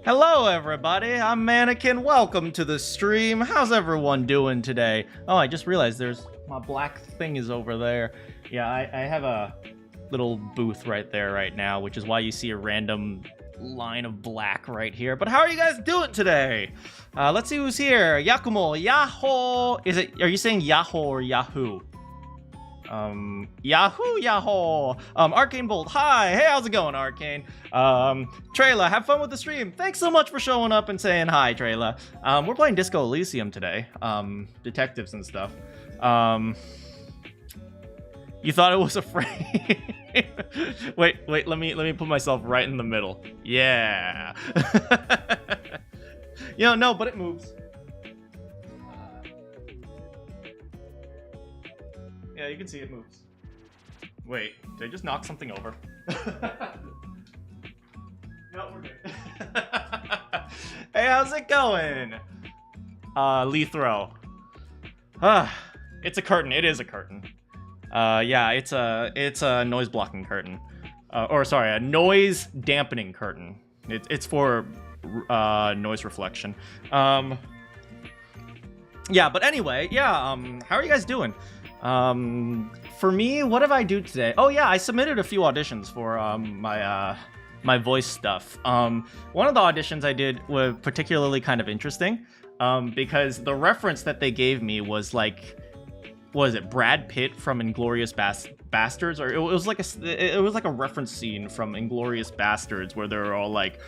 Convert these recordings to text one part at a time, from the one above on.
Hello everybody, I'm Manakyn, welcome to the stream. How's everyone doing today? Oh, I just realized there's, my black thing is over there. Yeah, I have a little booth right there right now, which is why you see a random line of black right here. But how are you guys doing today? Let's see who's here. Yakumo, Yahoo! Are you saying Yahoo or Yahoo? Yahoo! Arcane Bolt, hi! Hey, how's it going, Arcane? Trayla, have fun with the stream. Thanks so much for showing up and saying hi, Trayla. We're playing Disco Elysium today. Detectives and stuff. You thought it was afraid? wait, let me put myself right in the middle. Yeah. No, but it moves. Yeah, you can see it moves. Wait, did I just knock something over? No, we're good. Hey, how's it going? Lethro. It's a curtain. It is a curtain. Yeah, it's a noise blocking curtain. Or sorry, a noise dampening curtain. It's for noise reflection. Yeah, but anyway, yeah, how are you guys doing? For me, what did I do today? Oh yeah, I submitted a few auditions for my voice stuff. One of the auditions I did was particularly kind of interesting, because the reference that they gave me was like, what is it, Brad Pitt from Inglourious Bastards, or it was like a reference scene from Inglourious Bastards where they're all like,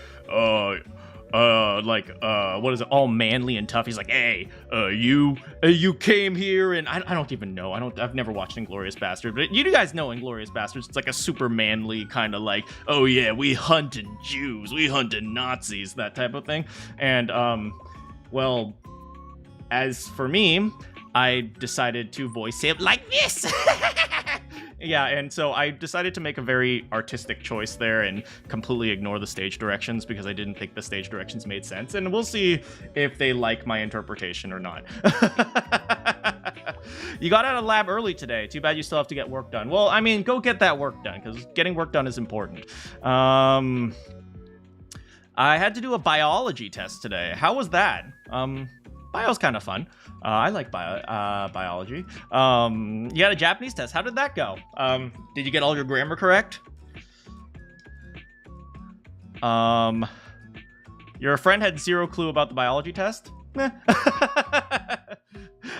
what is it, all manly and tough. He's like, hey, you came here, and I don't even know. I've never watched Inglourious Bastards, but you guys know Inglourious Bastards. It's like a super manly kind of like, oh yeah, we hunted Jews, we hunted Nazis, that type of thing. And well, as for me, I decided to voice it like this. Yeah, and so I decided to make a very artistic choice there and completely ignore the stage directions because I didn't think the stage directions made sense. And we'll see if they like my interpretation or not. You got out of lab early today. Too bad you still have to get work done. Well, I mean, go get that work done because getting work done is important. I had to do a biology test today. How was that? Bio's kind of fun. I like biology. You had a Japanese test. How did that go? Did you get all your grammar correct? Your friend had zero clue about the biology test?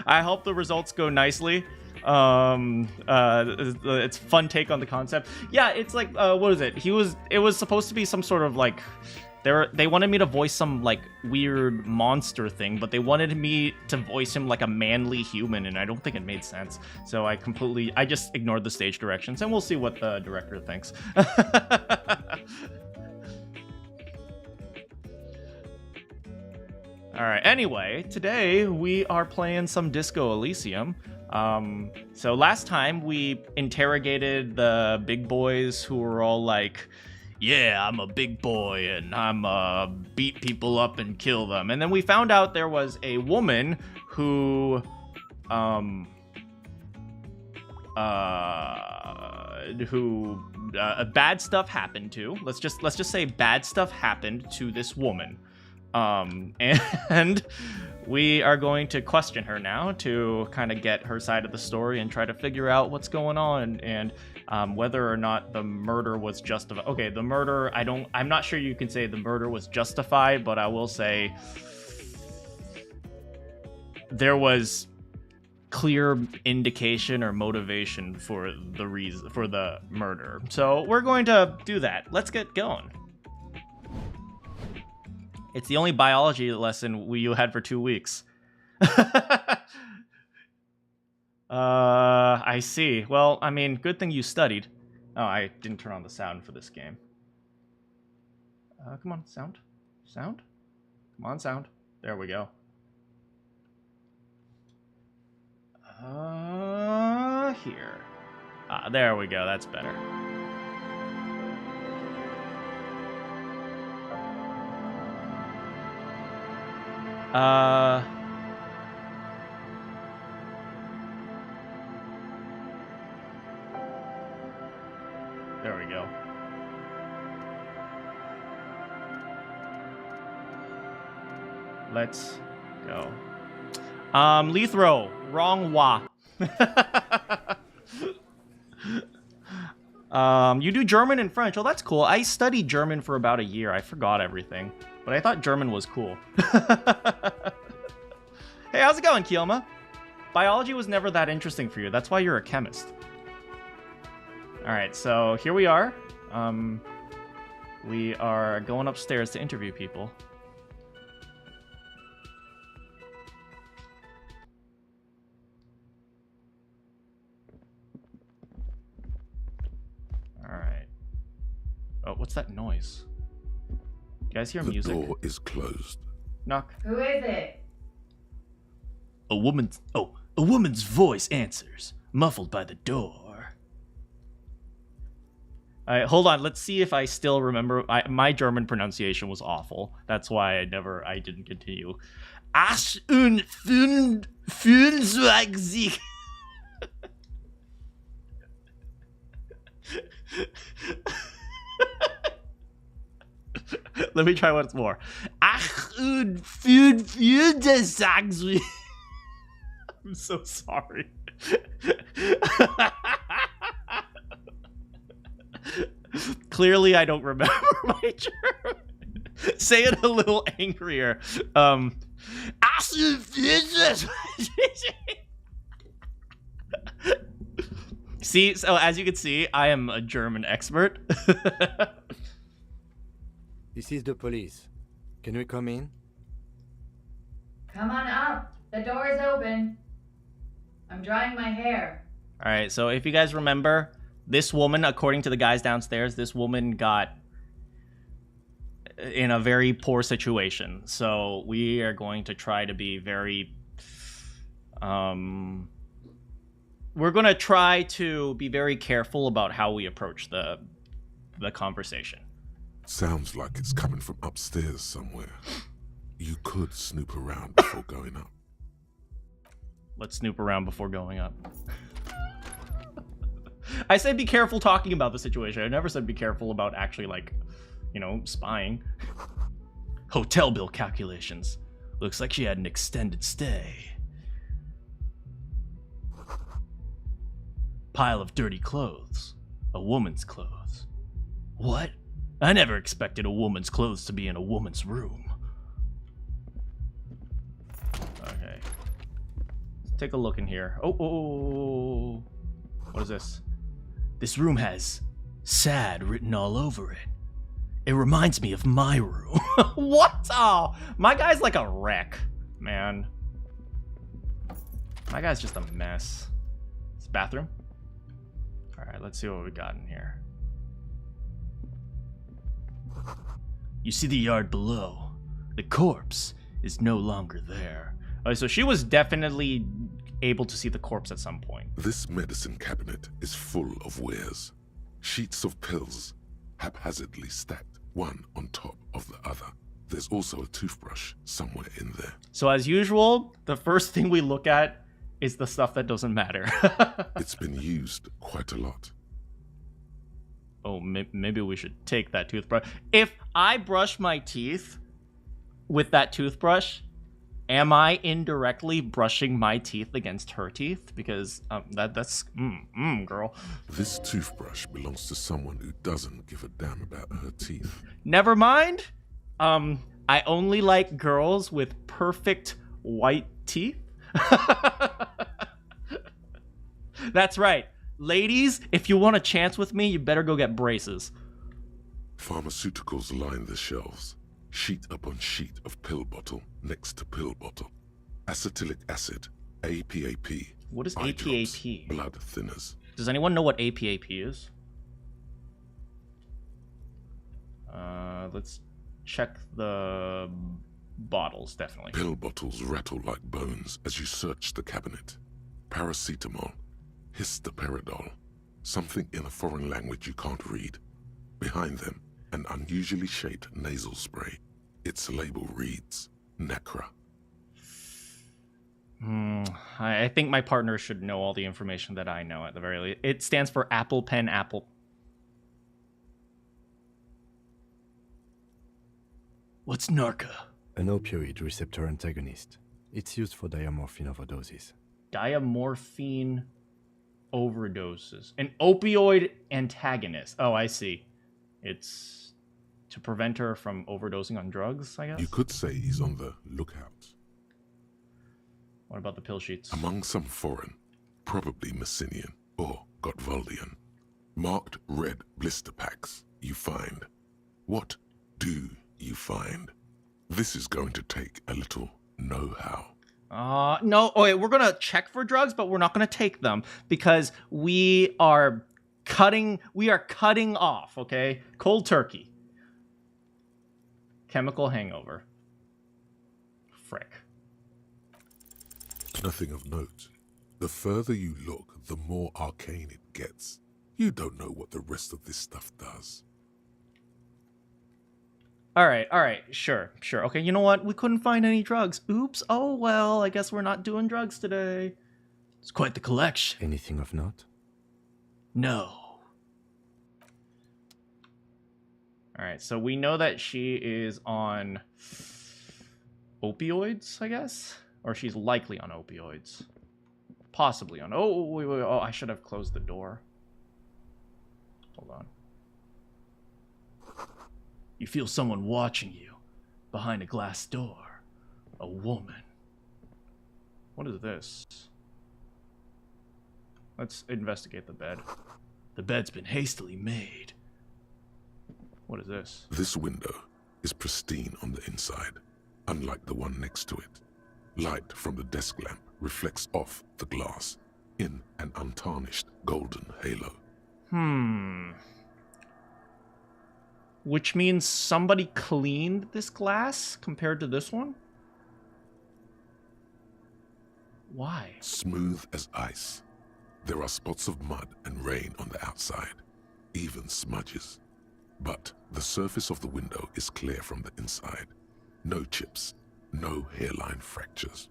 I hope the results go nicely. It's fun take on the concept. Yeah, it's like, what is it? It was supposed to be some sort of like, they wanted me to voice some like weird monster thing, but they wanted me to voice him like a manly human, and I don't think it made sense. So I just ignored the stage directions, and we'll see what the director thinks. All right, anyway, today we are playing some Disco Elysium. So last time we interrogated the big boys who were all like, yeah, I'm a big boy and I'm beat people up and kill them. And then we found out there was a woman who bad stuff happened to. Let's just say bad stuff happened to this woman. And we are going to question her now to kind of get her side of the story and try to figure out what's going on and whether or not the murder was justified. Okay, the murder, I'm not sure you can say the murder was justified, but I will say there was clear indication or motivation for the reason for the murder. So we're going to do that. Let's get going. It's the only biology lesson you had for 2 weeks. I see. Well, I mean, good thing you studied. Oh, I didn't turn on the sound for this game. Come on, sound. Sound? Come on, sound. There we go. Here. There we go. That's better. There we go. Let's go. Lethro, wrong wa. You do German and French. Oh, that's cool. I studied German for about a year. I forgot everything, but I thought German was cool. Hey, how's it going, Kielma? Biology was never that interesting for you. That's why you're a chemist. All right, so here we are. We are going upstairs to interview people. All right. Oh, what's that noise? You guys hear music? The door is closed. Knock. Who is it? A woman's voice answers, muffled by the door. All right, hold on. Let's see if I still remember. My German pronunciation was awful. That's why I didn't continue. Ach und fünfundzwanzig. Let me try once more. Ach und fünfundzwanzig. I'm so sorry. Clearly, I don't remember my German. Say it a little angrier. See, so as you can see, I am a German expert. This is the police. Can we come in? Come on up. The door is open. I'm drying my hair. All right, so if you guys remember, this woman, according to the guys downstairs, this woman got in a very poor situation. So we are going to try to be very... we're going to try to be very careful about how we approach the conversation. Sounds like it's coming from upstairs somewhere. You could snoop around before going up. Let's snoop around before going up. I said be careful talking about the situation. I never said be careful about actually, like, you know, spying. Hotel bill calculations. Looks like she had an extended stay. Pile of dirty clothes. A woman's clothes. What? I never expected a woman's clothes to be in a woman's room. Okay. Let's take a look in here. Oh. What is this? This room has sad written all over it. It reminds me of my room. What? Oh, my guy's like a wreck, man. My guy's just a mess. It's bathroom. All right, let's see what we got in here. You see the yard below. The corpse is no longer there. Oh, so she was definitely able to see the corpse at some point. This medicine cabinet is full of wares. Sheets of pills, haphazardly stacked, one on top of the other. There's also a toothbrush somewhere in there. So as usual, the first thing we look at is the stuff that doesn't matter. It's been used quite a lot. Oh, maybe we should take that toothbrush. If I brush my teeth with that toothbrush, am I indirectly brushing my teeth against her teeth? Because that's girl. This toothbrush belongs to someone who doesn't give a damn about her teeth. Never mind. I only like girls with perfect white teeth. That's right. Ladies, if you want a chance with me, you better go get braces. Pharmaceuticals line the shelves. Sheet upon sheet of pill bottle next to pill bottle. Acetylic acid, APAP. What is eye drops, APAP? blood thinners. Does anyone know what APAP is? Let's check the bottles, definitely. Pill bottles rattle like bones as you search the cabinet. Paracetamol, histoperidol, something in a foreign language you can't read. Behind them, an unusually shaped nasal spray. Its label reads, Necra. I think my partner should know all the information that I know at the very least. It stands for Apple Pen Apple. What's Narca? An opioid receptor antagonist. It's used for diamorphine overdoses. Diamorphine overdoses. An opioid antagonist. Oh, I see. It's to prevent her from overdosing on drugs, I guess? You could say he's on the lookout. What about the pill sheets? Among some foreign, probably Messinian or Gotvaldian, marked red blister packs you find. What do you find? This is going to take a little know-how. No, okay, we're gonna check for drugs, but we're not gonna take them because we are cutting off, okay? Cold turkey. Chemical hangover. Frick. Nothing of note. The further you look, the more arcane it gets. You don't know what the rest of this stuff does. All right, sure. Okay, you know what? We couldn't find any drugs. Oops, oh well, I guess we're not doing drugs today. It's quite the collection. Anything of note? No. All right, so we know that she is on opioids, I guess? Or she's likely on opioids. Possibly on... Oh, wait, oh, I should have closed the door. Hold on. You feel someone watching you behind a glass door. A woman. What is this? Let's investigate the bed. The bed's been hastily made. What is this? This window is pristine on the inside, unlike the one next to it. Light from the desk lamp reflects off the glass in an untarnished golden halo. Which means somebody cleaned this glass compared to this one? Why? Smooth as ice. There are spots of mud and rain on the outside, even smudges. But the surface of the window is clear from the inside. No chips, no hairline fractures.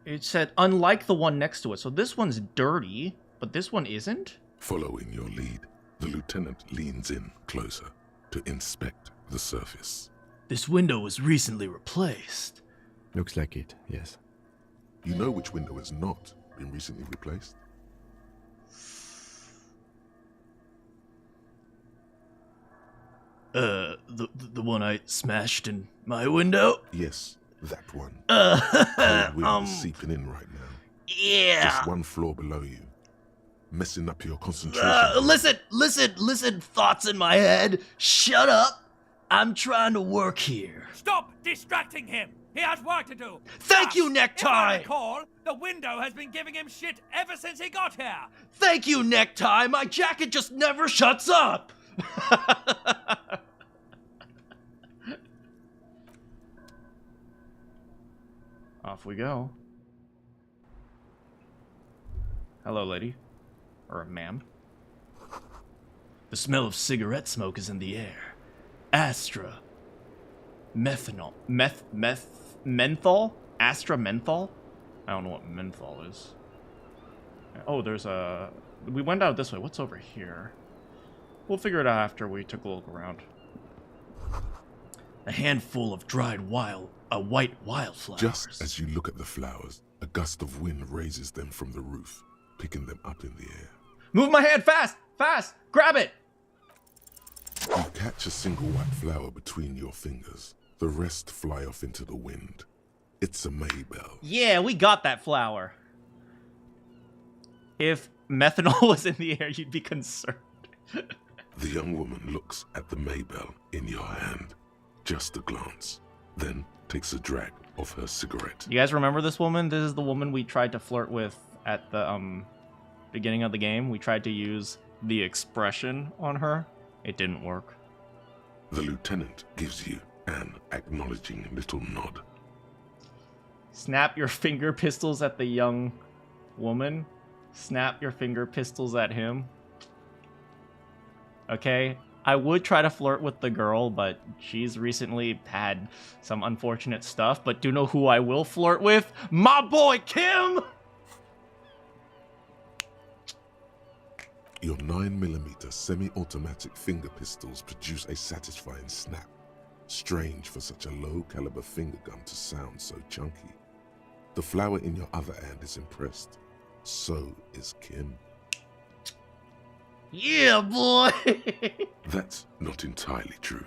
It said, unlike the one next to it. So this one's dirty, but this one isn't? Following your lead, the lieutenant leans in closer to inspect the surface. This window was recently replaced. Looks like it, yes. You know which window has not been recently replaced? The one I smashed in my window? Yes, that one. Uh, Cold wind is seeping in right now. Yeah. Just one floor below you. Messing up your concentration. Listen, thoughts in my head. Shut up. I'm trying to work here. Stop distracting him! He has work to do! Thank you, If I Necktie! recall, the window has been giving him shit ever since he got here! Thank you, Necktie. My jacket just never shuts up. Off we go. Hello, lady. Or ma'am. The smell of cigarette smoke is in the air. Astra. Methanol. Menthol? Astra menthol? I don't know what menthol is. Oh, there's a... We went out this way. What's over here? We'll figure it out after we took a look around. A handful of dried white wildflowers. Just as you look at the flowers, a gust of wind raises them from the roof, picking them up in the air. Move my hand fast! Fast! Grab it! You catch a single white flower between your fingers. The rest fly off into the wind. It's a Maybell. Yeah, we got that flower. If methanol was in the air, you'd be concerned. The young woman looks at the Maybell in your hand. Just a glance. Then takes a drag of her cigarette. You guys remember this woman? This is the woman we tried to flirt with at the beginning of the game. We tried to use the expression on her. It didn't work. The lieutenant gives you an acknowledging little nod. Snap your finger pistols at the young woman. Snap your finger pistols at him. Okay, I would try to flirt with the girl, but she's recently had some unfortunate stuff. But do you know who I will flirt with? My boy Kim! Your 9mm semi-automatic finger pistols produce a satisfying snap. Strange for such a low-caliber finger gun to sound so chunky. The flower in your other hand is impressed. So is Kim. Yeah, boy! That's not entirely true.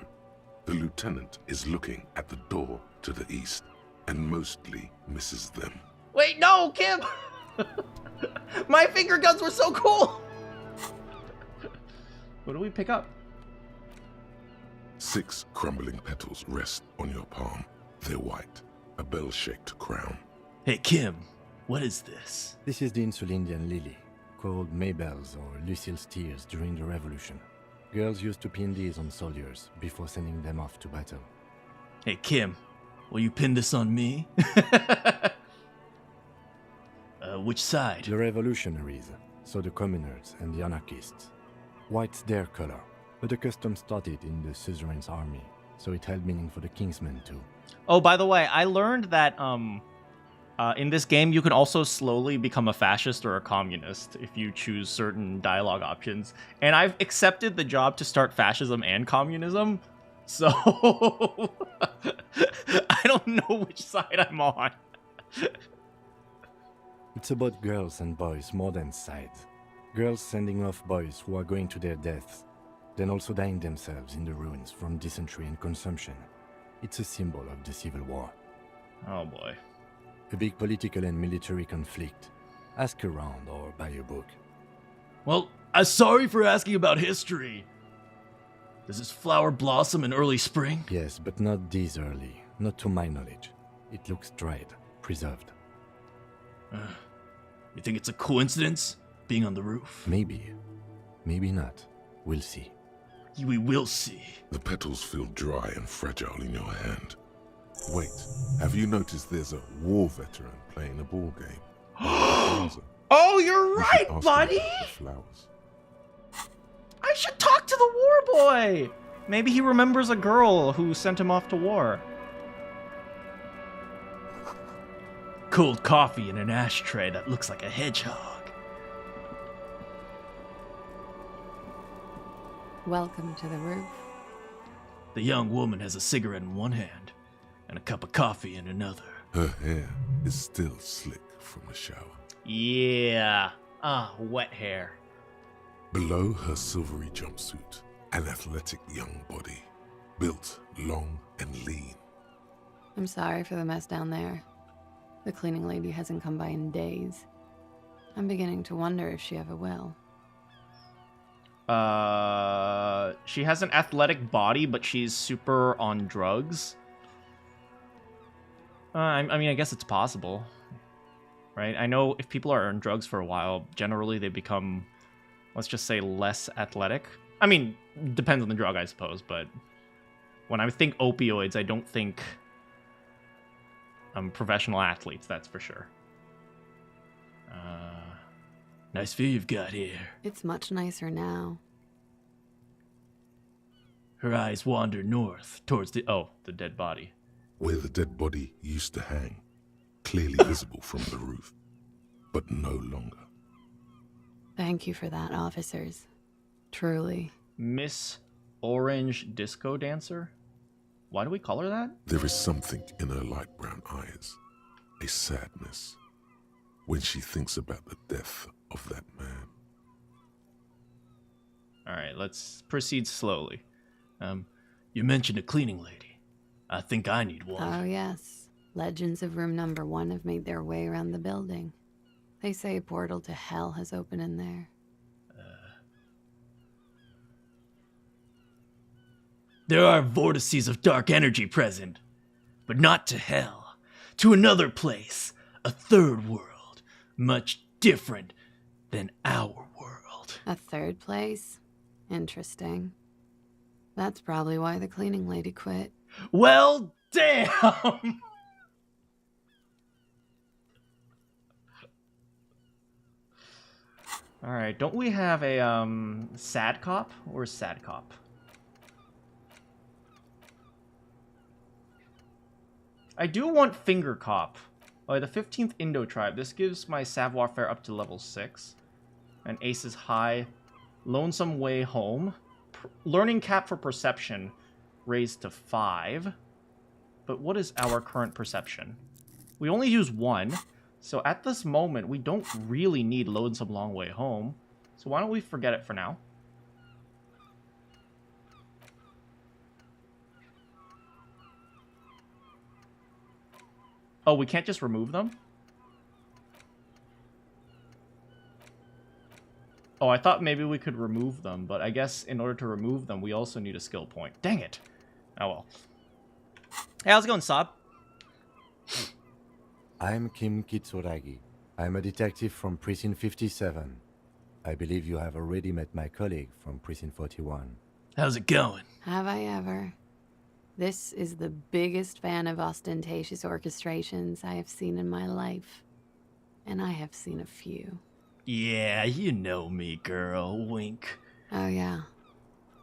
The lieutenant is looking at the door to the east and mostly misses them. Wait, no, Kim! My finger guns were so cool! What do we pick up? 6 crumbling petals rest on your palm. They're white, a bell-shaped crown. Hey, Kim, what is this? This is the Insulindian lily, called Maybelle's or Lucille's tears during the Revolution. Girls used to pin these on soldiers before sending them off to battle. Hey, Kim, will you pin this on me? Which side? The revolutionaries, so the communers and the anarchists. White's their color, but the custom started in the suzerain's army, so it held meaning for the kingsmen too. Oh, by the way, I learned that in this game you can also slowly become a fascist or a communist if you choose certain dialogue options. And I've accepted the job to start fascism and communism, so I don't know which side I'm on. It's about girls and boys more than sides. Girls sending off boys who are going to their deaths, then also dying themselves in the ruins from dysentery and consumption. It's a symbol of the Civil War. Oh boy. A big political and military conflict. Ask around or buy a book. Well, I'm sorry for asking about history. Does this flower blossom in early spring? Yes, but not this early. Not to my knowledge. It looks dried, preserved. You think it's a coincidence, being on the roof? Maybe. Maybe not. We'll see. We will see. The petals feel dry and fragile in your hand. Wait, have you noticed there's a war veteran playing a ball game? Oh, you're You should right, ask him buddy! about the flowers. I should talk to the war boy! Maybe he remembers a girl who sent him off to war. Cold coffee in an ashtray that looks like a hedgehog. Welcome to the roof. The young woman has a cigarette in one hand and a cup of coffee in another. Her hair is still slick from the shower. Yeah. Wet hair. Below her silvery jumpsuit, an athletic young body, built long and lean. I'm sorry for the mess down there. The cleaning lady hasn't come by in days. I'm beginning to wonder if she ever will. She has an athletic body, but she's super on drugs. I mean, I guess it's possible, right? I know if people are on drugs for a while, generally they become, let's just say, less athletic. I mean, depends on the drug, I suppose, but when I think opioids, I don't think professional athletes, that's for sure. Nice view you've got here. It's much nicer now. Her eyes wander north towards the dead body. Where the dead body used to hang, clearly visible from the roof, but no longer. Thank you for that, officers. Truly. Miss Orange Disco Dancer? Why do we call her that? There is something in her light brown eyes, a sadness, when she thinks about the death of that man. Alright, let's proceed slowly. You mentioned a cleaning lady. I think I need one. Oh, yes. Legends of room number 1 have made their way around the building. They say a portal to hell has opened in there. There are vortices of dark energy present, but not to hell. To another place, a third world, much different than our world. A third place? Interesting. That's probably why the cleaning lady quit. Well, damn! Alright, don't we have a, sad cop? Or sad cop? I do want Finger Cop. The 15th Indo tribe. This gives my savoir-faire up to level 6. And Ace is high. Lonesome Way Home. Learning Cap for Perception. raised to 5. But what is our current perception? We only use 1. So at this moment, we don't really need Lonesome Long Way Home. So why don't we forget it for now? Oh, we can't just remove them? Oh, I thought maybe we could remove them, but I guess in order to remove them, we also need a skill point. Dang it. Oh well. Hey, how's it going, Saab? I'm Kim Kitsuragi. I'm a detective from Precinct 57. I believe you have already met my colleague from Precinct 41. How's it going? Have I ever? This is the biggest fan of ostentatious orchestrations I have seen in my life. And I have seen a few. Yeah, you know me, girl. Wink. Oh yeah.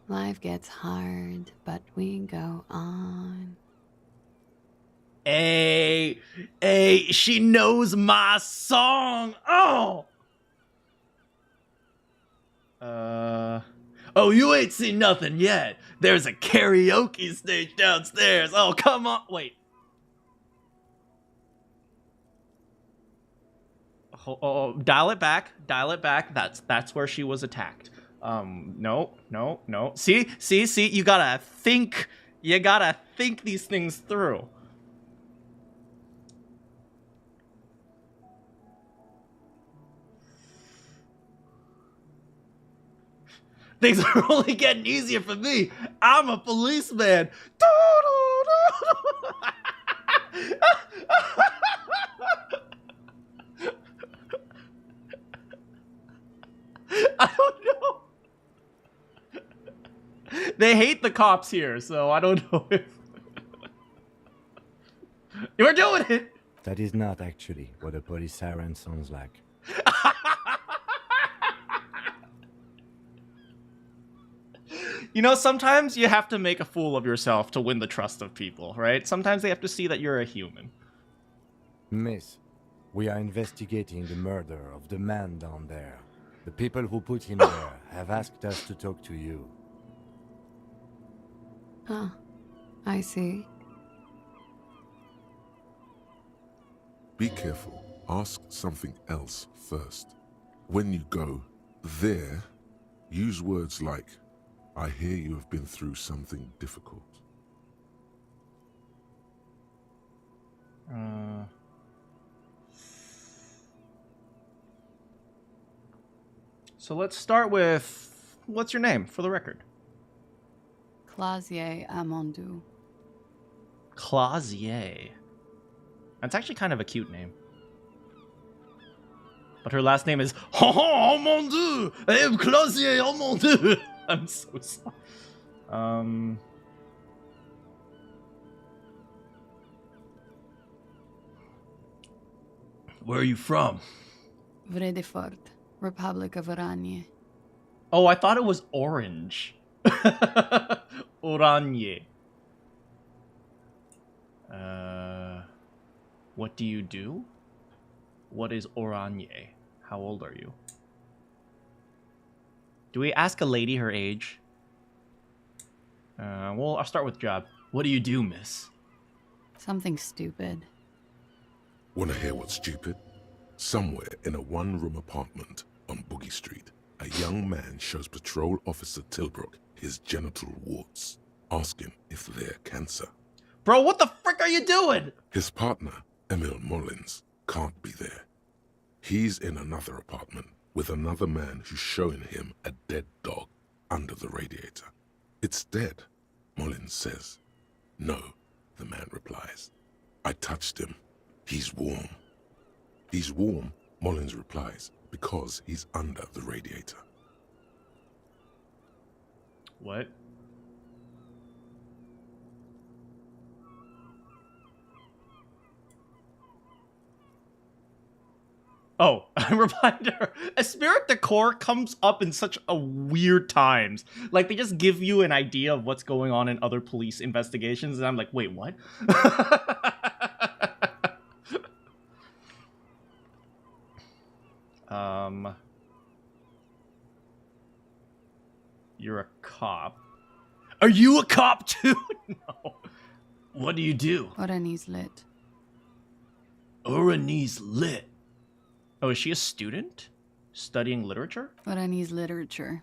Life gets hard, but we go on. Hey, she knows my song. Oh! Oh, you ain't seen nothing yet. There's a karaoke stage downstairs. Oh, come on. Wait. Oh, dial it back. Dial it back. That's where she was attacked. No. See? You gotta think. You gotta think these things through. Things are only getting easier for me. I'm a policeman. I don't know. They hate the cops here, so I don't know if... You're doing it! That is not actually what a police siren sounds like. You know, sometimes you have to make a fool of yourself to win the trust of people, right? Sometimes they have to see that you're a human. Miss, we are investigating the murder of the man down there. The people who put him there have asked us to talk to you. Huh. I see. Be careful. Ask something else first. When you go there, use words like, I hear you have been through something difficult. So let's start with, what's your name, for the record? Clausier Amondou. Clausier. That's actually kind of a cute name. But her last name is, oh mon dieu, I am Clausier, oh mon dieu. I'm so sorry. Where are you from? Vredefort, Republic of Oranje. Oh, I thought it was orange. Oranje. What do you do? What is Oranje? How old are you? Do we ask a lady her age? Well, I'll start with job. What do you do, miss? Something stupid. Want to hear what's stupid? Somewhere in a one-room apartment on Boogie Street, a young man shows Patrol Officer Tilbrook his genital warts. Ask him if they're cancer. Bro, what the frick are you doing? His partner, Emil Mullins, can't be there. He's in another apartment with another man who's showing him a dead dog under the radiator. It's dead, Mullins says. No, the man replies. I touched him. He's warm. He's warm, Mullins replies, because he's under the radiator. What? Oh, I replied to her. A spirit decor comes up in such a weird times. Like, they just give you an idea of what's going on in other police investigations, and I'm like, wait, what? You're a cop. Are you a cop too? No. What do you do? Orani's lit. Orani's lit. Oh, is she a student? Studying literature? Orani's literature.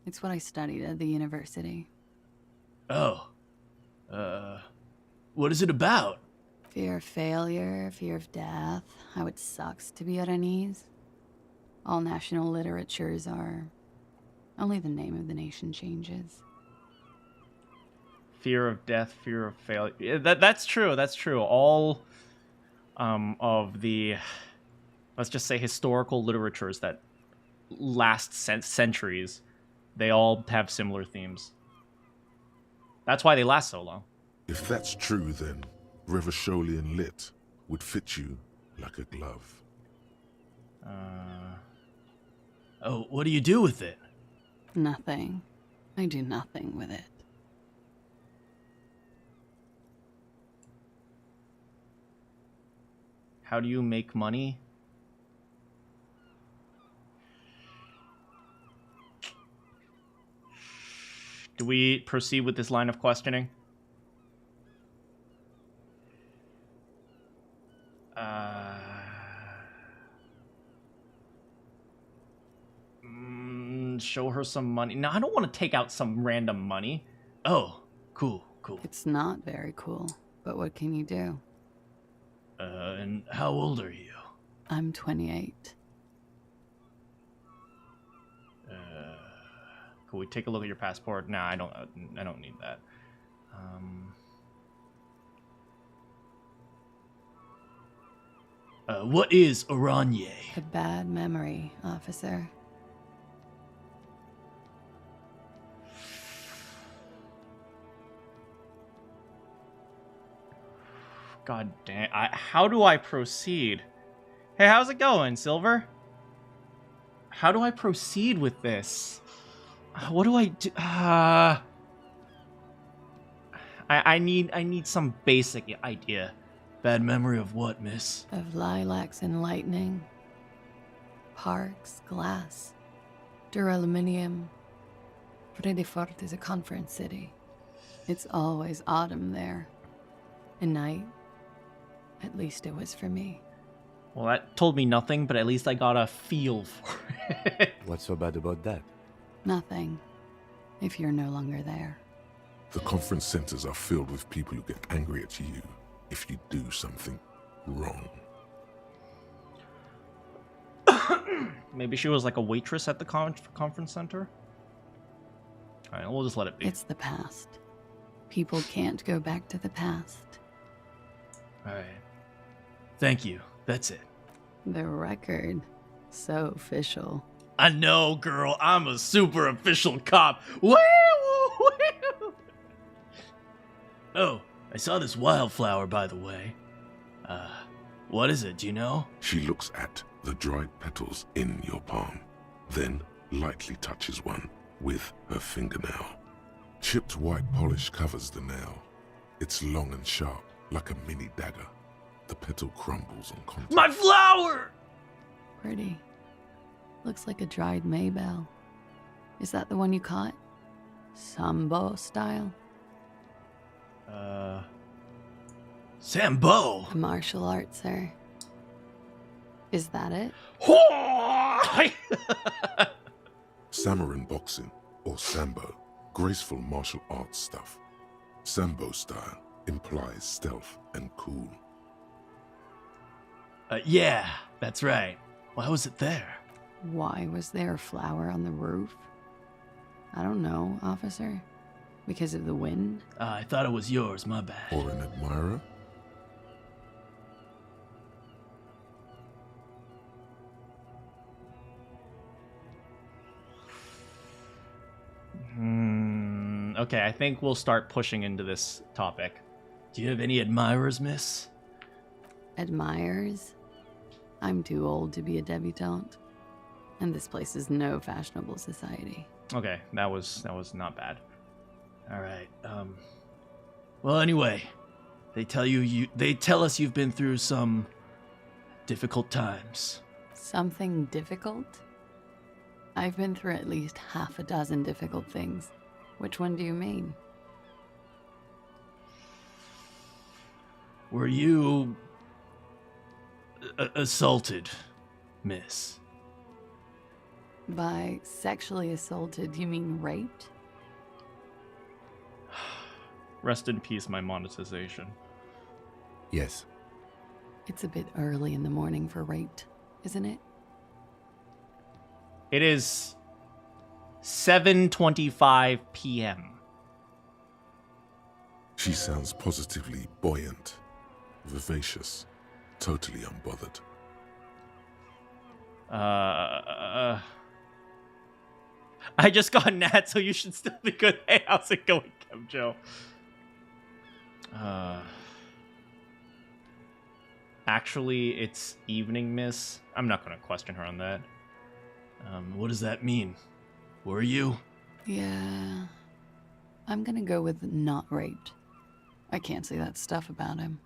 It's what I studied at the university. Oh. What is it about? Fear of failure, fear of death, how it sucks to be Oranese. All national literatures are. Only the name of the nation changes. Fear of death, fear of failure. Yeah, that's true. That's true. All of the, let's just say, historical literatures that last centuries, they all have similar themes. That's why they last so long. If that's true, then Revacholian lit would fit you like a glove. Oh, what do you do with it? Nothing. I do nothing with it. How do you make money? Do we proceed with this line of questioning? Show her some money. No, I don't want to take out some random money. Oh, cool. It's not very cool, but what can you do? And how old are you? I'm 28. Could we take a look at your passport? Nah, I don't need that. What is Oranje? A bad memory, officer. God damn. How do I proceed? Hey, how's it going, Silver? How do I proceed with this? What do I do? I need some basic idea. Bad memory of what, miss? Of lilacs and lightning. Parks, glass. Duraluminum. Fredefort is a conference city. It's always autumn there. And night. At least it was for me. Well, that told me nothing, but at least I got a feel for it. What's so bad about that? Nothing. If you're no longer there. The conference centers are filled with people who get angry at you if you do something wrong. Maybe she was like a waitress at the conference center? Alright, we'll just let it be. It's the past. People can't go back to the past. Alright. Thank you. That's it. The record. So official. I know, girl. I'm a super official cop. Woo! Woo! Oh, I saw this wildflower, by the way. What is it? Do you know? She looks at the dried petals in your palm, then lightly touches one with her fingernail. Chipped white polish covers the nail. It's long and sharp, like a mini dagger. The petal crumbles on contact. My flower! Pretty. Looks like a dried maybell. Is that the one you caught? Sambo style? Sambo! A martial art, sir. Is that it? Samurai boxing, or Sambo, graceful martial arts stuff. Sambo style implies stealth and cool. Yeah, that's right. Why was it there? Why was there a flower on the roof? I don't know, officer. Because of the wind? I thought it was yours, my bad. Or an admirer? Okay, I think we'll start pushing into this topic. Do you have any admirers, miss? Admirers? I'm too old to be a debutante. And this place is no fashionable society. Okay, that was not bad. All right. Well, anyway, they tell us you've been through some difficult times. Something difficult? I've been through at least half a dozen difficult things. Which one do you mean? Were you assaulted, miss? By sexually assaulted, you mean raped? Rest in peace, my monetization. Yes. It's a bit early in the morning for raped, isn't it? It is 7:25 p.m. She sounds positively buoyant, vivacious, totally unbothered. I just got Nat, so you should still be good. Hey, how's it going, Kemjo? Actually, it's evening, miss. I'm not going to question her on that. What does that mean? Were you? Yeah. I'm gonna go with not raped. I can't say that stuff about him.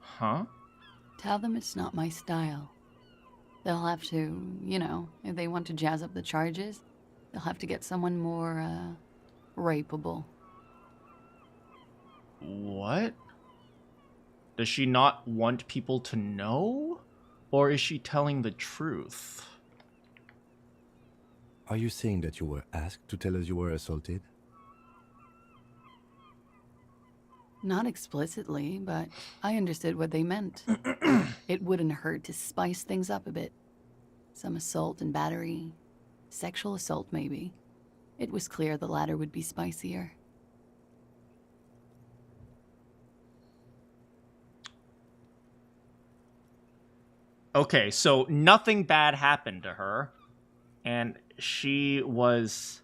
Huh? Tell them it's not my style. They'll have to, if they want to jazz up the charges, they'll have to get someone more, rapeable. What? Does she not want people to know? Or is she telling the truth? Are you saying that you were asked to tell us you were assaulted? Not explicitly, but I understood what they meant. It wouldn't hurt to spice things up a bit. Some assault and battery. Sexual assault, maybe. It was clear the latter would be spicier. Okay, so nothing bad happened to her. And she was...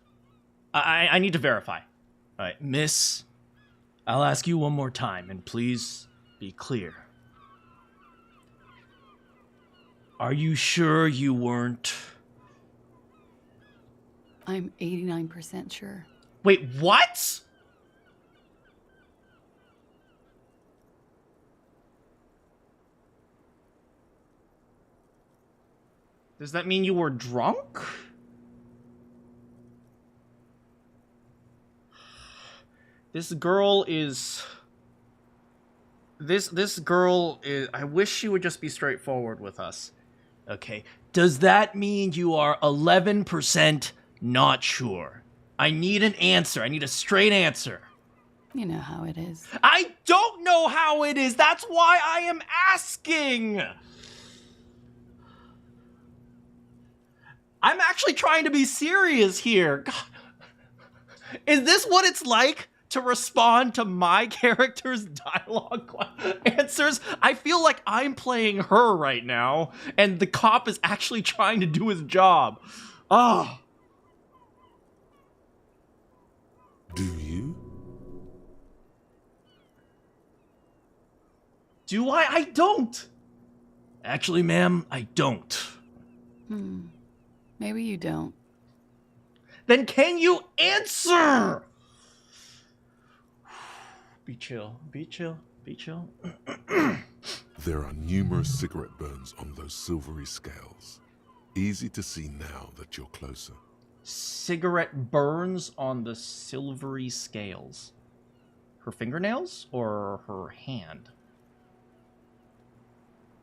I need to verify. All right, miss, I'll ask you one more time, and please be clear. Are you sure you weren't... I'm 89% sure. Wait, what? Does that mean you were drunk? This girl is... This girl is... I wish she would just be straightforward with us. Okay. Does that mean you are 11% not sure? I need an answer. I need a straight answer. You know how it is. I don't know how it is. That's why I am asking. I'm actually trying to be serious here. God. Is this what it's like to respond to my character's dialogue answers? I feel like I'm playing her right now, and the cop is actually trying to do his job. Oh. Do you? Do I? I don't. Actually, ma'am, I don't. Maybe you don't. Then can you answer? Be chill, be chill, be chill. There are numerous cigarette burns on those silvery scales. Easy to see now that you're closer. Cigarette burns on the silvery scales. Her fingernails or her hand?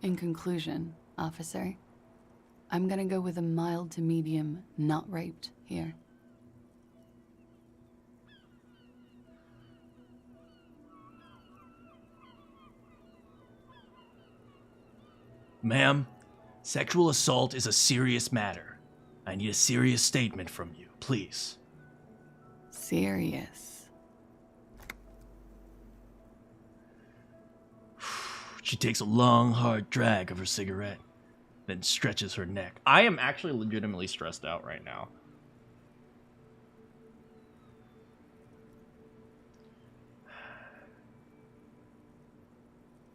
In conclusion, officer, I'm gonna go with a mild to medium not raped here. Ma'am, sexual assault is a serious matter. I need a serious statement from you, please. Serious. She takes a long, hard drag of her cigarette, then stretches her neck. I am actually legitimately stressed out right now.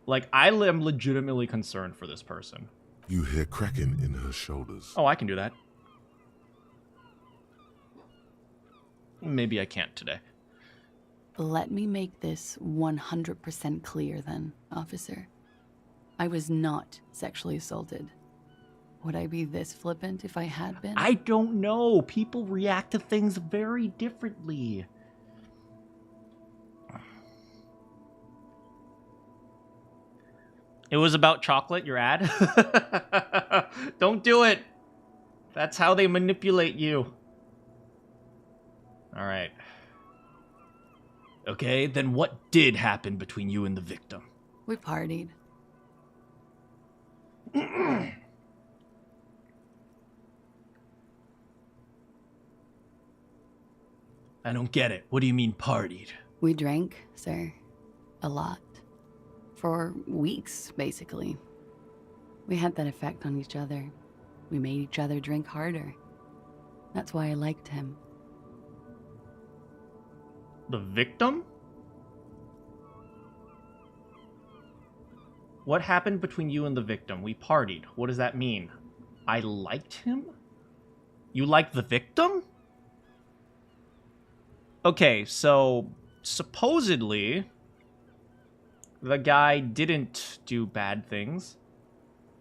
Like, I am legitimately concerned for this person. You hear cracking in her shoulders. Oh, I can do that. Maybe I can't today. Let me make this 100% clear then, officer. I was not sexually assaulted. Would I be this flippant if I had been? I don't know. People react to things very differently. It was about chocolate, your ad? Don't do it. That's how they manipulate you. All right. Okay, then what did happen between you and the victim? We partied. I don't get it. What do you mean partied? We drank, sir. A lot. For weeks, basically. We had that effect on each other. We made each other drink harder. That's why I liked him. The victim? What happened between you and the victim? We partied. What does that mean? I liked him? You liked the victim? Okay, so supposedly the guy didn't do bad things.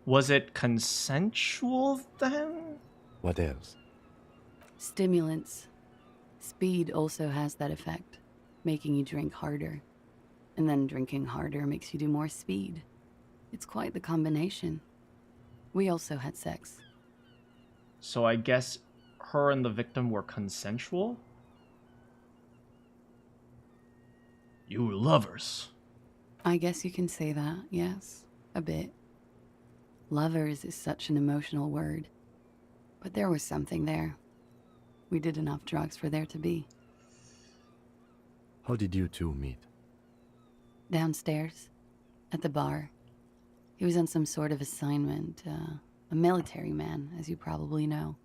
Was it consensual then? What else? Stimulants. Speed also has that effect, making you drink harder. And then drinking harder makes you do more speed. It's quite the combination. We also had sex. So I guess her and the victim were consensual? You were lovers. I guess you can say that, yes. A bit. Lovers is such an emotional word. But there was something there. We did enough drugs for there to be. How did you two meet? Downstairs. At the bar. He was on some sort of assignment. A military man, as you probably know.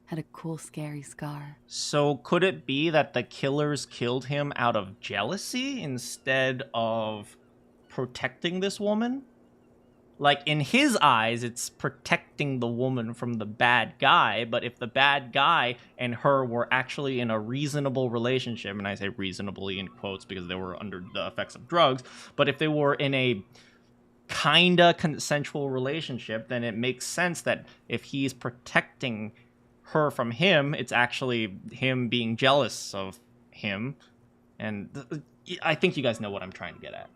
Had a cool, scary scar. So could it be that the killers killed him out of jealousy instead of protecting this woman? Like, in his eyes, it's protecting the woman from the bad guy, but if the bad guy and her were actually in a reasonable relationship, and I say reasonably in quotes because they were under the effects of drugs, but if they were in a kinda consensual relationship, then it makes sense that if he's protecting her from him, it's actually him being jealous of him. And I think you guys know what I'm trying to get at.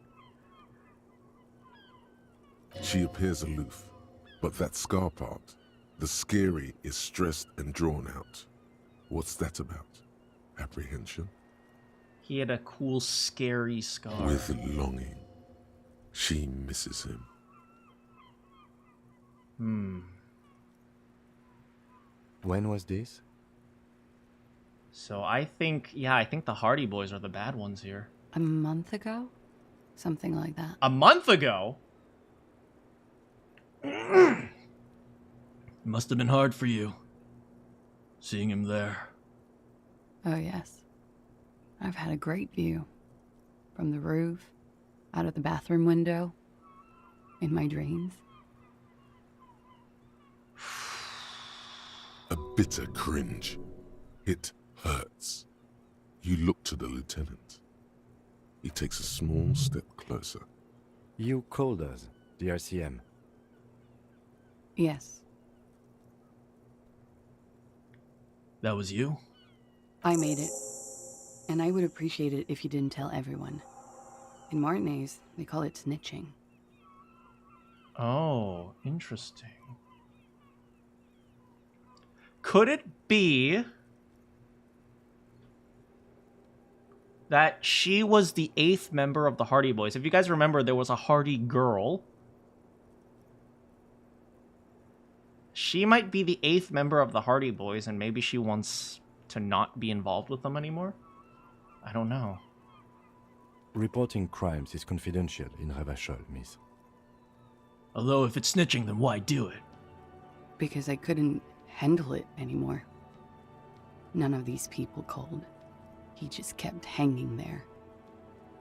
She appears aloof, but that scar part, the scary, is stressed and drawn out. What's that about? Apprehension? He had a cool, scary scar. With longing. She misses him. When was this? So I think the Hardy Boys are the bad ones here. A month ago? Something like that. A month ago? Must have been hard for you, seeing him there. Oh, yes. I've had a great view. From the roof, out of the bathroom window, in my dreams. A bitter cringe. It hurts. You look to the lieutenant. He takes a small step closer. You called us, the RCM. Yes, That was you? I made it. And I would appreciate it if you didn't tell everyone. In Martinez, they call it snitching. Oh, interesting. Could it be that she was the 8th member of the Hardy Boys? If you guys remember, there was a Hardy girl. She might be the 8th member of the Hardy Boys, and maybe she wants to not be involved with them anymore? I don't know. Reporting crimes is confidential in Ravachol, miss. Although if it's snitching, then why do it? Because I couldn't handle it anymore. None of these people called. He just kept hanging there.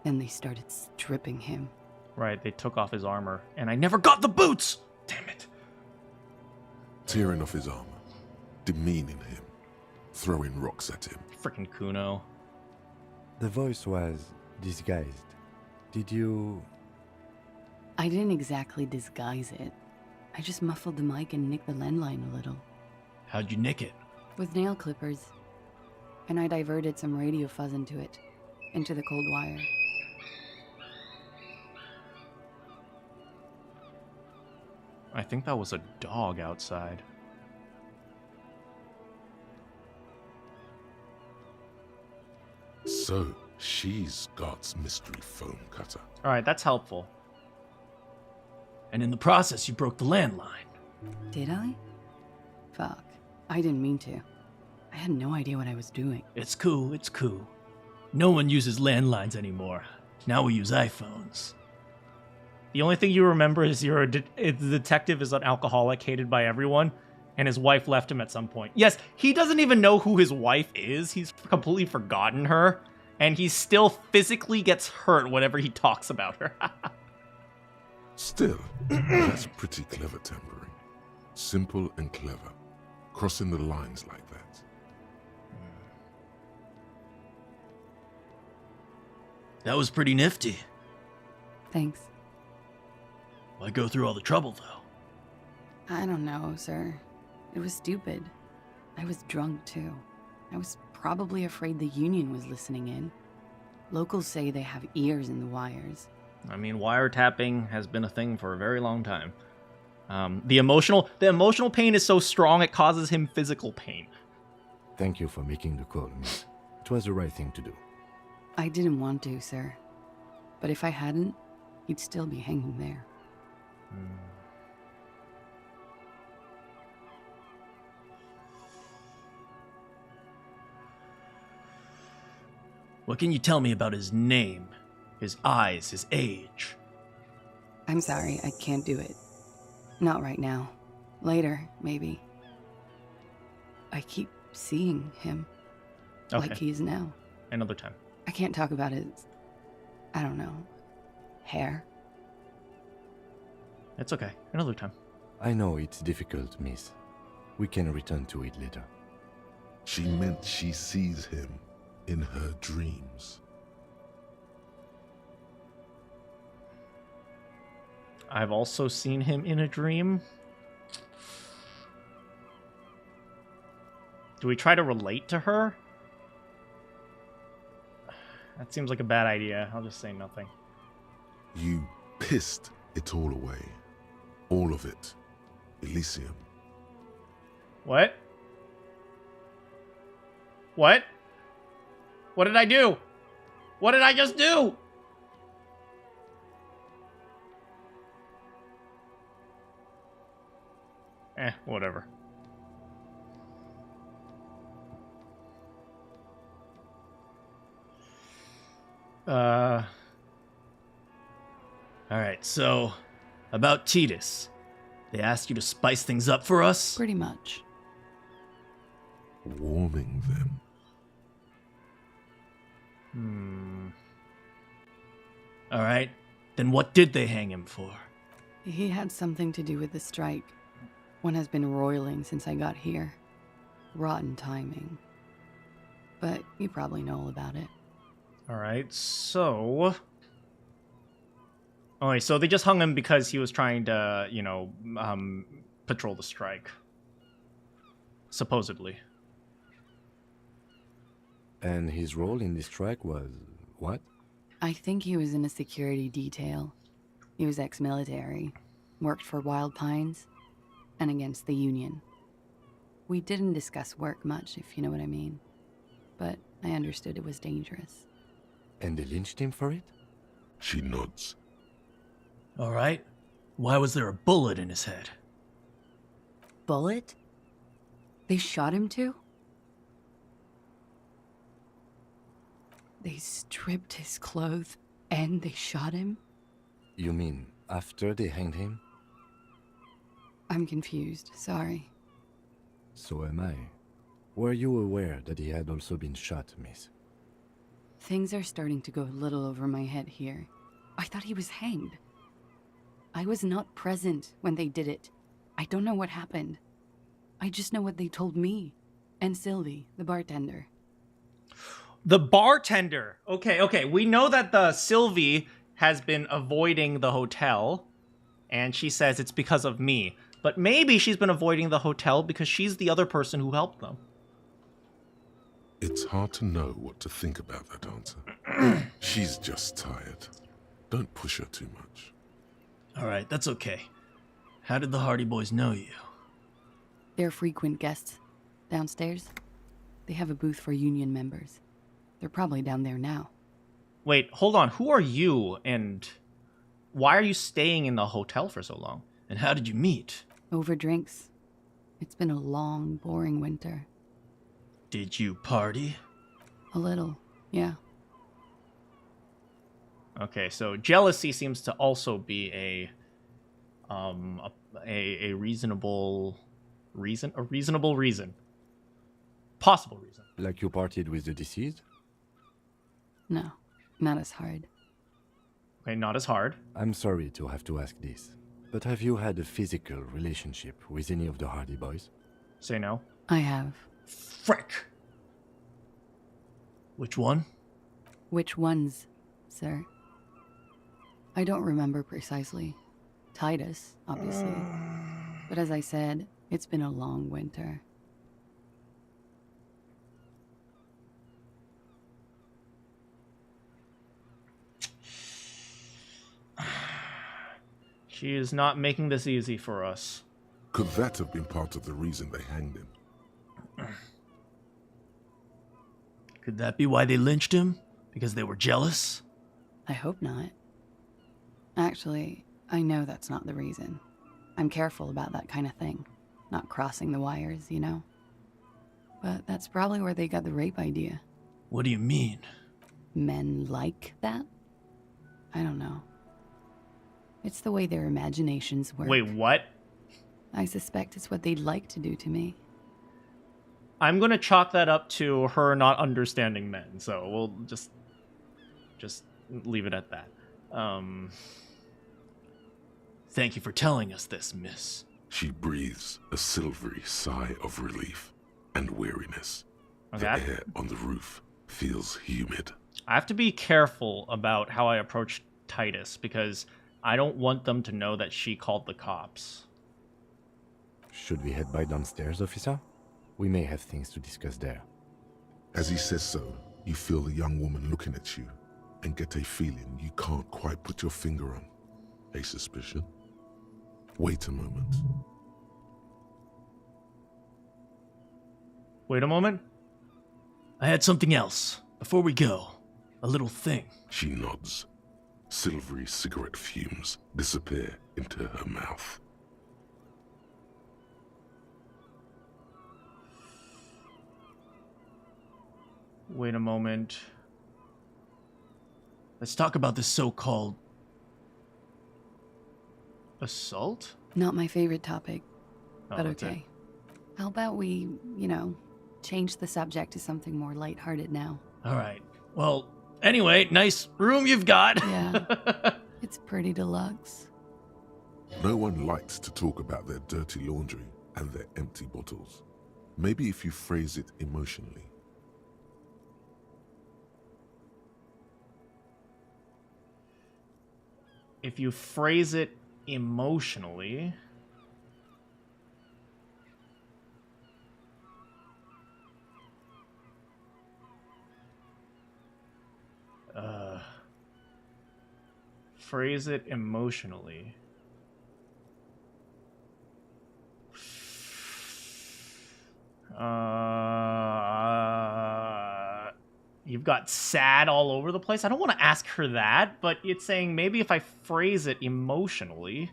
Then they started stripping him. Right, they took off his armor, and I never got the boots! Damn it. Tearing off his armor, demeaning him, throwing rocks at him. Frickin' Kuno. The voice was disguised. Did you... I didn't exactly disguise it. I just muffled the mic and nicked the landline a little. How'd you nick it? With nail clippers. And I diverted some radio fuzz into it. Into the cold wire. I think that was a dog outside. So, she's God's mystery phone cutter. Alright, that's helpful. And in the process, you broke the landline. Did I? Fuck. I didn't mean to. I had no idea what I was doing. It's cool, it's cool. No one uses landlines anymore. Now we use iPhones. The only thing you remember is the detective is an alcoholic hated by everyone, and his wife left him at some point. Yes, he doesn't even know who his wife is. He's completely forgotten her, and he still physically gets hurt whenever he talks about her. Still, that's pretty clever tampering. Simple and clever. Crossing the lines like that. That was pretty nifty. Thanks. Why go through all the trouble, though? I don't know, sir. It was stupid. I was drunk, too. I was probably afraid the union was listening in. Locals say they have ears in the wires. I mean, wiretapping has been a thing for a very long time. The emotional pain is so strong it causes him physical pain. Thank you for making the call, miss. It was the right thing to do. I didn't want to, sir. But if I hadn't, he'd still be hanging there. What can you tell me about his name, his eyes, his age? I'm sorry, I can't do it. Not right now. Later, maybe. I keep seeing him. Okay. Like he is now. Another time. I can't talk about his, I don't know, hair. It's okay. Another time. I know it's difficult, miss. We can return to it later. She meant she sees him in her dreams. I've also seen him in a dream. Do we try to relate to her? That seems like a bad idea. I'll just say nothing. You pissed it all away. All of it. Elysium. What? What? What did I do? What did I just do? Whatever. Alright, so, about Titus. They asked you to spice things up for us? Pretty much. Warming them. Alright, then what did they hang him for? He had something to do with the strike. One has been roiling since I got here. Rotten timing. But you probably know all about it. Alright, so... Alright, so they just hung him because he was trying to, patrol the strike. Supposedly. And his role in this strike was what? I think he was in a security detail. He was ex-military, worked for Wild Pines, and against the Union. We didn't discuss work much, if you know what I mean. But I understood it was dangerous. And they lynched him for it? She nods. Alright. Why was there a bullet in his head? Bullet? They shot him too? They stripped his clothes and they shot him? You mean after they hanged him? I'm confused, sorry. So am I. Were you aware that he had also been shot, miss? Things are starting to go a little over my head here. I thought he was hanged. I was not present when they did it. I don't know what happened. I just know what they told me. And Sylvie, the bartender. The bartender! Okay. We know that the Sylvie has been avoiding the hotel. and she says it's because of me. But maybe she's been avoiding the hotel because she's the other person who helped them. It's hard to know what to think about that answer. She's just tired. Don't push her too much. All right, that's okay. How did the Hardy Boys know you? They're frequent guests. Downstairs, they have a booth for union members. They're probably down there now. Wait, hold on. Who are you, and why are you staying in the hotel for so long? And how did you meet? Over drinks. It's been a long, boring winter. Did you party? A little, yeah. Okay, so jealousy seems to also be a reasonable reason, possible reason. Like you partied with the deceased? No, not as hard. Okay, not as hard. I'm sorry to have to ask this, but have you had a physical relationship with any of the Hardy Boys? Say no. I have. Frick. Which one? Which ones, sir? I don't remember precisely. Titus, obviously. But as I said, it's been a long winter. She is not making this easy for us. Could that have been part of the reason they hanged him? Could that be why they lynched him? Because they were jealous? I hope not. Actually, I know that's not the reason. I'm careful about that kind of thing. Not crossing the wires, you know? But that's probably where they got the rape idea. What do you mean? Men like that? I don't know. It's the way their imaginations work. Wait, what? I suspect it's what they'd like to do to me. I'm gonna chalk that up to her not understanding men, so we'll just leave it at that. Thank you for telling us this, miss. She breathes a silvery sigh of relief and weariness. Okay. The air on the roof feels humid. I have to be careful about how I approach Titus, because I don't want them to know that she called the cops. Should we head by downstairs, officer? We may have things to discuss there. As he says so, you feel the young woman looking at you and get a feeling you can't quite put your finger on. A suspicion? Wait a moment. Wait a moment. I had something else. Before we go, a little thing. She nods. Silvery cigarette fumes disappear into her mouth. Wait a moment. Let's talk about this so-called assault? Not my favorite topic, Oh, but that's it. okay. How about we, change the subject to something more lighthearted now? All right. Well, anyway, nice room you've got. Yeah. It's pretty deluxe. No one likes to talk about their dirty laundry and their empty bottles. Maybe if you phrase it emotionally. If you phrase it emotionally... phrase it emotionally. You've got sad all over the place. I don't want to ask her that, but it's saying maybe if I phrase it emotionally.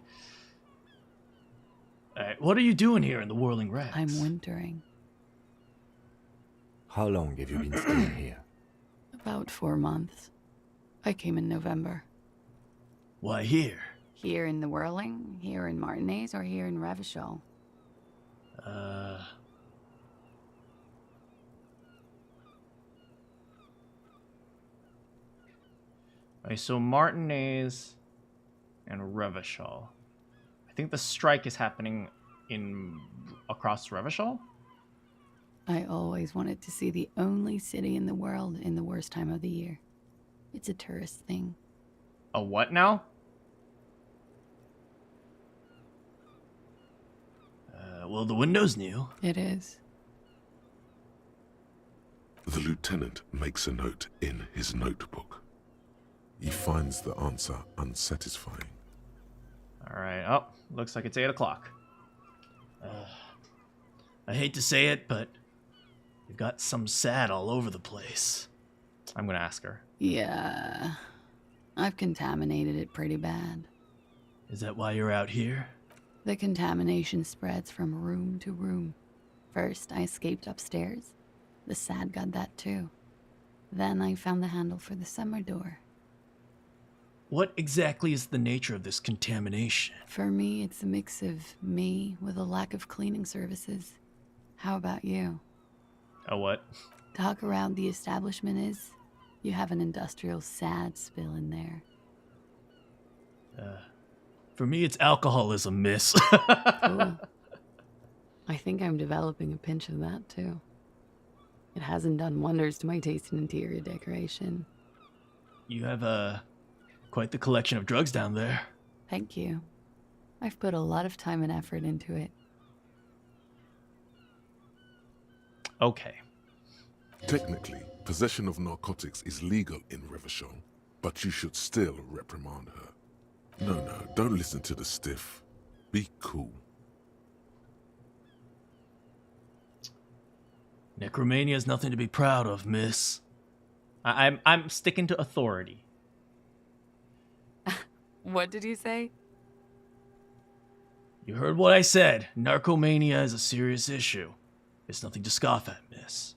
What are you doing here in the Whirling Rags? I'm wintering. How long have you been staying here? About 4 months. I came in November. Why here? Here in the Whirling, here in Martinez, or here in Revachol? So Martinez and Revachol. I think the strike is happening across Revachol? I always wanted to see the only city in the world in the worst time of the year. It's a tourist thing. A what now? Well, the window's new. It is. The lieutenant makes a note in his notebook. He finds the answer unsatisfying. All right. Oh, looks like it's 8 o'clock. I hate to say it, but you've got some sad all over the place. I'm gonna ask her. Yeah. I've contaminated it pretty bad. Is that why you're out here? The contamination spreads from room to room. First, I escaped upstairs. The sad got that too. Then I found the handle for the summer door. What exactly is the nature of this contamination? For me, it's a mix of me with a lack of cleaning services. How about you? Oh, what? Talk around the establishment is, you have an industrial sad spill in there. For me, it's alcoholism, miss. Cool. I think I'm developing a pinch of that too. It hasn't done wonders to my taste in interior decoration. You have, quite the collection of drugs down there. Thank you. I've put a lot of time and effort into it. Okay. Technically, possession of narcotics is legal in Revachol, but you should still reprimand her. No, don't listen to the stiff. Be cool. Necromania is nothing to be proud of, miss. I'm sticking to authority. What did you say? You heard what I said. Narcomania is a serious issue. It's nothing to scoff at, miss.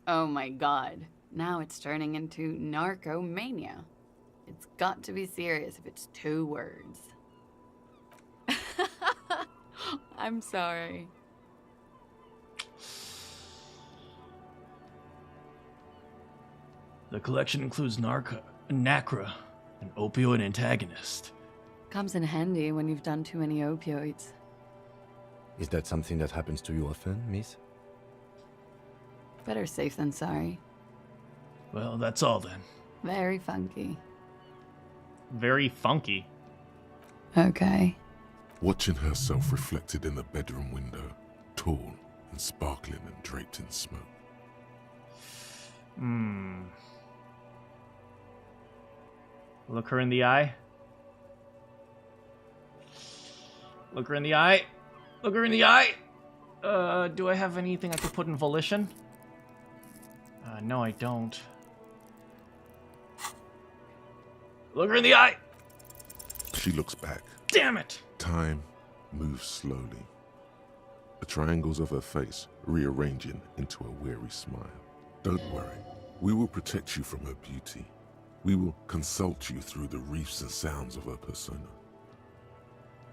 Oh my god. Now it's turning into narcomania. It's got to be serious if it's 2 words. I'm sorry. The collection includes Nacra, an opioid antagonist. Comes in handy when you've done too many opioids. Is that something that happens to you often, miss? Better safe than sorry. Well, that's all then. Very funky. Very funky. Okay. Watching herself reflected in the bedroom window, tall and sparkling and draped in smoke. Look her in the eye. Look her in the eye. Look her in the eye. Do I have anything I could put in volition? No, I don't. Look her in the eye. She looks back. Damn it. Time moves slowly. The triangles of her face rearranging into a weary smile. Don't worry. We will protect you from her beauty. We will consult you through the reefs and sounds of her persona.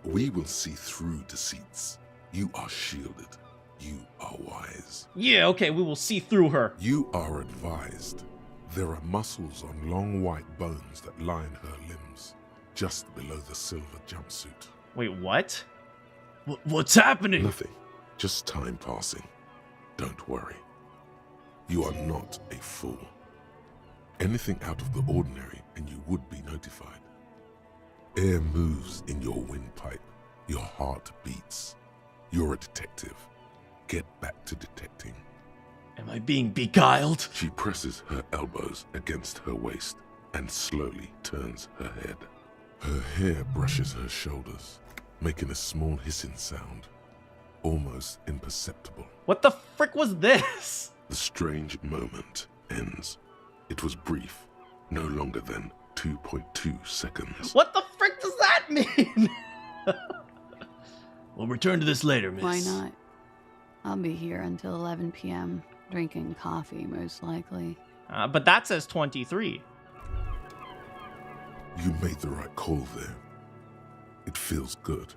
We will see through deceits. You are shielded. You are wise. Yeah, okay, we will see through her. You are advised. There are muscles on long white bones that line her limbs, just below the silver jumpsuit. Wait, what? What's happening? Nothing. Just time passing. Don't worry. You are not a fool. Anything out of the ordinary and you would be notified. Air moves in your windpipe. Your heart beats. You're a detective. Get back to detecting. Am I being beguiled? She presses her elbows against her waist and slowly turns her head. Her hair brushes her shoulders, making a small hissing sound, almost imperceptible. What the frick was this? The strange moment ends. It was brief, no longer than 2.2 seconds. What the frick does that mean? We'll return to this later, miss. Why not? I'll be here until 11 p.m. drinking coffee, most likely. But that says 23. You made the right call there. It feels good.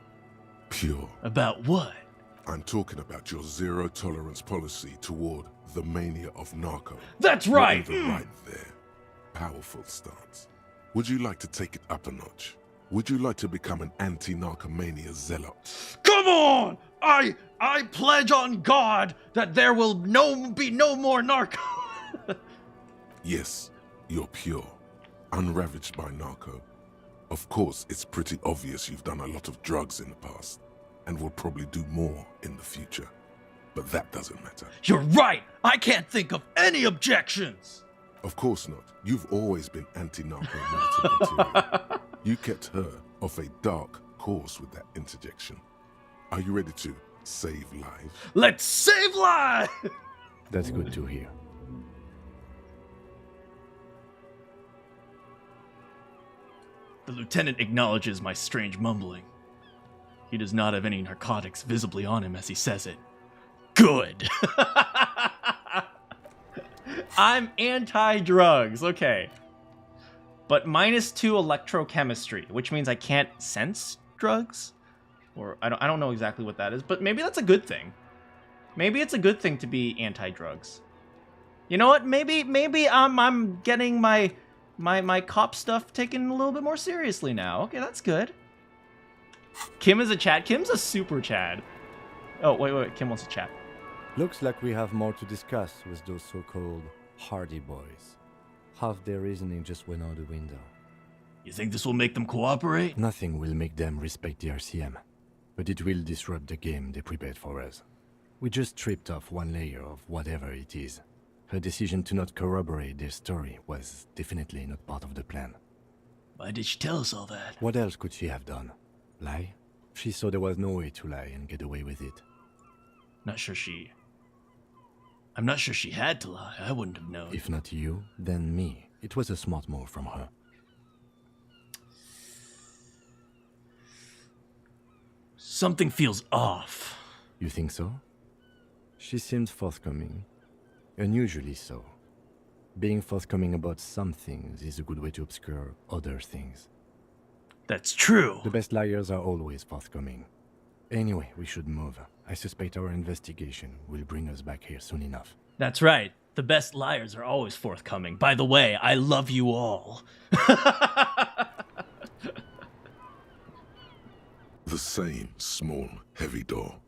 Pure. About what? I'm talking about your zero tolerance policy toward the mania of narco. That's right! You're in the right there. Powerful stance. Would you like to take it up a notch? Would you like to become an anti-narcomania zealot? Come on! I pledge on God that there will be no more narco. Yes, you're pure. Unravaged by narco. Of course, it's pretty obvious you've done a lot of drugs in the past. and will probably do more in the future. But that doesn't matter. You're right! I can't think of any objections! Of course not. You've always been anti-narco militant material. You kept her off a dark course with that interjection. Are you ready to save lives? Let's save lives! That's good to hear. The lieutenant acknowledges my strange mumbling. He does not have any narcotics visibly on him as he says it. Good! I'm anti-drugs, okay. But -2 electrochemistry, which means I can't sense drugs? Or I don't know exactly what that is, but maybe that's a good thing. Maybe it's a good thing to be anti-drugs. You know what? Maybe I'm getting my cop stuff taken a little bit more seriously now. Okay, that's good. Kim is a Chad. Kim's a super Chad. Oh, wait. Kim wants to chat. Looks like we have more to discuss with those so-called Hardy Boys. Half their reasoning just went out the window. You think this will make them cooperate? Nothing will make them respect the RCM, but it will disrupt the game they prepared for us. We just stripped off one layer of whatever it is. Her decision to not corroborate their story was definitely not part of the plan. Why did she tell us all that? What else could she have done? Lie? She saw there was no way to lie and get away with it. I'm not sure she had to lie. I wouldn't have known. If not you, then me. It was a smart move from her. Something feels off. You think so? She seemed forthcoming. Unusually so. Being forthcoming about some things is a good way to obscure other things. That's true. The best liars are always forthcoming. Anyway, we should move. I suspect our investigation will bring us back here soon enough. That's right. The best liars are always forthcoming. By the way, I love you all. The same small, heavy door.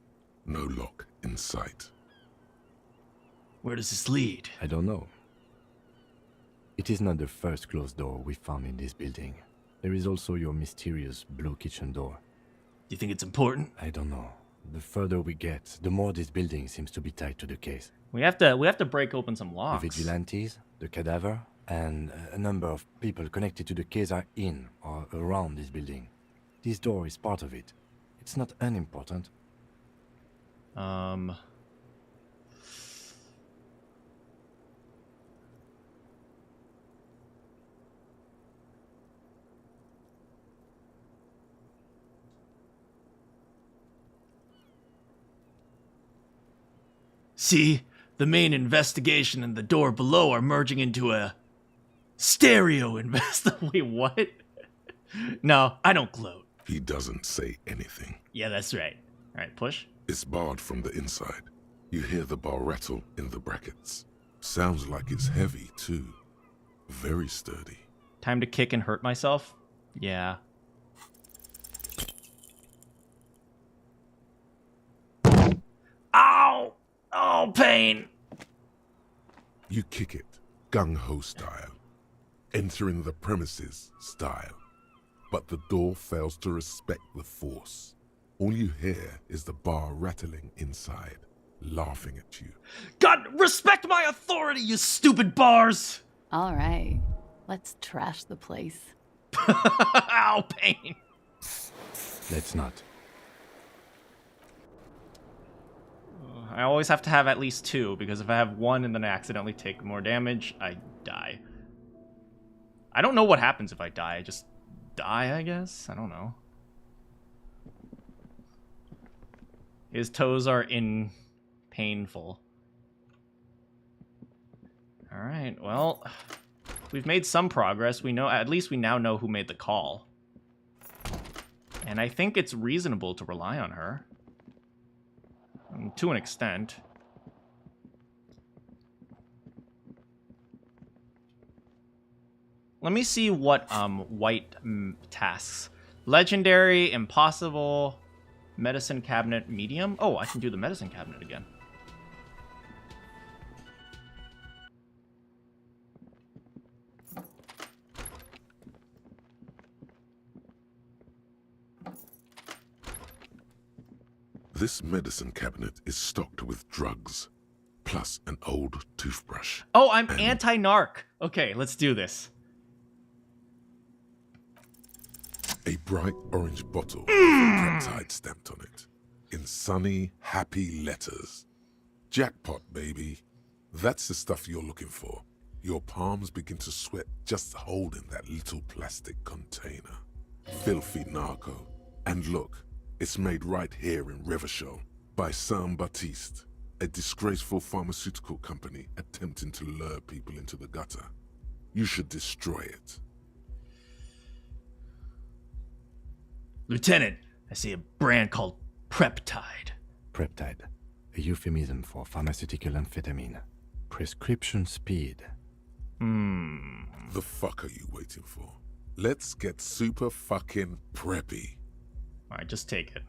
No lock in sight. Where does this lead? I don't know. It is not the first closed door we found in this building. There is also your mysterious blue kitchen door. You think it's important? I don't know. The further we get, the more this building seems to be tied to the case. We have to break open some locks. The vigilantes, the cadaver, and a number of people connected to the case are in or around this building. This door is part of it. It's not unimportant. See, the main investigation and the door below are merging into a stereo Wait, what? No, I don't gloat. He doesn't say anything. Yeah, that's right. All right, push. It's barred from the inside. You hear the bar rattle in the brackets. Sounds like it's heavy, too. Very sturdy. Time to kick and hurt myself? Yeah. Ow! Oh, pain! You kick it, gung-ho style. Entering the premises style. But the door fails to respect the force. All you hear is the bar rattling inside, laughing at you. God, respect my authority, you stupid bars! All right, let's trash the place. Ow, pain! Let's not. I always have to have at least two, because if I have one and then I accidentally take more damage, I die. I don't know what happens if I die. I just die, I guess? I don't know. His toes are painful. Alright, well, we've made some progress. We know, at least we now know who made the call. And I think it's reasonable to rely on her. To an extent. Let me see what white tasks. Legendary, impossible, medicine cabinet, medium. Oh, I can do the medicine cabinet again. This medicine cabinet is stocked with drugs, plus an old toothbrush. Oh, I'm anti-narc. Okay, let's do this. A bright orange bottle with a peptide stamped on it, in sunny, happy letters. Jackpot, baby. That's the stuff you're looking for. Your palms begin to sweat just holding that little plastic container. Filthy narco. And look, it's made right here in Revachol by Saint-Baptiste, a disgraceful pharmaceutical company attempting to lure people into the gutter. You should destroy it. Lieutenant, I see a brand called Preptide. Preptide, a euphemism for pharmaceutical amphetamine. Prescription speed. The fuck are you waiting for? Let's get super fucking preppy. Alright, just take it.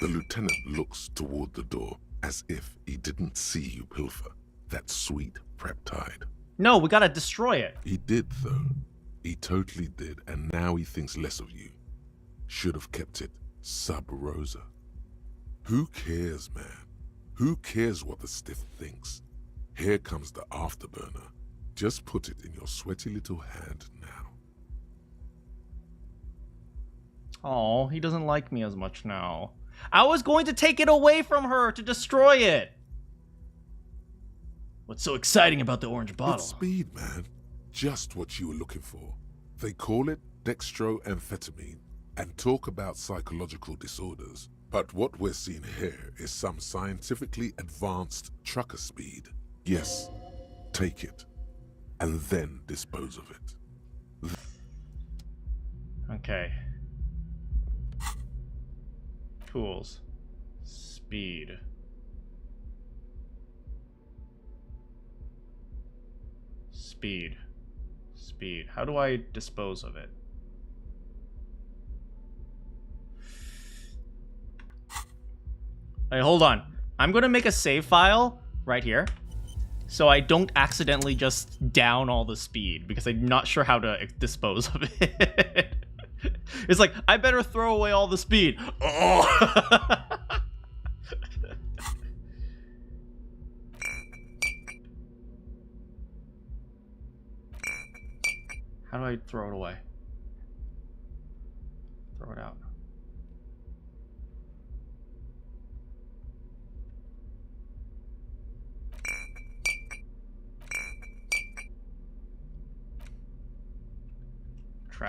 The lieutenant looks toward the door as if he didn't see you pilfer that sweet Preptide. No, we gotta destroy it. He did, though. He totally did, and now he thinks less of you. Should have kept it sub rosa. Who cares, man? Who cares what the stiff thinks? Here comes the afterburner. Just put it in your sweaty little hand now. Oh, he doesn't like me as much now. I was going to take it away from her to destroy it. What's so exciting about the orange bottle? It's speed, man. Just what you were looking for. They call it dextroamphetamine and talk about psychological disorders. But what we're seeing here is some scientifically advanced trucker speed. Yes, take it, and then dispose of it. Okay. Tools. Speed. Speed. Speed. How do I dispose of it? Hey, hold on. I'm gonna make a save file right here, so I don't accidentally just down all the speed, because I'm not sure how to dispose of it. It's like, I better throw away all the speed. Oh. How do I throw it away? Throw it out.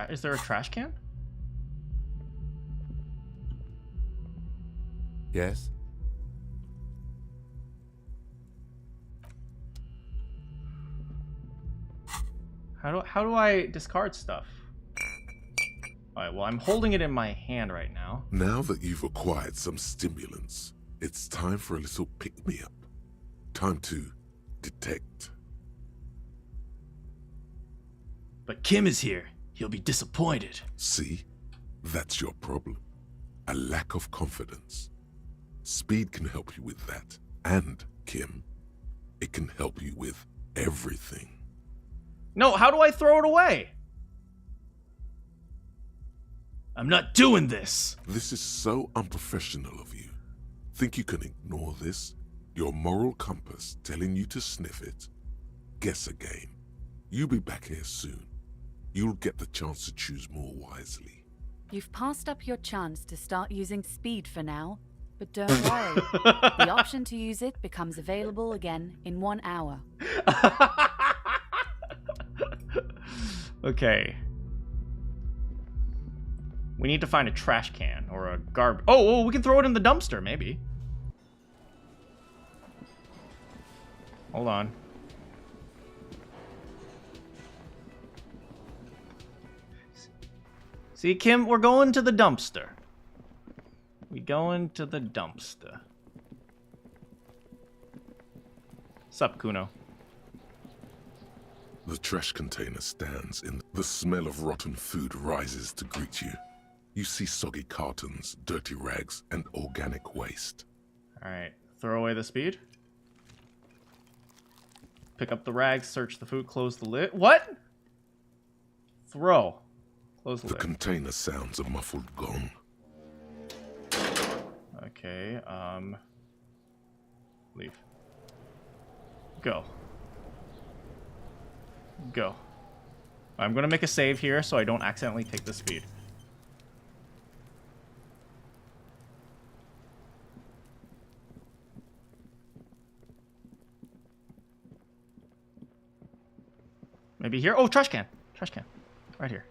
Is there a trash can? Yes? How do I discard stuff? Alright, well, I'm holding it in my hand right now. Now that you've acquired some stimulants, it's time for a little pick-me-up. Time to detect. But Kim is here. He'll be disappointed. See? That's your problem. A lack of confidence. Speed can help you with that. And, Kim, it can help you with everything. No, how do I throw it away? I'm not doing this. This is so unprofessional of you. Think you can ignore this? Your moral compass telling you to sniff it? Guess again. You'll be back here soon. You'll get the chance to choose more wisely. You've passed up your chance to start using speed for now, but don't worry. The option to use it becomes available again in 1 hour. Okay. We need to find a trash can or a garbage. Oh, we can throw it in the dumpster, maybe. Hold on. See, Kim, we're going to the dumpster. We going to the dumpster. Sup, Kuno? The trash container stands in. The smell of rotten food rises to greet you. You see soggy cartons, dirty rags, and organic waste. Alright, throw away the speed. Pick up the rags, search the food, close the lid. What? Throw. Close the The lid. container sounds a muffled gong. Okay, leave. Go. Go. I'm gonna make a save here so I don't accidentally take the speed. Maybe here? Oh, trash can. Trash can. Right here.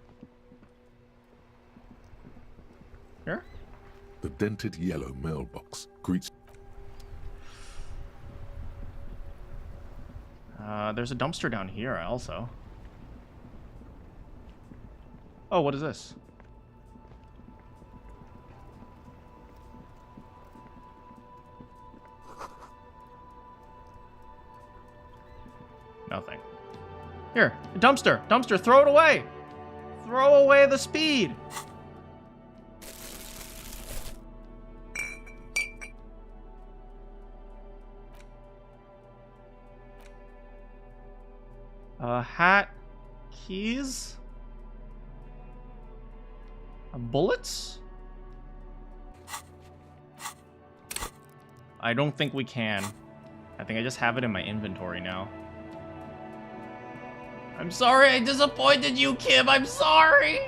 Here? The dented yellow mailbox greets. There's a dumpster down here also. Oh, what is this? Nothing. Here, a dumpster. Dumpster, throw it away. Throw away the speed. Hat, keys, bullets? I don't think we can. I think I just have it in my inventory now. I'm sorry I disappointed you, Kim. I'm sorry.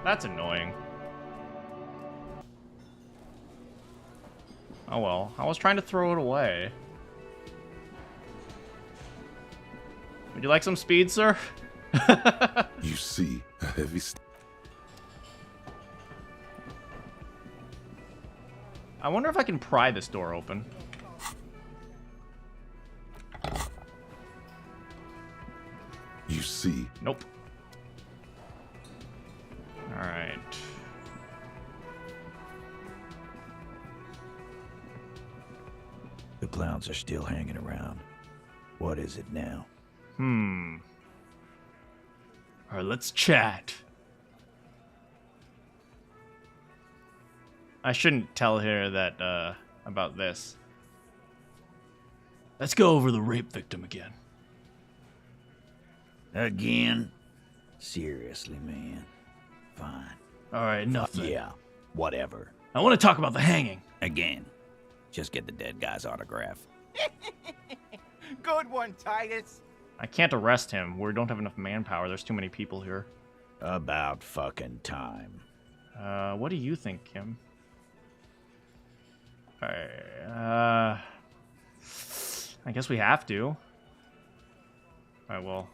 That's annoying. Oh well, I was trying to throw it away. Would you like some speed, sir? You see a heavy I wonder if I can pry this door open. You see. Nope. Alright. The clowns are still hanging around. What is it now? Alright, let's chat. I shouldn't tell her that, about this. Let's go over the rape victim again. Again? Seriously, man. Fine. Alright, nothing. Yeah, whatever. I want to talk about the hanging. Again. Just get the dead guy's autograph. Good one, Titus. I can't arrest him. We don't have enough manpower. There's too many people here. About fucking time. What do you think, Kim? I guess we have to. Alright, well.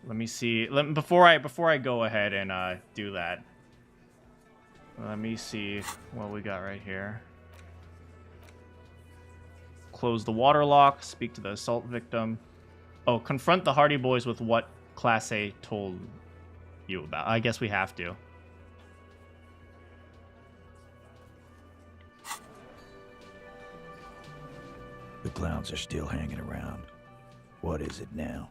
Let me see. Before I go ahead and do that. Let me see what we got right here. Close the water lock. Speak to the assault victim. Oh, confront the Hardy Boys with what Class A told you about. I guess we have to. The clowns are still hanging around. What is it now?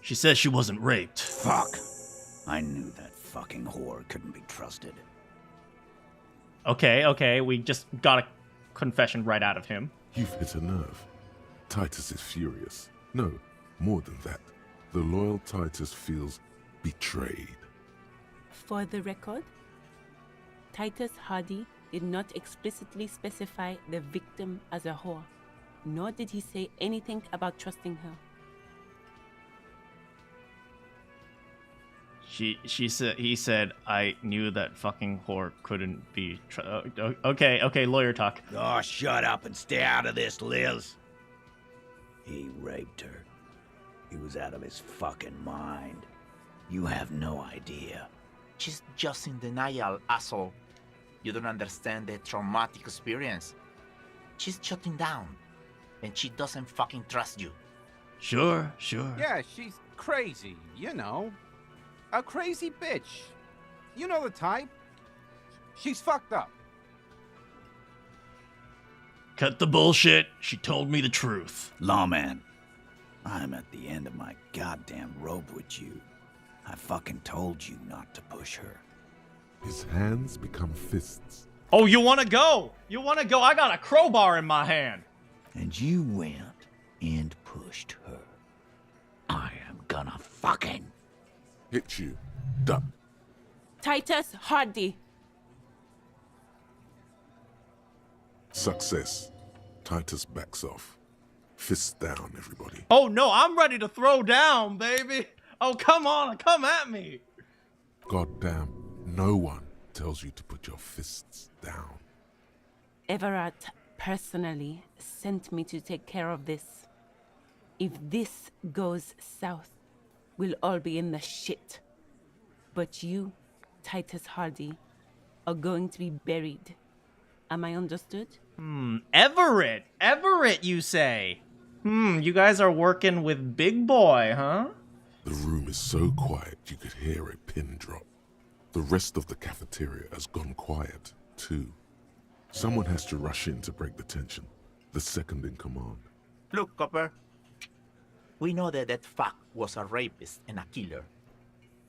She says she wasn't raped. Fuck! I knew that fucking whore couldn't be trusted. Okay, we just got a confession right out of him. You've hit a nerve. Titus is furious. No, more than that. The loyal Titus feels betrayed. For the record, Titus Hardy did not explicitly specify the victim as a whore, nor did he say anything about trusting her. He said, I knew that fucking whore couldn't be okay, lawyer talk. Oh, shut up and stay out of this, Liz. He raped her. He was out of his fucking mind. You have no idea. She's just in denial, asshole. You don't understand the traumatic experience. She's shutting down, and she doesn't fucking trust you. Sure. Yeah, she's crazy, you know. A crazy bitch. You know the type. She's fucked up. Cut the bullshit. She told me the truth. Lawman, I'm at the end of my goddamn rope with you. I fucking told you not to push her. His hands become fists. Oh, you want to go? I got a crowbar in my hand. And you went fucking. Hit you. Duck. Titus Hardy. Success. Titus backs off. Fists down, everybody. Oh no, I'm ready to throw down, baby. Oh, come on, come at me. Goddamn, no one tells you to put your fists down. Everett personally sent me to take care of this. If this goes south, we'll all be in the shit. But you, Titus Hardy, are going to be buried. Am I understood? Everett, you say? You guys are working with Big Boy, huh? The room is so quiet you could hear a pin drop. The rest of the cafeteria has gone quiet, too. Someone has to rush in to break the tension. The second in command. Look, Copper. We know that that fuck was a rapist and a killer.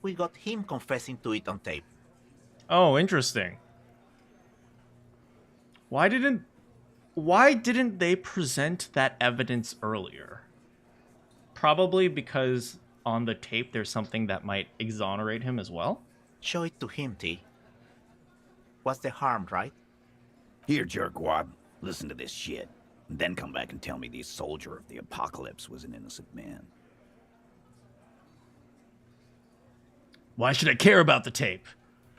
We got him confessing to it on tape. Oh, interesting. Why didn't they present that evidence earlier? Probably because on the tape there's something that might exonerate him as well. Show it to him, T. What's the harm, right? Here, jerkwad. Listen to this shit. And then come back and tell me the soldier of the apocalypse was an innocent man. Why should I care about the tape?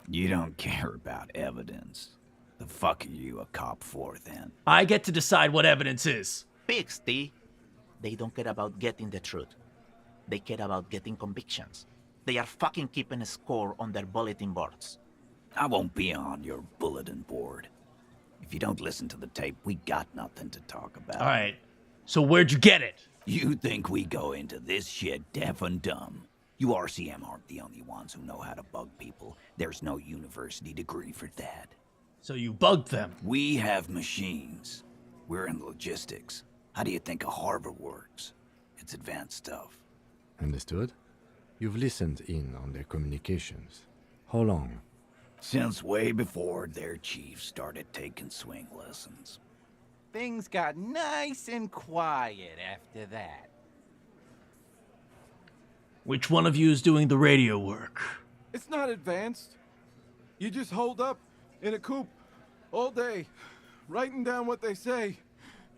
You don't care about evidence. The fuck are you a cop for, then? I get to decide what evidence is. Pigs, T. They don't care about getting the truth. They care about getting convictions. They are fucking keeping a score on their bulletin boards. I won't be on your bulletin board. If you don't listen to the tape, we got nothing to talk about. All right. So where'd you get it? You think we go into this shit deaf and dumb? You RCM aren't the only ones who know how to bug people. There's no university degree for that. So you bugged them. We have machines. We're in logistics. How do you think a harbor works? It's advanced stuff. Understood? You've listened in on their communications. How long? Since way before their chief started taking swing lessons. Things got nice and quiet after that. Which one of you is doing the radio work? It's not advanced. You just hold up in a coop all day, writing down what they say.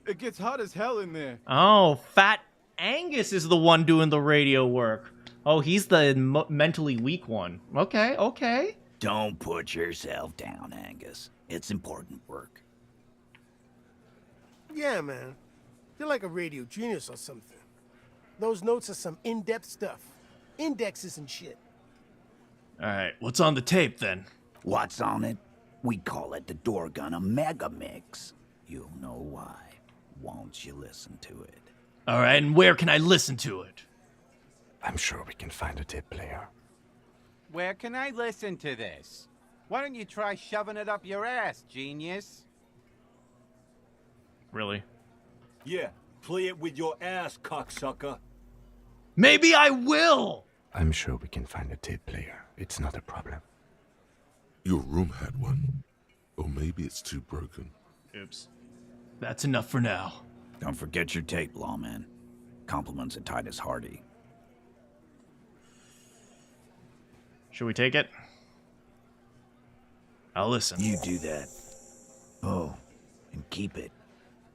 It gets hot as hell in there. Oh, Fat Angus is the one doing the radio work. Oh, he's the mentally weak one. Okay. Don't put yourself down, Angus. It's important work. Yeah, man. You're like a radio genius or something. Those notes are some in-depth stuff. Indexes and shit. All right, what's on the tape then? What's on it? We call it the door gun a mega mix. You'll know why. Won't you listen to it? All right, and where can I listen to it? I'm sure we can find a tape player. Where can I listen to this? Why don't you try shoving it up your ass, genius? Really? Yeah, play it with your ass, cocksucker. Maybe I will! I'm sure we can find a tape player. It's not a problem. Your room had one. Or maybe it's too broken. Oops. That's enough for now. Don't forget your tape, lawman. Compliments of Titus Hardy. Should we take it? I'll listen. You do that. Oh, and keep it.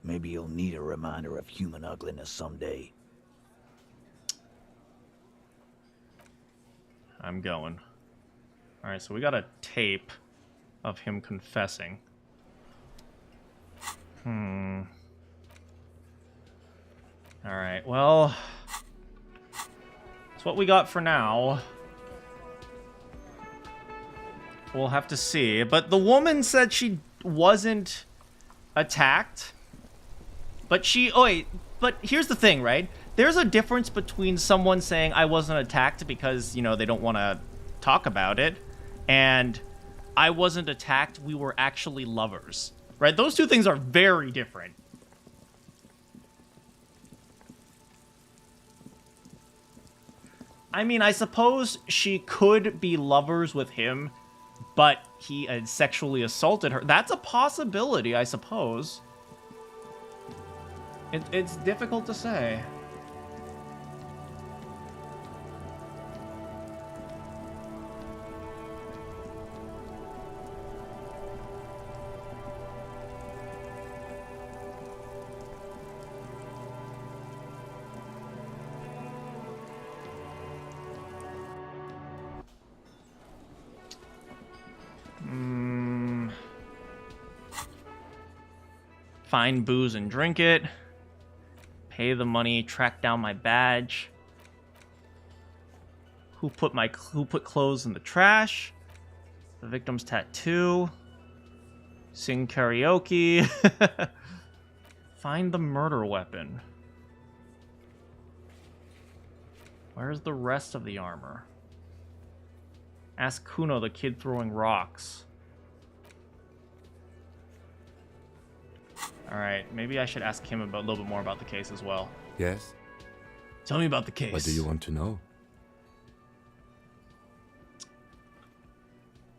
Maybe you'll need a reminder of human ugliness someday. I'm going. Alright, so we got a tape of him confessing. Alright, well... that's what we got for now. We'll have to see. But the woman said she wasn't attacked. But she... oh, wait. But here's the thing, right? There's a difference between someone saying I wasn't attacked because, you know, they don't want to talk about it, and I wasn't attacked, we were actually lovers. Right? Those two things are very different. I mean, I suppose she could be lovers with him, but he had sexually assaulted her. That's a possibility, I suppose. It's difficult to say. Find booze and drink it. Pay the money, track down my badge. Who put clothes in the trash? The victim's tattoo. Sing karaoke. Find the murder weapon. Where's the rest of the armor? Ask Kuno, the kid throwing rocks. Alright, maybe I should ask him a little bit more about the case as well. Yes? Tell me about the case. What do you want to know?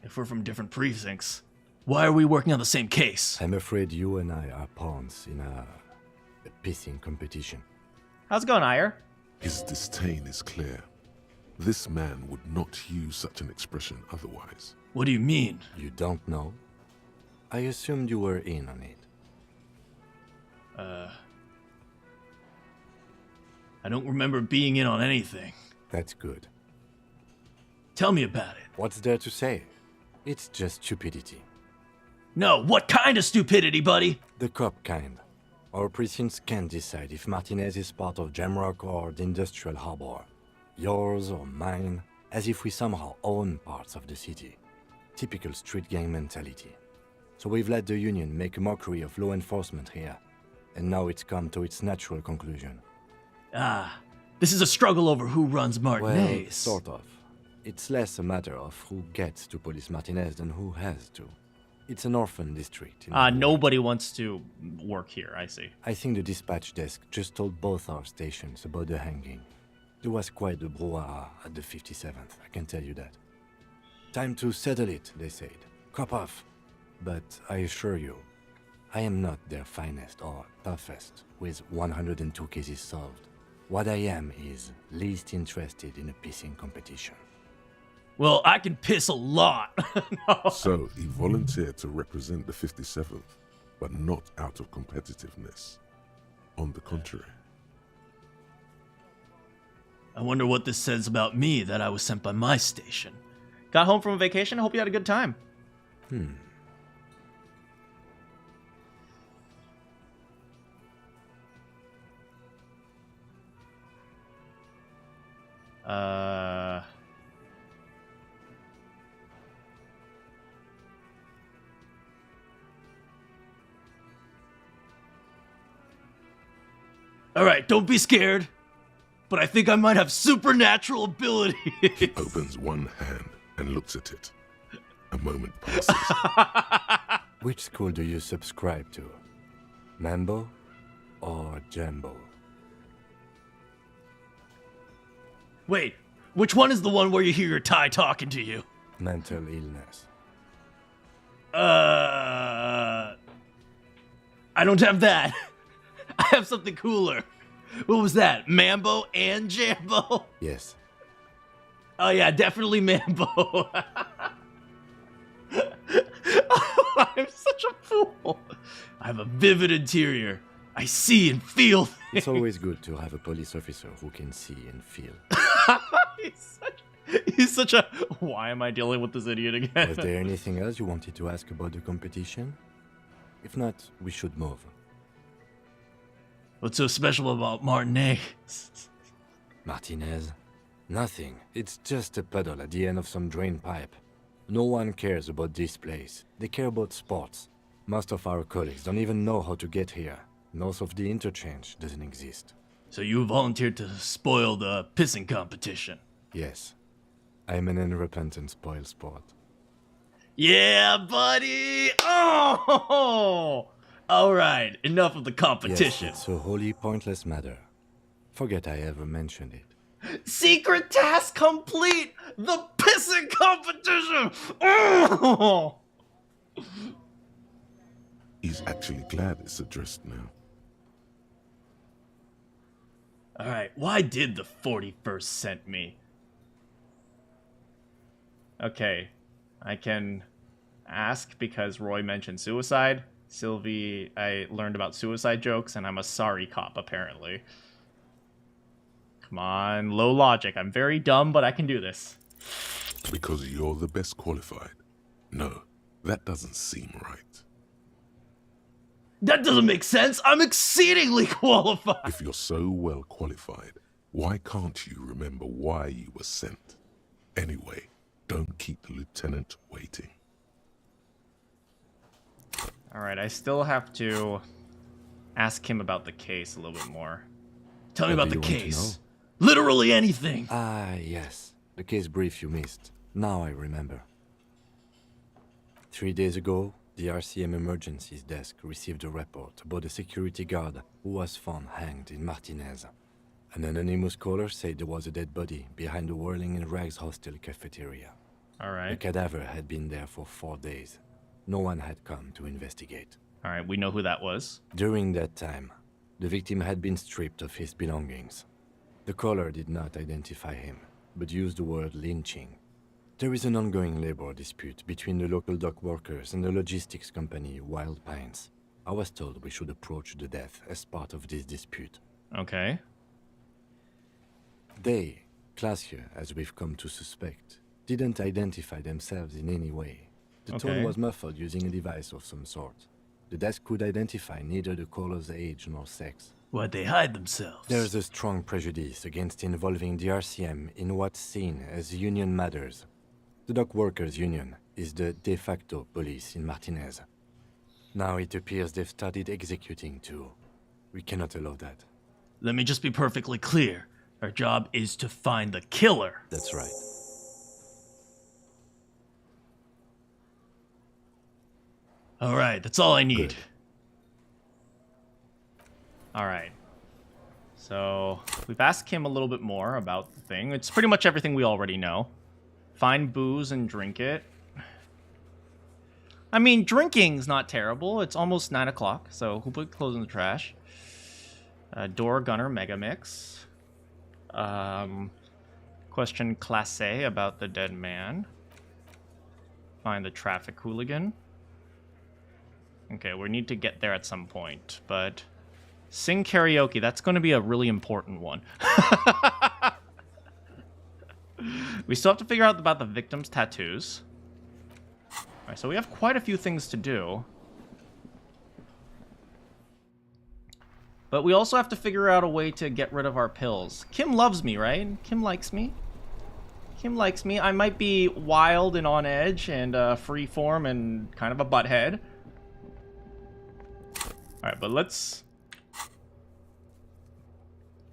If we're from different precincts, why are we working on the same case? I'm afraid you and I are pawns in a pissing competition. How's it going, Ire? His disdain is clear. This man would not use such an expression otherwise. What do you mean? You don't know? I assumed you were in on it. I don't remember being in on anything. That's good. Tell me about it. What's there to say? It's just stupidity. No, what kind of stupidity, buddy? The cop kind. Our precincts can't decide if Martinez is part of Jamrock or the Industrial Harbor. Yours or mine, as if we somehow own parts of the city. Typical street gang mentality. So we've let the Union make a mockery of law enforcement here. And now it's come to its natural conclusion. Ah, this is a struggle over who runs Martinez. Well, sort of. It's less a matter of who gets to police Martinez than who has to. It's an orphan district. Nobody wants to work here, I see. I think the dispatch desk just told both our stations about the hanging. There was quite the brouhaha at the 57th, I can tell you that. Time to settle it, they said. Cop off. But I assure you, I am not their finest or toughest, with 102 cases solved. What I am is least interested in a pissing competition. Well, I can piss a lot. No. So he volunteered to represent the 57th, but not out of competitiveness. On the contrary. I wonder what this says about me that I was sent by my station. Got home from a vacation? I hope you had a good time. Alright, don't be scared. But I think I might have supernatural abilities. He opens one hand and looks at it. A moment passes. Which school do you subscribe to? Mambo or Jambo? Wait, which one is the one where you hear your Thai talking to you? Mental illness. I don't have that. I have something cooler. What was that? Mambo and Jambo? Yes. Oh yeah, definitely Mambo. I'm such a fool. I have a vivid interior. I see and feel things. It's always good to have a police officer who can see and feel. He's such a... Why am I dealing with this idiot again? Was there anything else you wanted to ask about the competition? If not, we should move. What's so special about Martinez? Martinez? Nothing. It's just a puddle at the end of some drain pipe. No one cares about this place. They care about sports. Most of our colleagues don't even know how to get here. North of the interchange doesn't exist. So you volunteered to spoil the pissing competition? Yes. I'm an unrepentant spoil sport. Yeah, buddy! Oh! Alright, enough of the competition. Yes, it's a wholly pointless matter. Forget I ever mentioned it. Secret task complete! The pissing competition! Oh! He's actually glad it's addressed now. Alright, why did the 41st send me? Okay, I can ask because Roy mentioned suicide. Sylvie, I learned about suicide jokes, and I'm a sorry cop, apparently. Come on, low logic. I'm very dumb, but I can do this. Because you're the best qualified. No, that doesn't seem right. That doesn't make sense. I'm exceedingly qualified. If you're so well qualified, why can't you remember why you were sent? Anyway, don't keep the lieutenant waiting. All right, I still have to ask him about the case a little bit more. Tell me about the case. Literally anything. Ah, yes. The case brief you missed. Now I remember. 3 days ago, the RCM Emergencies Desk received a report about a security guard who was found hanged in Martinez. An anonymous caller said there was a dead body behind the Whirling in Rags hostel cafeteria. All right. The cadaver had been there for 4 days. No one had come to investigate. All right, we know who that was. During that time, the victim had been stripped of his belongings. The caller did not identify him, but used the word lynching. There is an ongoing labor dispute between the local dock workers and the logistics company Wild Pines. I was told we should approach the death as part of this dispute. Okay. They, classier as we've come to suspect, didn't identify themselves in any way. The tone was muffled using a device of some sort. The desk could identify neither the caller's age nor sex. Why'd they hide themselves? There's a strong prejudice against involving the RCM in what's seen as union matters. The dock workers' union is the de facto police in Martinez. Now it appears they've started executing too. We cannot allow that. Let me just be perfectly clear. Our job is to find the killer. That's right. All right, that's all I need. Good. All right. So we've asked him a little bit more about the thing. It's pretty much everything we already know. Find booze and drink it. I mean, drinking's not terrible. It's almost 9 o'clock, so who put clothes in the trash? Door Gunner Mega Mix. Question Classe about the dead man. Find the traffic hooligan. Okay, we need to get there at some point, but sing karaoke, that's going to be a really important one. We still have to figure out about the victim's tattoos. Alright, so we have quite a few things to do. But we also have to figure out a way to get rid of our pills. Kim loves me, right? Kim likes me. Kim likes me. I might be wild and on edge and freeform and kind of a butthead. Alright, but let's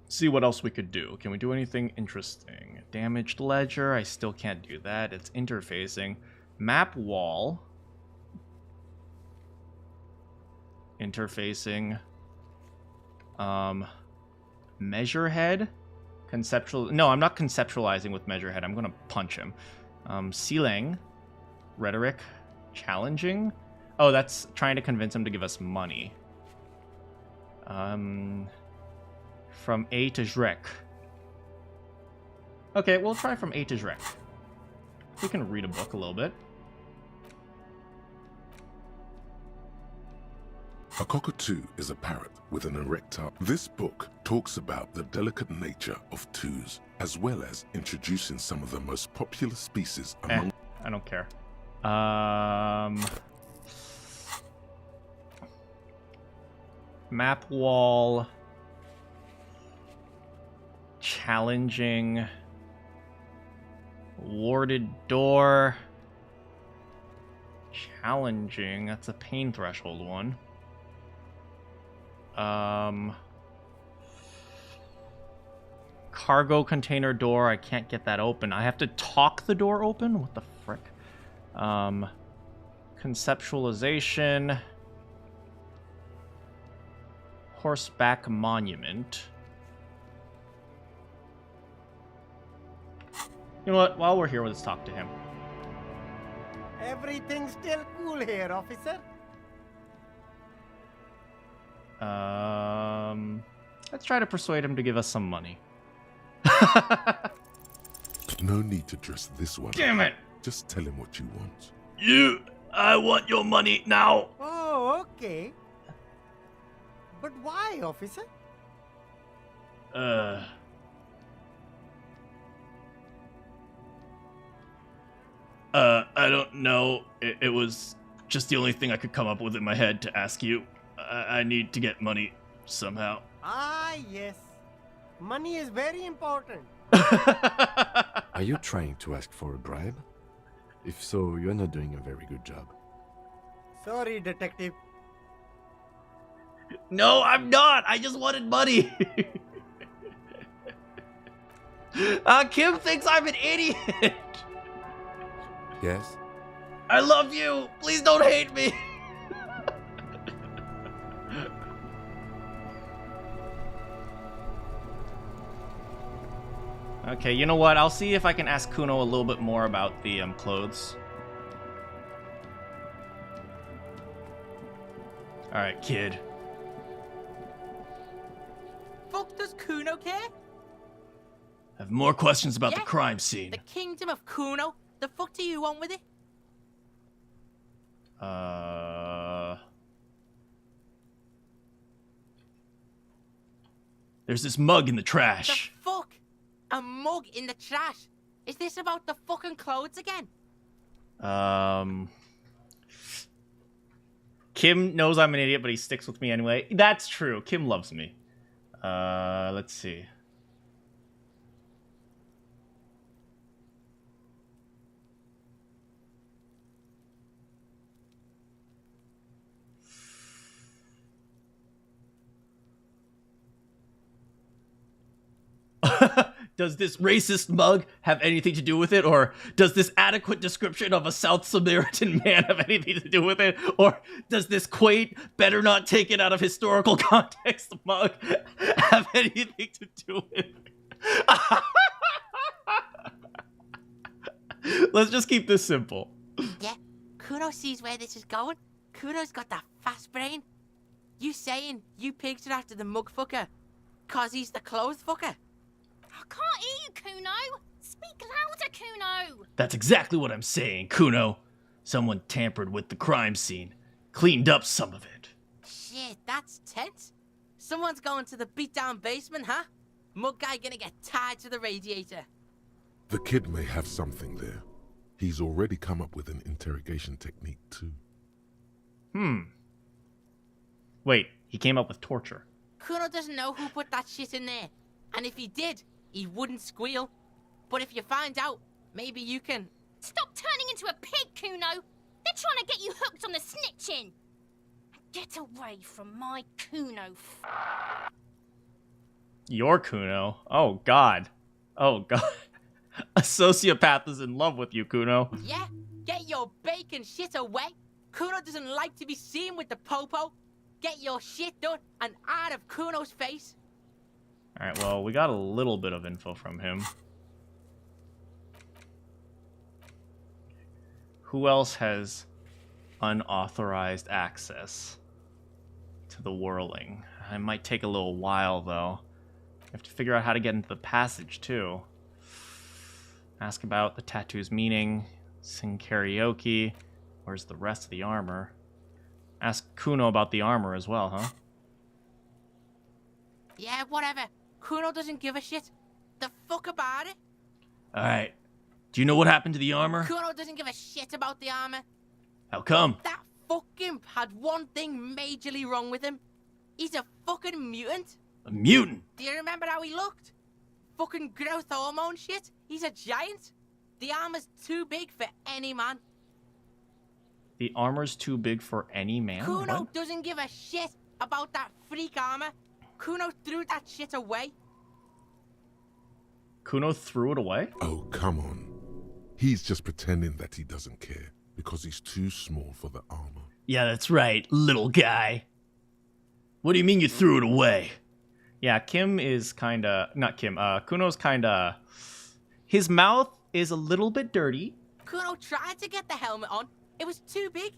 see what else we could do. Can we do anything interesting? Damaged ledger. I still can't do that. It's interfacing. Map wall. Interfacing. Measure head. Conceptual. No, I'm not conceptualizing with measure head. I'm gonna punch him. Ceiling. Rhetoric. Challenging. Oh, that's trying to convince him to give us money. From A to Zhrek. Okay, we'll try from A to Zhrek. We can read a book a little bit. A cockatoo is a parrot with an erectile. This book talks about the delicate nature of twos, as well as introducing some of the most popular species among... I don't care. Map wall. Challenging. Warded door. Challenging. That's a pain threshold one. Cargo container door. I can't get that open. I have to talk the door open? What the frick? Conceptualization. Horseback monument. You know what? While we're here, let's talk to him. Everything's still cool here, officer. Let's try to persuade him to give us some money. No need to dress this one. Damn it! Just tell him what you want. I want your money now. Oh, okay. But why, officer? I don't know. It was just the only thing I could come up with in my head to ask you. I need to get money somehow. Ah, yes. Money is very important. Are you trying to ask for a bribe? If so, you're not doing a very good job. Sorry, detective. No, I'm not. I just wanted money. Kim thinks I'm an idiot. Yes? I love you. Please don't hate me. Okay, you know what? I'll see if I can ask Kuno a little bit more about the clothes. All right, kid. Fuck does Kuno care? I have more questions about the crime scene. The kingdom of Kuno? The fuck do you want with it? There's this mug in the trash. The fuck? A mug in the trash? Is this about the fucking clothes again? Kim knows I'm an idiot, but he sticks with me anyway. That's true. Kim loves me. Let's see. Does this racist mug have anything to do with it? Or does this adequate description of a South Samaritan man have anything to do with it? Or does this quaint, better not taken out of historical context mug have anything to do with it? Let's just keep this simple. Yeah, Kuno sees where this is going. Kuno's got that fast brain. You saying you picked it after the mug fucker? Cause he's the clothes fucker? I can't hear you, Kuno. Speak louder, Kuno. That's exactly what I'm saying, Kuno. Someone tampered with the crime scene. Cleaned up some of it. Shit, that's tense. Someone's going to the beat-down basement, huh? Mug guy gonna get tied to the radiator. The kid may have something there. He's already come up with an interrogation technique, too. Wait, he came up with torture. Kuno doesn't know who put that shit in there. And if he did, he wouldn't squeal. But if you find out, maybe you can... Stop turning into a pig, Kuno. They're trying to get you hooked on the snitching. Get away from my Kuno. Your Kuno? Oh, God. Oh, God. A sociopath is in love with you, Kuno. Yeah? Get your bacon shit away. Kuno doesn't like to be seen with the popo. Get your shit done and out of Kuno's face. Alright, well, we got a little bit of info from him. Who else has unauthorized access to the whirling? It might take a little while, though. You have to figure out how to get into the passage, too. Ask about the tattoo's meaning. Sing karaoke. Where's the rest of the armor? Ask Kuno about the armor as well, huh? Yeah, whatever. Kuno doesn't give a shit. The fuck about it? Alright. Do you know what happened to the armor? Kuno doesn't give a shit about the armor. How come? That fucking had one thing majorly wrong with him. He's a fucking mutant. A mutant? Do you remember how he looked? Fucking growth hormone shit. He's a giant. The armor's too big for any man. The armor's too big for any man? Kuno What? doesn't give a shit about that freak armor. Kuno threw that shit away. Kuno threw it away? Oh, come on. He's just pretending that he doesn't care because he's too small for the armor. Yeah, that's right, little guy. What do you mean you threw it away? Yeah, Kim is kinda... Not Kim, Kuno's kinda... His mouth is a little bit dirty. Kuno tried to get the helmet on. It was too big.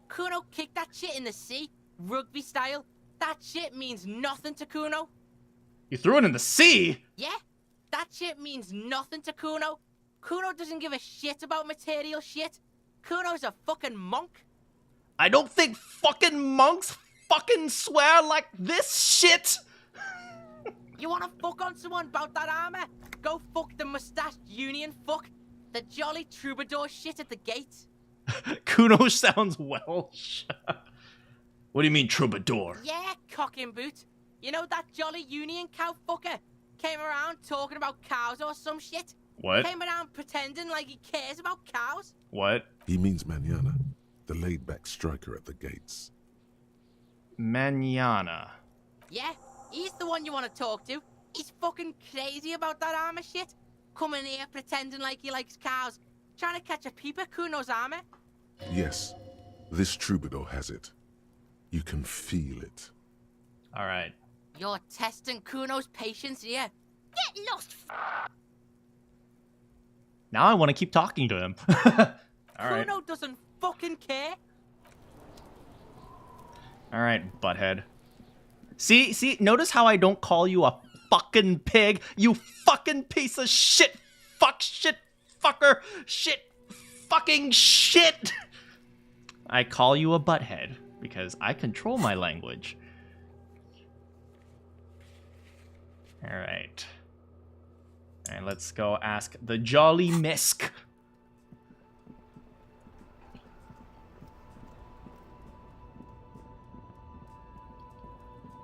Kuno kicked that shit in the sea, rugby style. That shit means nothing to Kuno. You threw it in the sea? Yeah, that shit means nothing to Kuno. Kuno doesn't give a shit about material shit. Kuno's a fucking monk. I don't think fucking monks fucking swear like this shit. You wanna fuck on someone about that armor? Go fuck the mustached union fuck. The jolly troubadour shit at the gate. Kuno sounds Welsh. What do you mean, troubadour? Yeah, cocking boot. You know that jolly union cow fucker? Came around talking about cows or some shit? What? Came around pretending like he cares about cows? What? He means Manana, the laid-back striker at the gates. Manana. Yeah, he's the one you want to talk to. He's fucking crazy about that armor shit. Coming here pretending like he likes cows. Trying to catch a peep at Kuno's armor. Yes, this troubadour has it. You can feel it. All right. You're testing Kuno's patience here. Get lost. Now I want to keep talking to him. All right. Kuno doesn't fucking care. All right, butthead. See, notice how I don't call you a fucking pig? You fucking piece of shit. Fuck, shit, fucker, shit, fucking shit. I call you a butthead because I control my language. All right. All right, let's go ask the Jolly Misk.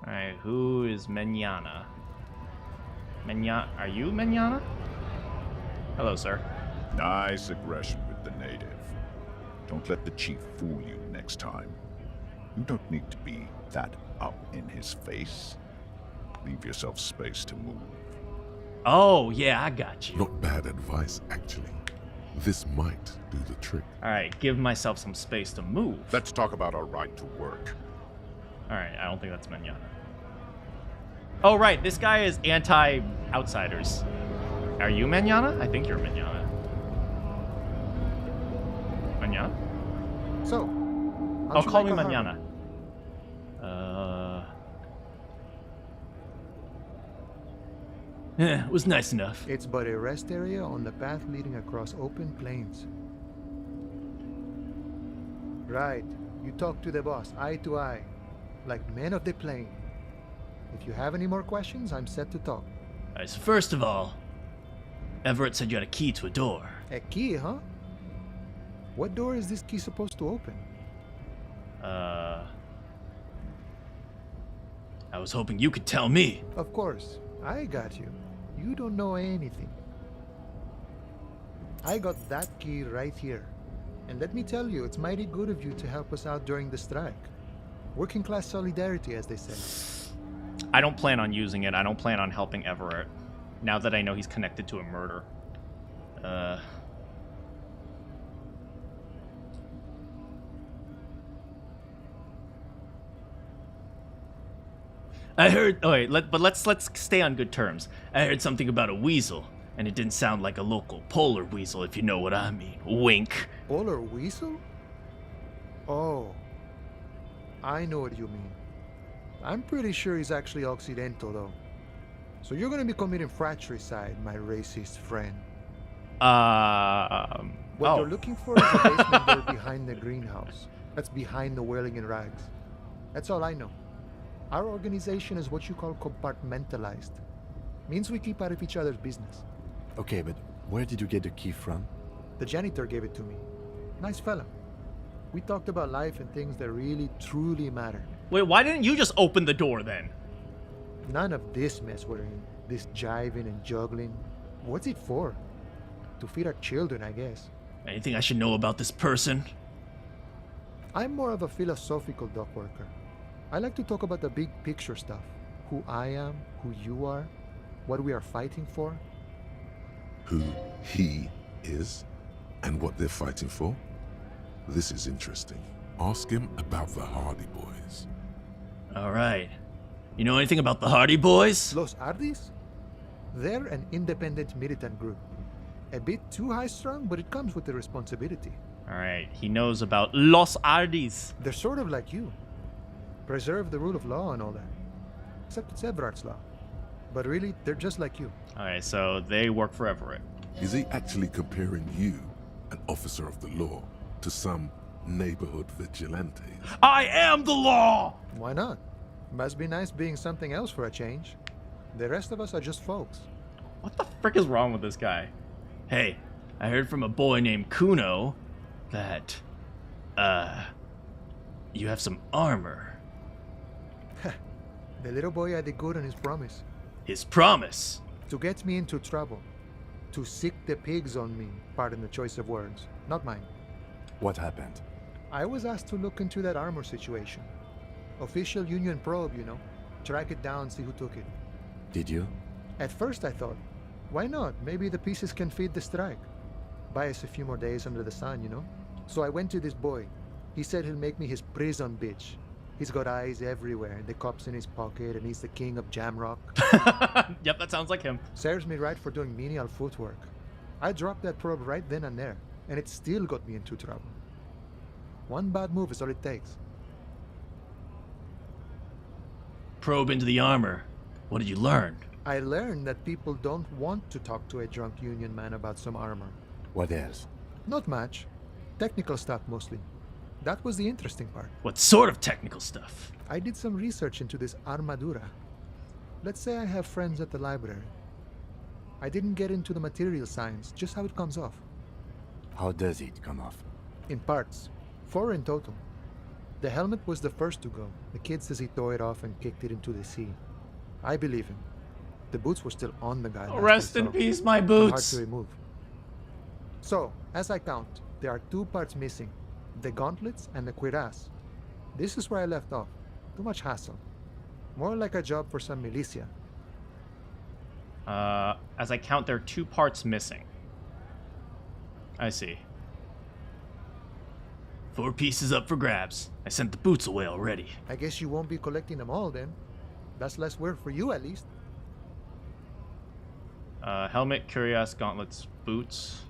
All right, who is Manana? Are you Manana? Hello, sir. Nice aggression with the native. Don't let the chief fool you next time. You don't need to be that up in his face. Leave yourself space to move. Oh, yeah, I got you. Not bad advice, actually. This might do the trick. All right, give myself some space to move. Let's talk about our right to work. All right, I don't think that's Manana. Oh, right, this guy is anti-outsiders. Are you Manana? I think you're Manana. Manana? So, Oh, call me Manana. Yeah, it was nice enough. It's but a rest area on the path leading across open plains. Right. You talk to the boss, eye to eye, like men of the plain. If you have any more questions, I'm set to talk. Alright, so first of all, Everett said you had a key to a door. A key, huh? What door is this key supposed to open? I was hoping you could tell me. Of course. I got you. You don't know anything. I got that key right here. And let me tell you, it's mighty good of you to help us out during the strike. Working class solidarity, as they say. I don't plan on using it. I don't plan on helping Everett. Now that I know he's connected to a murder. I heard. Oh wait, let's stay on good terms. I heard something about a weasel, and it didn't sound like a local polar weasel, if you know what I mean. Wink. Polar weasel? Oh, I know what you mean. I'm pretty sure he's actually Occidental, though. So you're gonna be committing fratricide, my racist friend. What you're looking for is a basement door behind the greenhouse. That's behind the whirling in rags. That's all I know. Our organization is what you call compartmentalized. Means we keep out of each other's business. Okay, but where did you get the key from? The janitor gave it to me. Nice fella. We talked about life and things that really, truly matter. Wait, why didn't you just open the door then? None of this mess we're in. This jiving and juggling. What's it for? To feed our children, I guess. Anything I should know about this person? I'm more of a philosophical dock worker. I like to talk about the big picture stuff. Who I am, who you are, what we are fighting for. Who he is, and what they're fighting for? This is interesting. Ask him about the Hardy Boys. All right. You know anything about the Hardy Boys? Los Hardys? They're an independent militant group. A bit too high-strung, but it comes with the responsibility. All right. He knows about Los Hardys. They're sort of like you. Preserve the rule of law and all that. Except it's Everard's law. But really, they're just like you. Alright, so they work for Everett. Is he actually comparing you, an officer of the law, to some neighborhood vigilante? I am the law! Why not? Must be nice being something else for a change. The rest of us are just folks. What the frick is wrong with this guy? Hey, I heard from a boy named Kuno that, you have some armor. The little boy had a good on his promise. His promise? To get me into trouble. To sick the pigs on me, pardon the choice of words, not mine. What happened? I was asked to look into that armor situation. Official Union probe, you know. Track it down, see who took it. Did you? At first I thought, why not? Maybe the pieces can feed the strike. Buy us a few more days under the sun, you know? So I went to this boy. He said he'll make me his prison bitch. He's got eyes everywhere, the cop's in his pocket, and he's the king of Jamrock. Yep, that sounds like him. Serves me right for doing menial footwork. I dropped that probe right then and there, and it still got me into trouble. One bad move is all it takes. Probe into the armor. What did you learn? I learned that people don't want to talk to a drunk Union man about some armor. What else? Not much. Technical stuff mostly. That was the interesting part. What sort of technical stuff? I did some research into this armadura. Let's say I have friends at the library. I didn't get into the material science, just how it comes off. How does it come off? In parts. 4 in total. The helmet was the first to go. The kid says he tore it off and kicked it into the sea. I believe him. The boots were still on the guy. Oh, rest in peace, my boots. Hard to remove. So, as I count, there are 2 parts missing. The gauntlets and the cuirass. This is where I left off. Too much hassle. More like a job for some militia. As I count, there are 2 parts missing. I see. 4 pieces up for grabs. I sent the boots away already. I guess you won't be collecting them all then. That's less work for you at least. Helmet, cuirass, gauntlets, boots.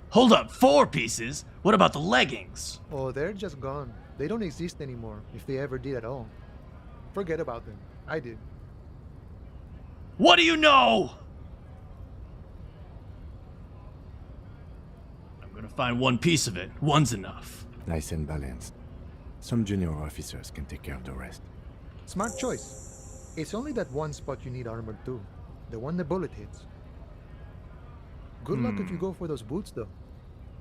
Hold up, 4 pieces? What about the leggings? Oh, they're just gone. They don't exist anymore, if they ever did at all. Forget about them. I did. What do you know? I'm gonna find 1 piece of it. One's enough. Nice and balanced. Some junior officers can take care of the rest. Smart choice. It's only that one spot you need armored too. The one the bullet hits. Good luck if you go for those boots though.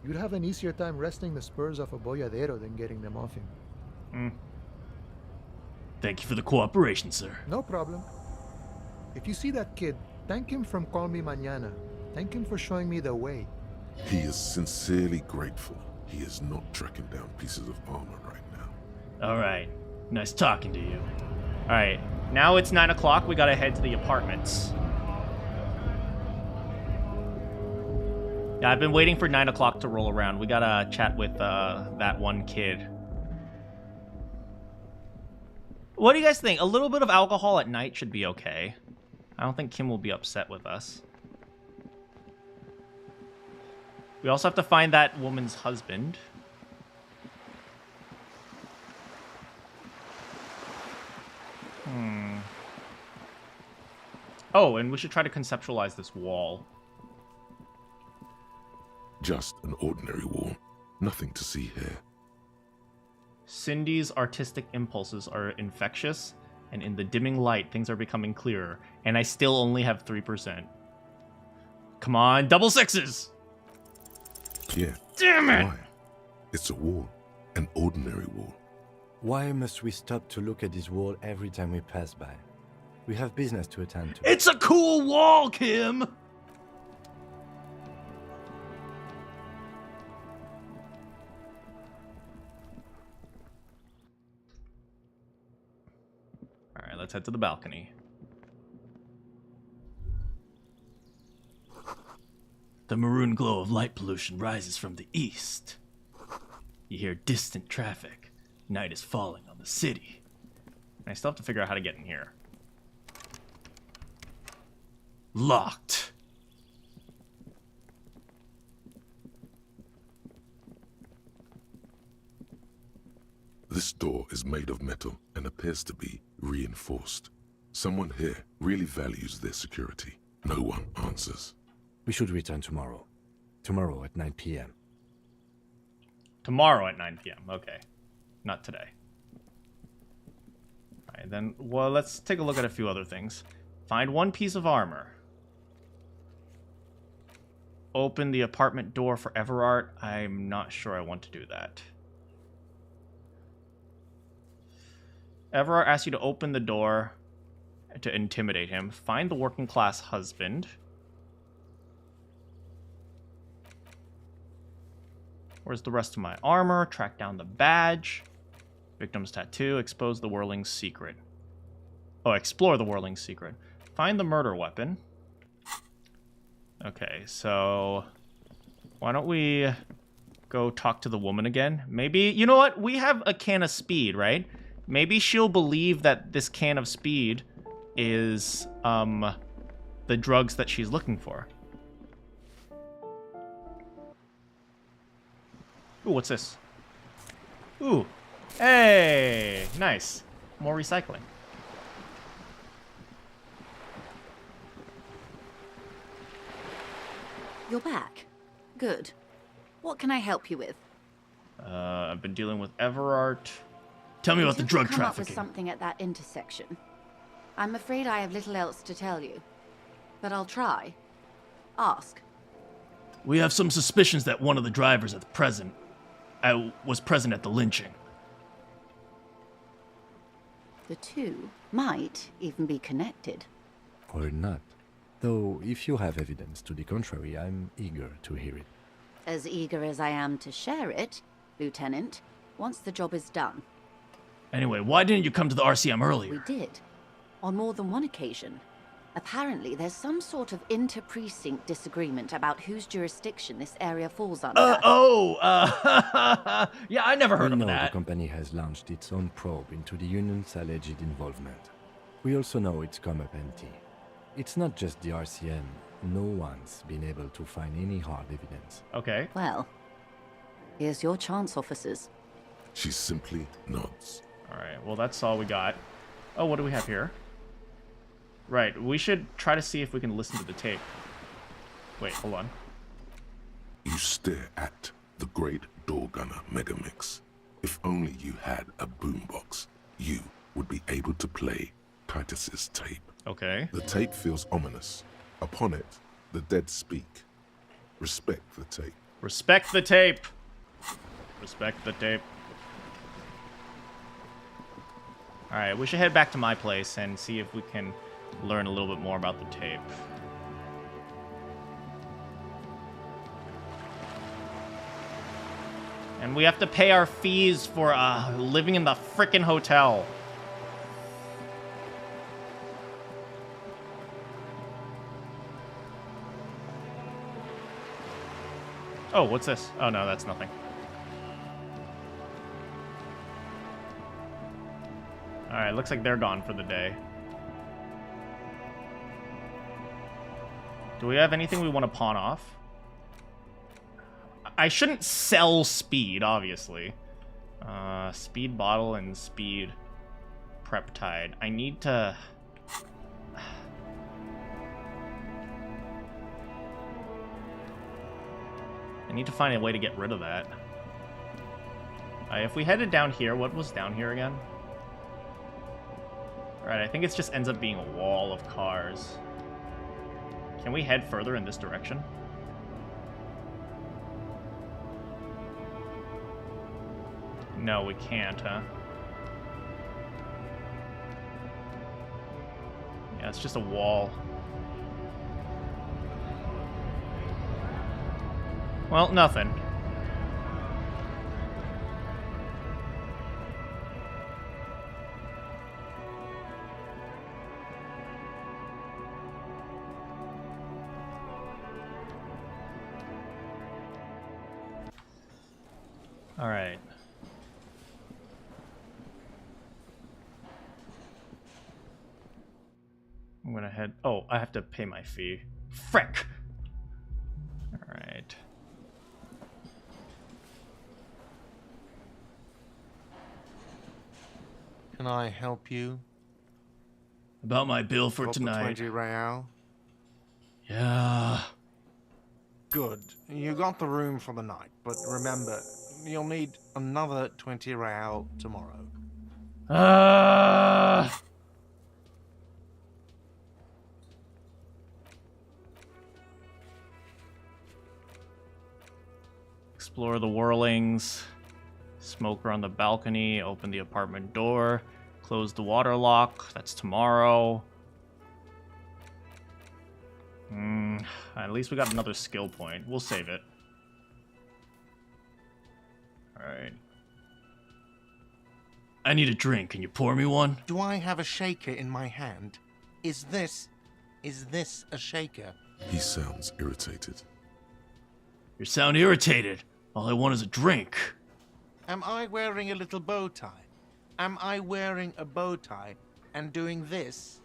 You'd have an easier time wresting the spurs off a boyadero than getting them off him. Thank you for the cooperation, sir. No problem. If you see that kid, thank him from Call Me Mañana. Thank him for showing me the way. He is sincerely grateful he is not tracking down pieces of armor right now. Alright. Nice talking to you. Alright. Now it's 9 o'clock. We gotta head to the apartments. Yeah, I've been waiting for 9 o'clock to roll around. We gotta chat with that one kid. What do you guys think? A little bit of alcohol at night should be okay. I don't think Kim will be upset with us. We also have to find that woman's husband. Oh, and we should try to conceptualize this wall. Just an ordinary wall. Nothing to see here. Cindy's artistic impulses are infectious, and in the dimming light, things are becoming clearer. And I still only have 3%. Come on, double 6s! Yeah. Damn it! Why? It's a wall. An ordinary wall. Why must we stop to look at this wall every time we pass by? We have business to attend to. It's a cool wall, Kim! Alright, let's head to the balcony. The maroon glow of light pollution rises from the east. You hear distant traffic. Night is falling on the city. And I still have to figure out how to get in here. Locked. This door is made of metal and appears to be reinforced. Someone here really values their security. No one answers. We should return tomorrow. Tomorrow at 9 p.m. Tomorrow at 9 p.m. Okay. Not today. Alright, then, well, let's take a look at a few other things. Find 1 piece of armor. Open the apartment door for Everart. I'm not sure I want to do that. Everard asks you to open the door to intimidate him. Find the working class husband. Where's the rest of my armor? Track down the badge. Victim's tattoo. Expose the whirling's secret. Oh, explore the whirling's secret. Find the murder weapon. Okay, so why don't we go talk to the woman again? Maybe, you know what? We have a can of speed, right? Maybe she'll believe that this can of speed is the drugs that she's looking for. Ooh, what's this? Ooh. Hey, nice. More recycling. You're back. Good. What can I help you with? I've been dealing with Everard. Tell me about the drug come up with trafficking. something at that intersection. I'm afraid I have little else to tell you, but I'll try. Ask. We have some suspicions that one of the drivers at the present was present at the lynching. The two might even be connected. Or not. Though, if you have evidence to the contrary, I'm eager to hear it. As eager as I am to share it, Lieutenant, once the job is done. Anyway, why didn't you come to the RCM earlier? We did. On more than one occasion. Apparently, there's some sort of inter-precinct disagreement about whose jurisdiction this area falls under. Yeah, I never heard we of know that. The company has launched its own probe into the union's alleged involvement. We also know it's come up empty. It's not just the RCM. No one's been able to find any hard evidence. Okay. Well, here's your chance, officers. She simply nods. Alright, well that's all we got. Oh, what do we have here? Right, we should try to see if we can listen to the tape. Wait, hold on. You stare at the great door gunner Megamix. If only you had a boombox, you would be able to play Titus's tape. Okay. The tape feels ominous. Upon it, the dead speak. Respect the tape. Respect the tape. Respect the tape. Alright, we should head back to my place and see if we can learn a little bit more about the tape. And we have to pay our fees for living in the frickin' hotel. Oh, what's this? Oh no, that's nothing. Alright, looks like they're gone for the day. Do we have anything we want to pawn off? I shouldn't sell speed, obviously. Speed bottle and speed peptide. I need to... I need to find a way to get rid of that. If we headed down here, what was down here again? Alright, I think it just ends up being a wall of cars. Can we head further in this direction? No, we can't, huh? Yeah, it's just a wall. Well, nothing. All right. I'm gonna head... Oh, I have to pay my fee. Frick! All right. Can I help you? About my bill for Got the tonight. 20 real? Yeah. Good. You got the room for the night, but remember, you'll need another 20 real tomorrow. Explore the whirlings. Smoker on the balcony. Open the apartment door. Close the water lock. That's tomorrow. At least we got another skill point. We'll save it. Alright. I need a drink. Can you pour me one? Do I have a shaker in my hand? Is this a shaker? He sounds irritated. You sound irritated. All I want is a drink. Am I wearing a little bow tie? Am I wearing a bow tie and doing this?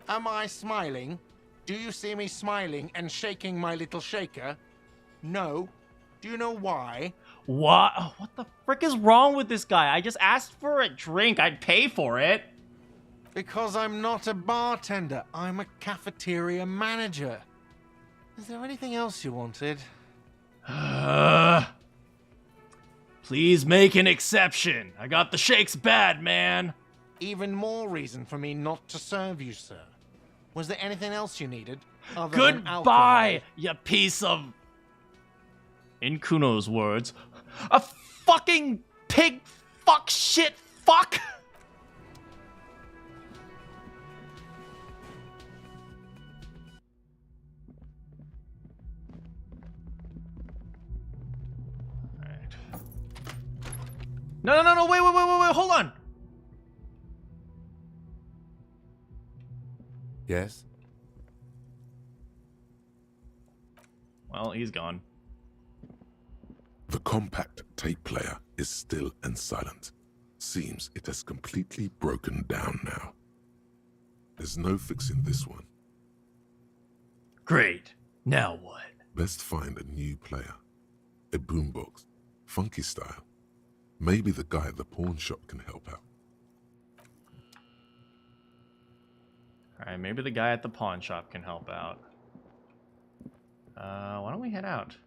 Am I smiling? Do you see me smiling and shaking my little shaker? No. Do you know why? What? What the frick is wrong with this guy? I just asked for a drink. I'd pay for it. Because I'm not a bartender. I'm a cafeteria manager. Is there anything else you wanted? Please make an exception. I got the shakes bad, man. Even more reason for me not to serve you, sir. Was there anything else you needed? Other than alcohol? Goodbye, you piece of... In Kuno's words, a fucking pig fuck shit fuck. Alright. No, wait, hold on. Yes? Well, he's gone. The compact tape player is still and silent. Seems it has completely broken down now. There's no fixing this one. Great. Now what? Best find a new player. A boombox. Funky style. Maybe the guy at the pawn shop can help out. Alright, maybe the guy at the pawn shop can help out. Why don't we head out?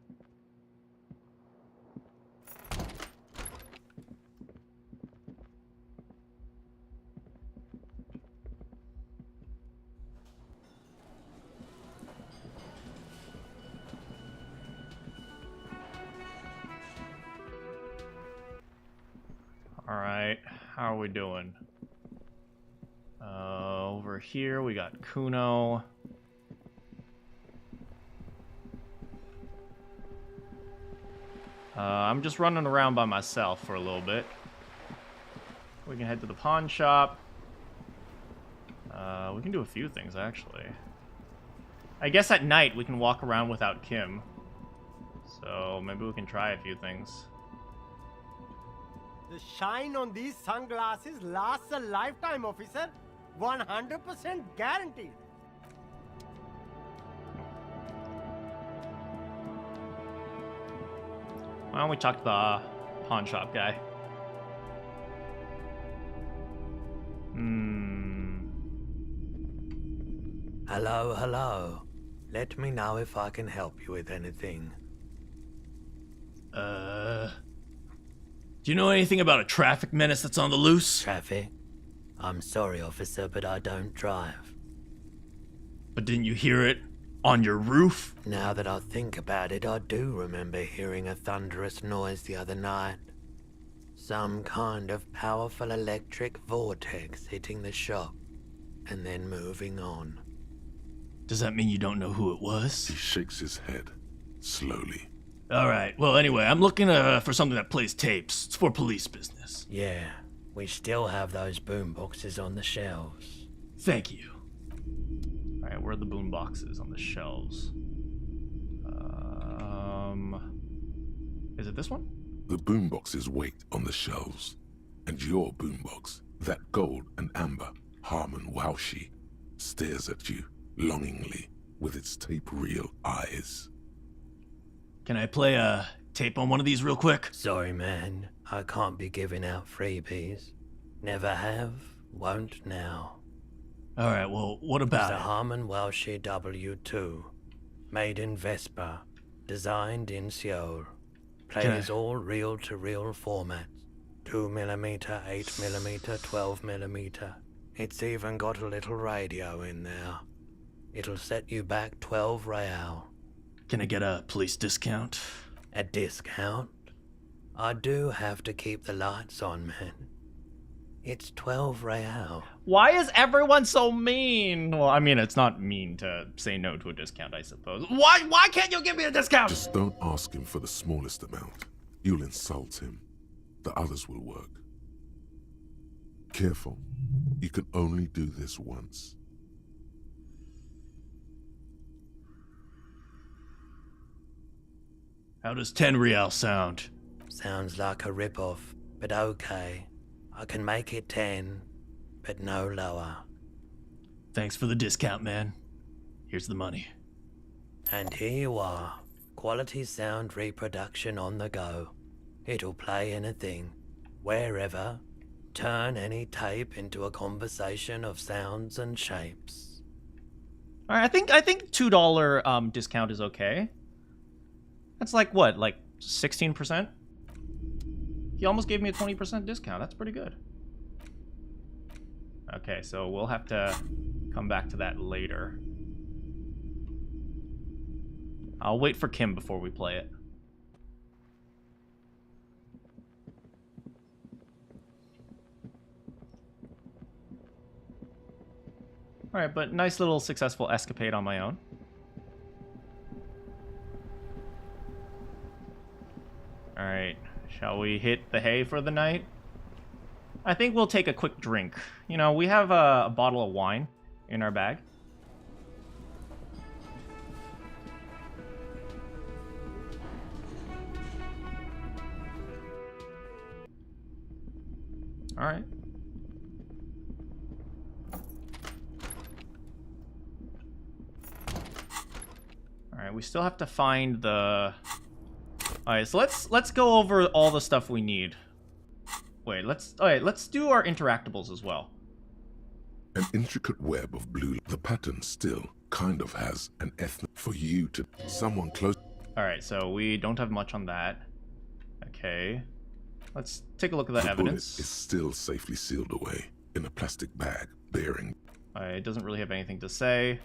Alright, how are we doing? Over here we got Kuno. I'm just running around by myself for a little bit. We can head to the pawn shop. We can do a few things, actually. I guess at night we can walk around without Kim. So maybe we can try a few things. The shine on these sunglasses lasts a lifetime, officer. 100% guaranteed. Why don't we talk to the pawn shop guy? Hello. Let me know if I can help you with anything. Do you know anything about a traffic menace that's on the loose? Traffic? I'm sorry, officer, but I don't drive. But didn't you hear it on your roof? Now that I think about it, I do remember hearing a thunderous noise the other night. Some kind of powerful electric vortex hitting the shop, and then moving on. Does that mean you don't know who it was? He shakes his head, slowly. Alright, well anyway, I'm looking for something that plays tapes. It's for police business. Yeah, we still have those boomboxes on the shelves. Thank you. Alright, where are the boomboxes on the shelves? Is it this one? The boomboxes wait on the shelves. And your boombox, that gold and amber Harmon Waushi, stares at you longingly with its tape reel eyes. Can I play a tape on one of these real quick? Sorry, man. I can't be giving out freebies. Never have, won't now. Alright, well, what about it's it? a Harmon Waushi W2. Made in Vespa. Designed in Seoul. Plays all reel-to-reel formats. 2mm, 8mm, 12mm. It's even got a little radio in there. It'll set you back 12 real. Can I get a police discount? A discount? I do have to keep the lights on, man. It's 12 real. Why is everyone so mean? Well, I mean, it's not mean to say no to a discount, I suppose. Why can't you give me a discount? Just don't ask him for the smallest amount. You'll insult him. The others will work. Careful. You can only do this once. How does 10 real sound? Sounds like a rip-off, but okay. I can make it 10, but no lower. Thanks for the discount, man. Here's the money. And here you are. Quality sound reproduction on the go. It'll play anything, wherever. Turn any tape into a conversation of sounds and shapes. All right, I think $2 discount is okay. That's like what, like 16%? He almost gave me a 20% discount. That's pretty good. Okay, so we'll have to come back to that later. I'll wait for Kim before we play it. Alright, but nice little successful escapade on my own. Alright, shall we hit the hay for the night? I think we'll take a quick drink. You know, we have a bottle of wine in our bag. Alright. Alright, we still have to find the... Alright, so let's go over all the stuff we need. Wait, let's do our interactables as well. An intricate web of blue. The pattern still kind of has an ethnic for you to someone close. Alright, so we don't have much on that. Okay. Let's take a look at that the evidence. Bullet is still safely sealed away in a plastic bag bearing. It doesn't really have anything to say.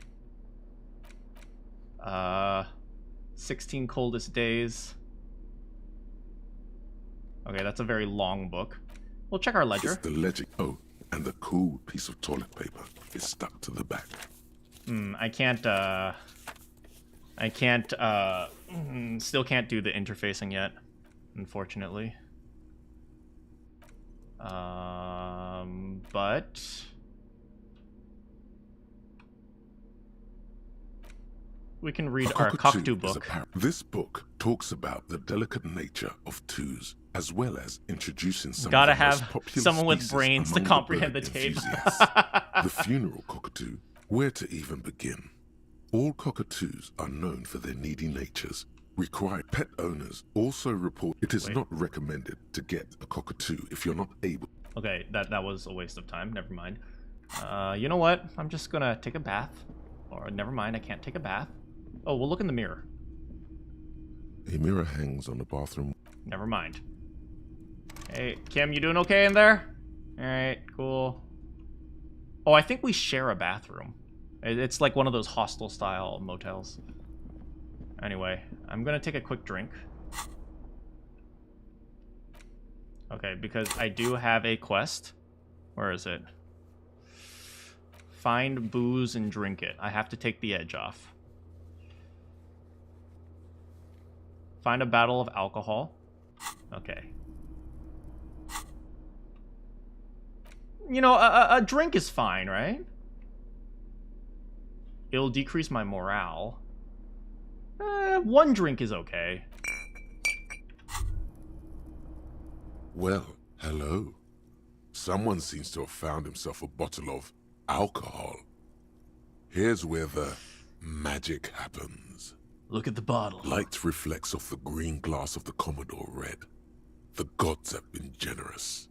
16 coldest days. Okay, that's a very long book. We'll check our ledger. It's the ledger. Oh, and the cool piece of toilet paper is stuck to the back. Still can't do the interfacing yet, unfortunately. But we can read our cockatoo book. This book talks about the delicate nature of twos, as well as introducing some. Gotta have someone with brains to comprehend the tape. The funeral cockatoo. Where to even begin? All cockatoos are known for their needy natures. Required pet owners also report it is not recommended to get a cockatoo if you're not able. Okay, that was a waste of time. Never mind. You know what? I'm just gonna take a bath. Or never mind, I can't take a bath. Oh, we'll look in the mirror. A mirror hangs on the bathroom. Never mind. Hey, Kim, you doing okay in there? Alright, cool. Oh, I think we share a bathroom. It's like one of those hostel-style motels. Anyway, I'm gonna take a quick drink. Okay, because I do have a quest. Where is it? Find booze and drink it. I have to take the edge off. Find a bottle of alcohol. Okay. You know, a drink is fine, right? It'll decrease my morale. One drink is okay. Well, hello. Someone seems to have found himself a bottle of alcohol. Here's where the magic happens. Look at the bottle. Light reflects off the green glass of the Commodore red. The gods have been generous.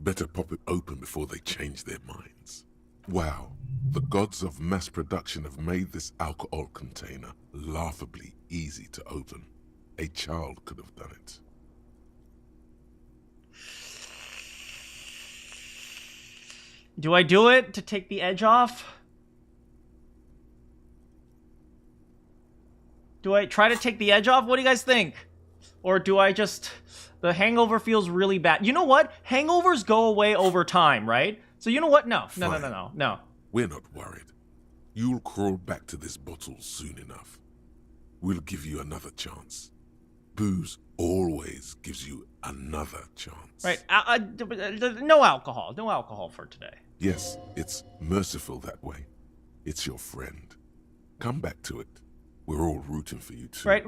Better pop it open before they change their minds. Wow, the gods of mass production have made this alcohol container laughably easy to open. A child could have done it. Do I do it to take the edge off? Do I try to take the edge off? What do you guys think? Or do I just... The hangover feels really bad. You know what? Hangovers go away over time, right? So you know what? No. No. We're not worried. You'll crawl back to this bottle soon enough. We'll give you another chance. Booze always gives you another chance. Right. No alcohol. No alcohol for today. Yes, it's merciful that way. It's your friend. Come back to it. We're all rooting for you too. Right.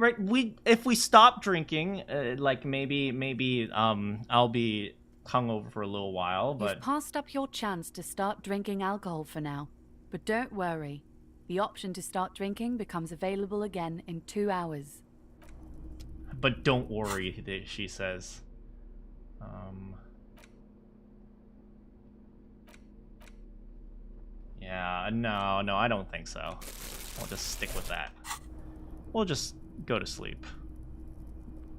If we stop drinking, like maybe I'll be hungover for a little while, but... You've passed up your chance to start drinking alcohol for now. But don't worry. The option to start drinking becomes available again in 2 hours. But don't worry, she says. Yeah, no, I don't think so. We'll just stick with that. We'll just go to sleep.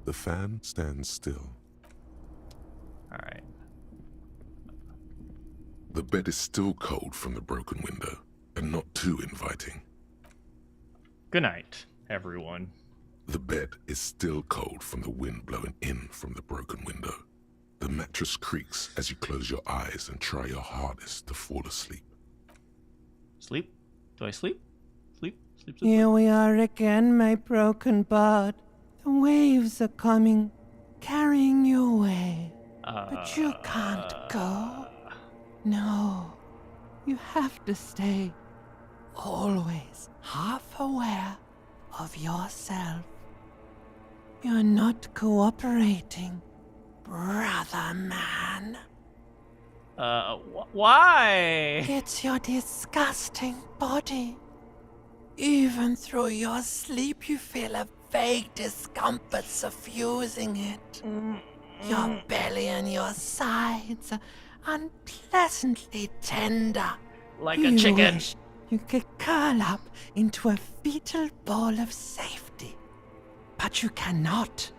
The fan stands still. Alright. The bed is still cold from the broken window, and not too inviting. Good night, everyone. The bed is still cold from the wind blowing in from the broken window. The mattress creaks as you close your eyes and try your hardest to fall asleep. Sleep? Do I sleep? Sleep? Here we are again, my broken bud. The waves are coming, carrying you away. But you can't go. No, you have to stay. Always half aware of yourself. You're not cooperating, brother man. Why? It's your disgusting body. Even through your sleep, you feel a vague discomfort suffusing it. Your belly and your sides are unpleasantly tender. Like a chicken. Wish you could curl up into a fetal ball of safety. But you cannot.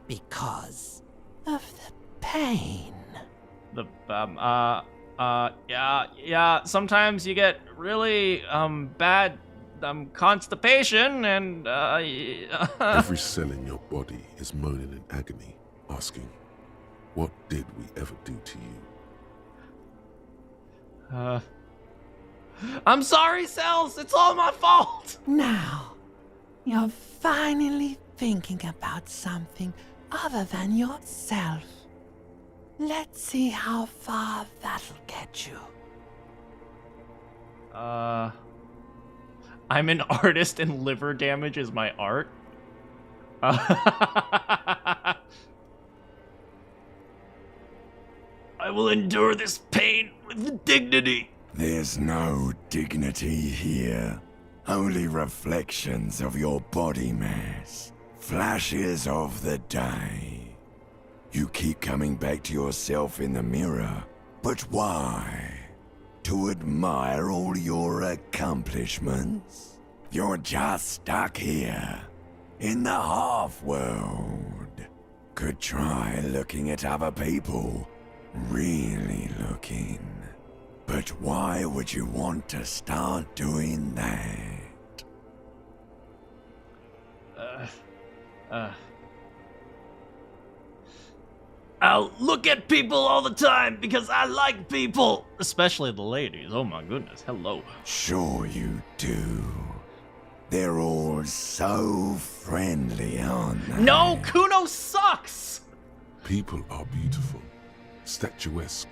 Because of the pain. Yeah, sometimes you get really, bad, constipation and, Every cell in your body is moaning in agony, asking, what did we ever do to you? I'm sorry, cells! It's all my fault! Now, you're finally thinking about something other than yourself. Let's see how far that'll get you. I'm an artist and liver damage is my art? I will endure this pain with dignity. There's no dignity here. Only reflections of your body mass. Flashes of the day. You keep coming back to yourself in the mirror. But why? To admire all your accomplishments? You're just stuck here. In the half-world. Could try looking at other people. Really looking. But why would you want to start doing that? I'll look at people all the time because I like people. Especially the ladies. Oh my goodness. Hello. Sure you do. They're all so friendly, aren't they? No, Kuno sucks! People are beautiful, statuesque,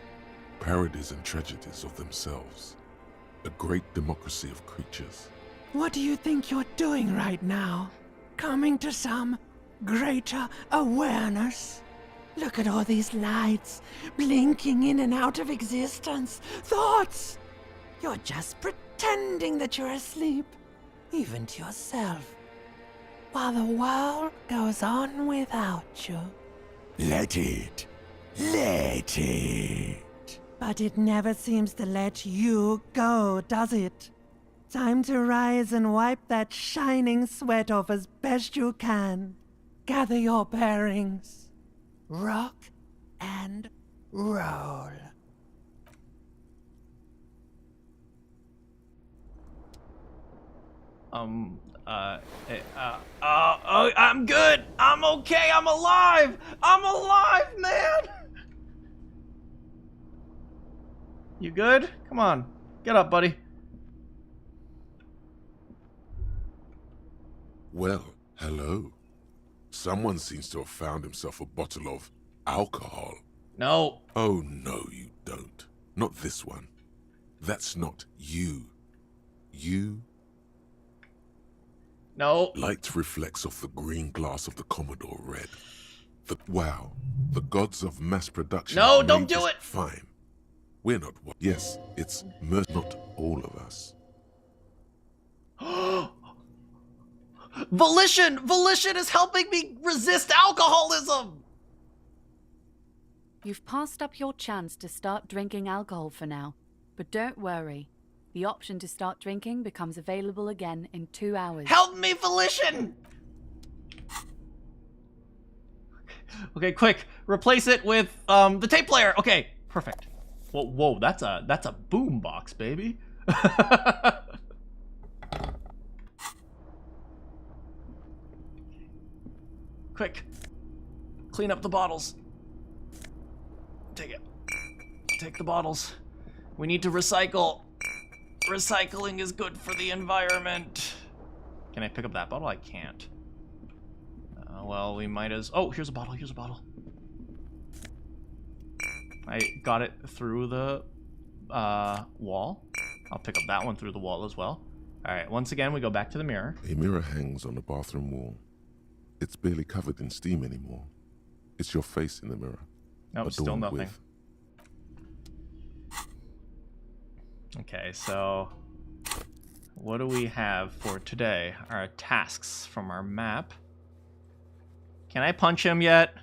parodies and tragedies of themselves. A great democracy of creatures. What do you think you're doing right now? Coming to some greater awareness? Look at all these lights, blinking in and out of existence. Thoughts! You're just pretending that you're asleep, even to yourself, while the world goes on without you. Let it. Let it. But it never seems to let you go, does it? Time to rise and wipe that shining sweat off as best you can. Gather your bearings. Rock and roll. I'm good. I'm okay. I'm alive. I'm alive, man. You good? Come on. Get up, buddy. Well, hello. Someone seems to have found himself a bottle of alcohol. No. Oh, no, you don't. Not this one. That's not you. You... No. Light reflects off the green glass of the Commodore Red. Wow. The gods of mass production... No, don't made do this it! Fine. We're not... Yes, it's not all of us. Volition! Volition is helping me resist alcoholism! You've passed up your chance to start drinking alcohol for now, but don't worry. The option to start drinking becomes available again in 2 hours. Help me, Volition! Okay, quick. Replace it with the tape player. Okay, perfect. Whoa, that's a boom box, baby. Quick. Clean up the bottles. Take it. Take the bottles. We need to recycle. Recycling is good for the environment. Can I pick up that bottle? I can't. Well, we might as... Oh, here's a bottle. Here's a bottle. I got it through the wall. I'll pick up that one through the wall as well. All right, once again, we go back to the mirror. A mirror hangs on the bathroom wall. It's barely covered in steam anymore. It's your face in the mirror. Nope, still adorned nothing. with... Okay, so what do we have for today? Our tasks from our map. Can I punch him yet?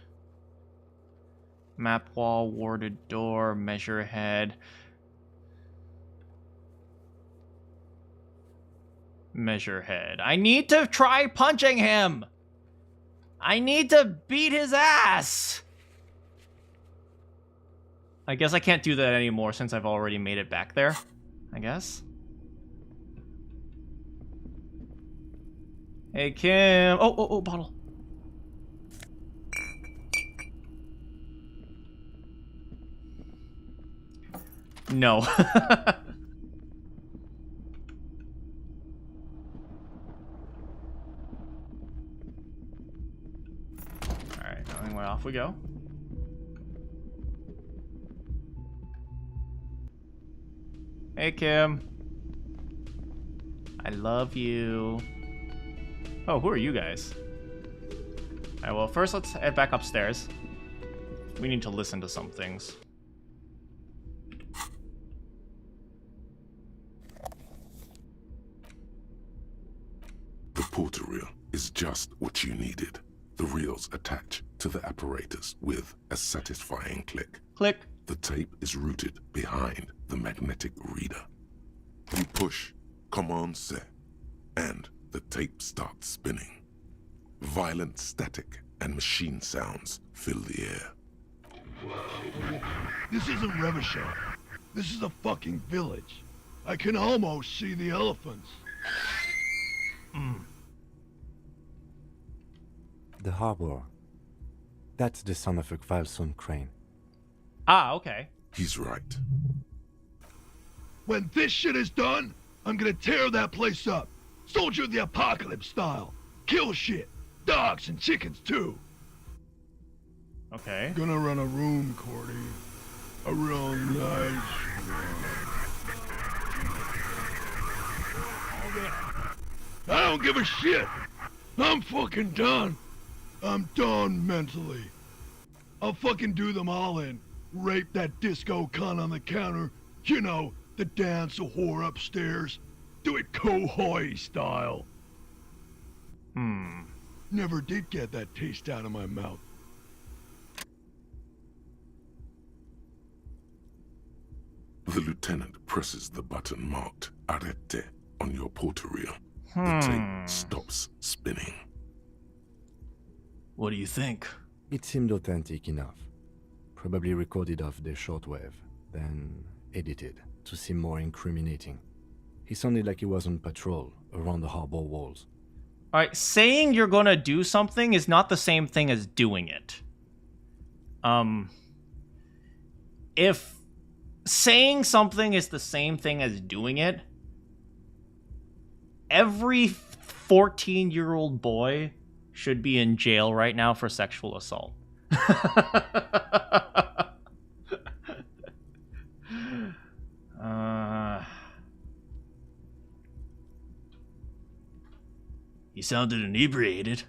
Map wall, warded door, measure head. Measure head. I need to try punching him! I need to beat his ass! I guess I can't do that anymore since I've already made it back there. I guess. Hey, Kim. Oh, bottle. No. Alright, anyway, off we go. Hey, Kim. I love you. Oh, who are you guys? Alright, well, first let's head back upstairs. We need to listen to some things. The porter reel is just what you needed. The reels attach to the apparatus with a satisfying click. Click. The tape is routed behind the magnetic reader. You push Command set, and the tape starts spinning. Violent static and machine sounds fill the air. This isn't Revachol. This is a fucking village. I can almost see the elephants. The harbor. That's the son of a Kvalson crane. Ah, okay. He's right. When this shit is done, I'm gonna tear that place up. Soldier of the Apocalypse style. Kill shit. Dogs and chickens too. Okay. Gonna run a room, Cordy. A real nice I don't give a shit. I'm fucking done. I'm done mentally. I'll fucking do them all in. Rape that disco cunt on the counter. You know, the dance a whore upstairs. Do it Kohoi style. Never did get that taste out of my mouth. The lieutenant presses the button marked Arete on your porter reel. The tape stops spinning. What do you think? It seemed authentic enough. Probably recorded off the shortwave, then edited to seem more incriminating. He sounded like he was on patrol around the harbor walls. Alright, saying you're gonna do something is not the same thing as doing it. If saying something is the same thing as doing it, every 14-year-old boy should be in jail right now for sexual assault. He sounded inebriated.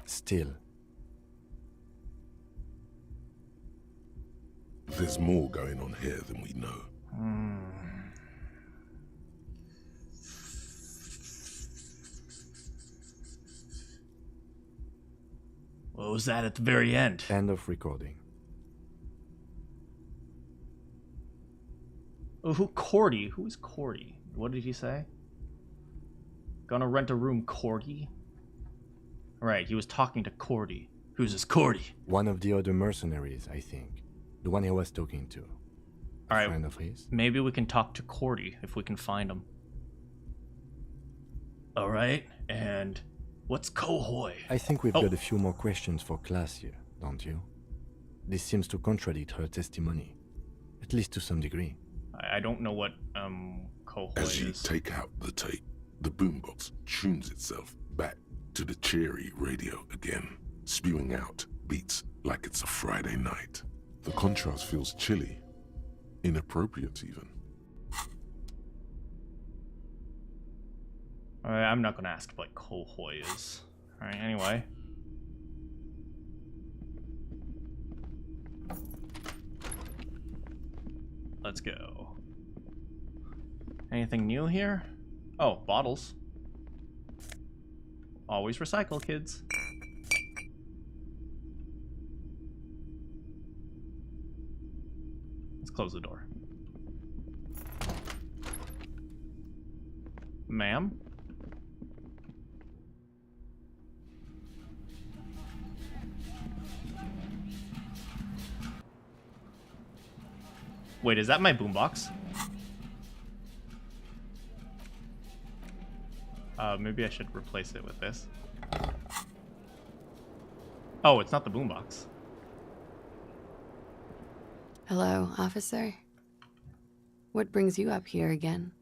Still. There's more going on here than we know. What was that at the very end? End of recording. Oh, Cordy? Who is Cordy? What did he say? Gonna rent a room, Cordy? Right, he was talking to Cordy. Who's this Cordy? One of the other mercenaries, I think. The one he was talking to. All right, friend of his. Maybe we can talk to Cordy if we can find him. All right, and what's Cohoy? I think we've got a few more questions for class here, don't you? This seems to contradict her testimony, at least to some degree. I don't know what Cohoy As you is. take out the tape, the boombox tunes itself back to the cheery radio again, spewing out beats like it's a Friday night. The contrast feels chilly, inappropriate even. Alright, I'm not gonna ask what Cohoy is. Alright, anyway. Let's go. Anything new here? Oh, bottles. Always recycle, kids. Let's close the door. Ma'am? Wait, is that my boombox? Maybe I should replace it with this. Oh, it's not the boombox. Hello, officer. What brings you up here again?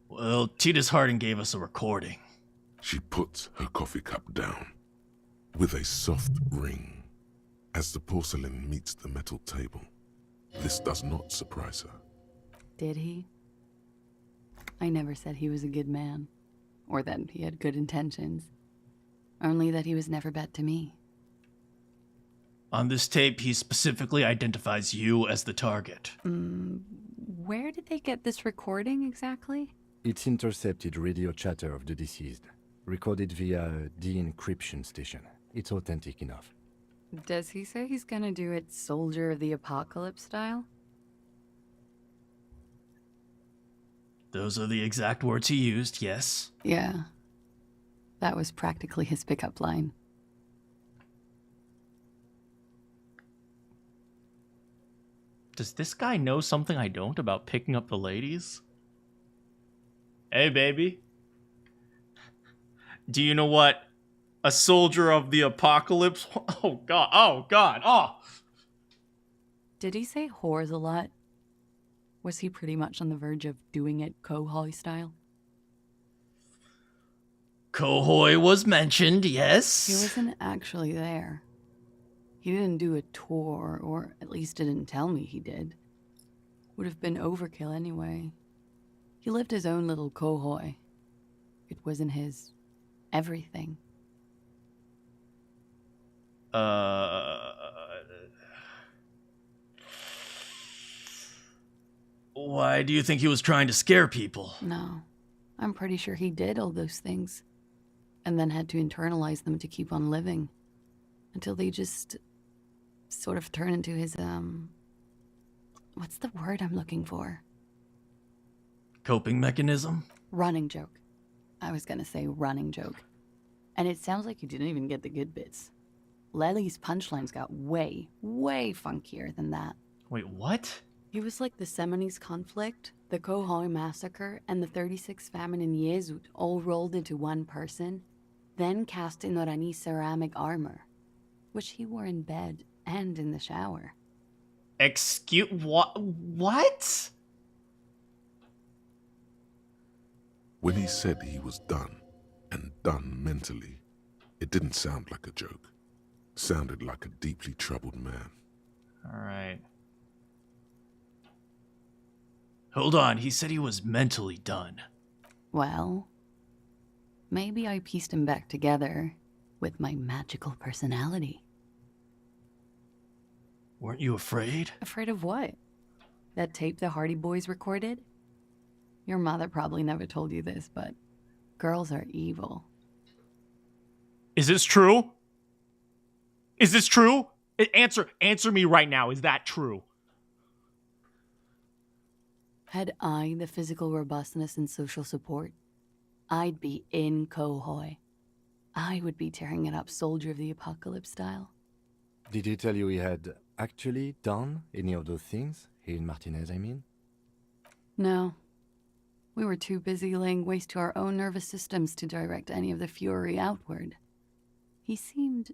Well, Titus Harding gave us a recording. She puts her coffee cup down with a soft ring as the porcelain meets the metal table. This does not surprise her. Did he? I never said he was a good man, or that he had good intentions. Only that he was never bad to me. On this tape, he specifically identifies you as the target. Where did they get this recording exactly? It's intercepted radio chatter of the deceased, recorded via a de-encryption station. It's authentic enough. Does he say he's gonna do it Soldier of the Apocalypse style? Those are the exact words he used, yes. Yeah. That was practically his pickup line. Does this guy know something I don't about picking up the ladies? Hey, baby. Do you know what a soldier of the apocalypse? Oh, God. Oh, God. Oh. Did he say whores a lot? Was he pretty much on the verge of doing it Cohoy style? Cohoy was mentioned, yes. He wasn't actually there. He didn't do a tour, or at least didn't tell me he did. Would have been overkill anyway. He lived his own little Cohoy. It wasn't his everything. Why do you think he was trying to scare people? No. I'm pretty sure he did all those things. And then had to internalize them to keep on living. Until they just sort of turn into his, what's the word I'm looking for? Coping mechanism? Running joke. I was gonna say running joke. And it sounds like you didn't even get the good bits. Lely's punchlines got way, way funkier than that. Wait, what? He was like the Seminoles conflict, the Kohoi massacre, and the 36 famine in Yezut all rolled into one person, then cast in Orani ceramic armor, which he wore in bed and in the shower. Excuse what? What? When he said he was done, and done mentally, it didn't sound like a joke. Sounded like a deeply troubled man. All right. Hold on, he said he was mentally done. Well, maybe I pieced him back together with my magical personality. Weren't you afraid? Afraid of what? That tape the Hardy Boys recorded? Your mother probably never told you this, but girls are evil. Is this true? Is this true? Answer me right now. Is that true? Had I the physical robustness and social support, I'd be in Kohoi. I would be tearing it up Soldier of the Apocalypse style. Did he tell you he had actually done any of those things? He and Martinez, I mean? No. We were too busy laying waste to our own nervous systems to direct any of the fury outward. He seemed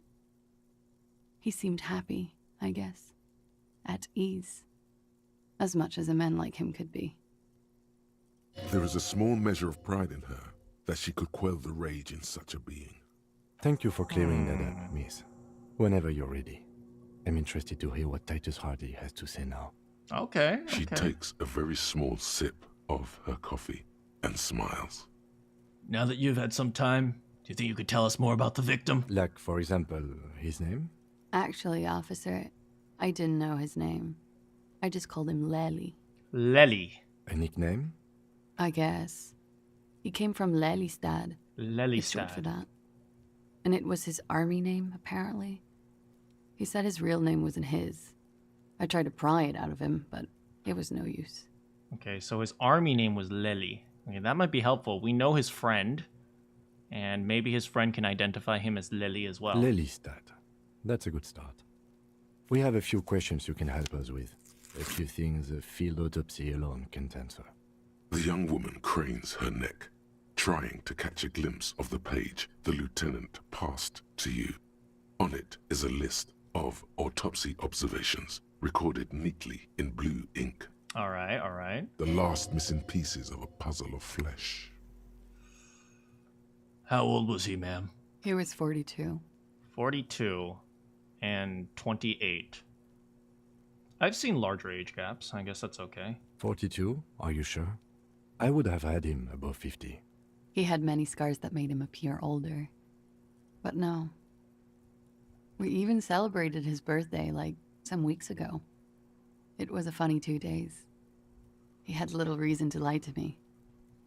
happy, I guess. At ease. As much as a man like him could be. There is a small measure of pride in her that she could quell the rage in such a being. Thank you for clearing that up, miss. Whenever you're ready. I'm interested to hear what Titus Hardy has to say now. Okay. She takes a very small sip of her coffee and smiles. Now that you've had some time, do you think you could tell us more about the victim? Like, for example, his name? Actually, officer, I didn't know his name. I just called him Lely. Lely. A nickname? I guess. He came from Lelystad. It's short for Lelystad. that. And it was his army name, apparently. He said his real name wasn't his. I tried to pry it out of him, but it was no use. Okay, so his army name was Lely. Okay, that might be helpful. We know his friend, and maybe his friend can identify him as Lely as well. Lelystad. That's a good start. We have a few questions you can help us with. A few things a field autopsy alone can't answer. The young woman cranes her neck, trying to catch a glimpse of the page the lieutenant passed to you. On it is a list of autopsy observations, recorded neatly in blue ink. All right. The last missing pieces of a puzzle of flesh. How old was he, ma'am? He was 42. 42 and 28. I've seen larger age gaps. I guess that's okay. 42? Are you sure? I would have had him above 50. He had many scars that made him appear older. But no. We even celebrated his birthday, like, some weeks ago. It was a funny 2 days. He had little reason to lie to me.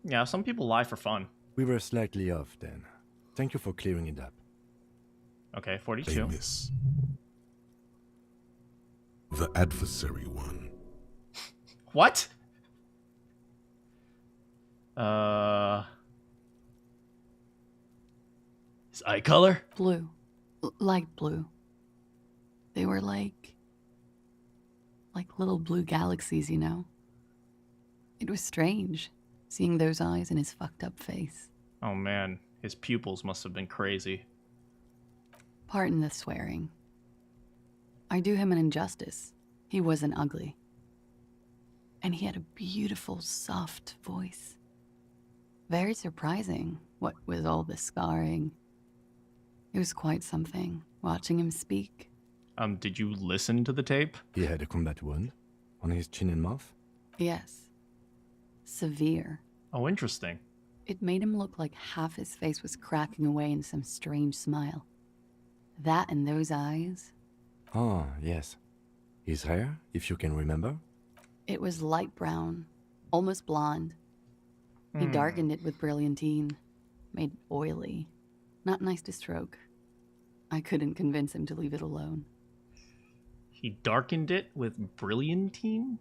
Yeah, some people lie for fun. We were slightly off then. Thank you for clearing it up. Okay, 42. They miss. The adversary one. What? His eye color? Blue. Light blue. They were like little blue galaxies, you know? It was strange, seeing those eyes in his fucked up face. Oh man, his pupils must have been crazy. Pardon the swearing. I do him an injustice. He wasn't ugly. And he had a beautiful, soft voice. Very surprising, what with all the scarring. It was quite something, watching him speak. Did you listen to the tape? He had a combat wound on his chin and mouth? Yes. Severe. Oh, interesting. It made him look like half his face was cracking away in some strange smile. That and those eyes. Ah, yes. His hair, if you can remember? It was light brown, almost blonde. He darkened it with brilliantine, made oily. Not nice to stroke. I couldn't convince him to leave it alone. He darkened it with brilliantine?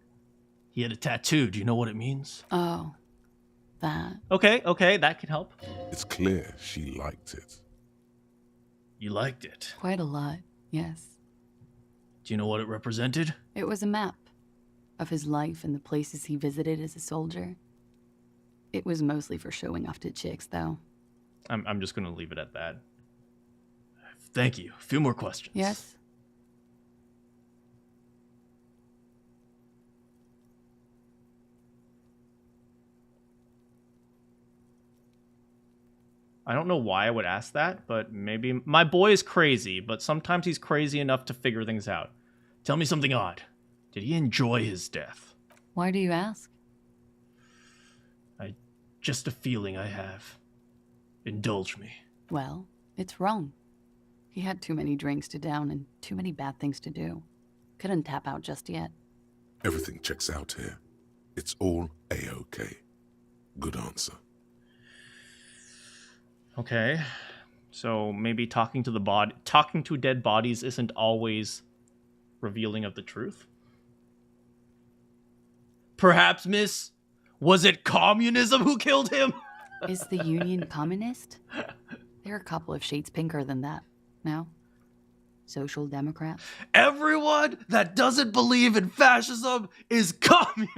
He had a tattoo. Do you know what it means? Oh, that. Okay, that can help. It's clear she liked it. You liked it? Quite a lot, yes. Do you know what it represented? It was a map. of his life and the places he visited as a soldier. It was mostly for showing off to chicks, though. I'm just going to leave it at that. Thank you. A few more questions. Yes? I don't know why I would ask that, but maybe my boy is crazy, but sometimes he's crazy enough to figure things out. Tell me something odd. Did he enjoy his death? Why do you ask? Just a feeling I have. Indulge me. Well, it's wrong. He had too many drinks to down and too many bad things to do. Couldn't tap out just yet. Everything checks out here. It's all A-OK. Good answer. Okay. So maybe talking to dead bodies isn't always revealing of the truth? Perhaps, miss, was it communism who killed him? Is the Union communist? They're a couple of shades pinker than that. No? Social Democrat? Everyone that doesn't believe in fascism is communist.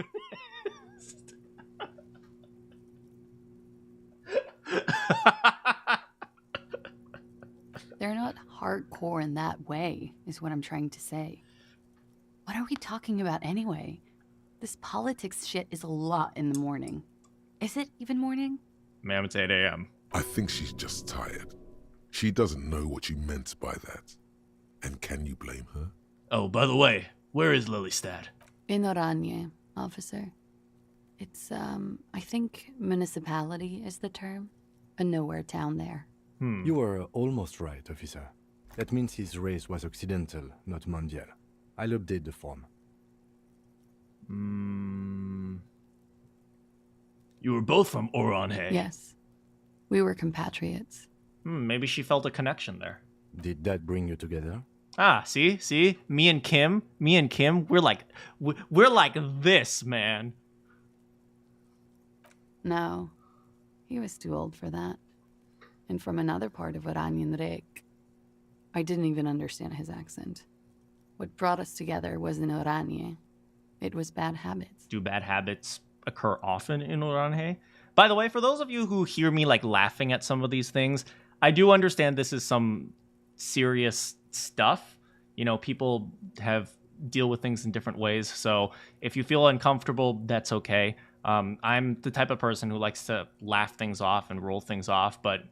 They're not hardcore in that way, is what I'm trying to say. What are we talking about anyway? This politics shit is a lot in the morning. Is it even morning? Ma'am, it's 8 a.m. I think she's just tired. She doesn't know what you meant by that. And can you blame her? Oh, by the way, where is Lilystad? In Oranje, officer. It's, I think municipality is the term. A nowhere town there. You were almost right, officer. That means his race was occidental, not mondial. I'll update the form. You were both from Oranje. Yes. We were compatriots. Maybe she felt a connection there. Did that bring you together? Ah, see? Me and Kim, we're like this, man. No. He was too old for that. And from another part of Oranjenrijk. I didn't even understand his accent. What brought us together wasn't Oranje. It was bad habits. Do bad habits occur often in Oranje? By the way, for those of you who hear me like laughing at some of these things, I do understand this is some serious stuff. You know, people deal with things in different ways. So if you feel uncomfortable, that's okay. I'm the type of person who likes to laugh things off and roll things off. But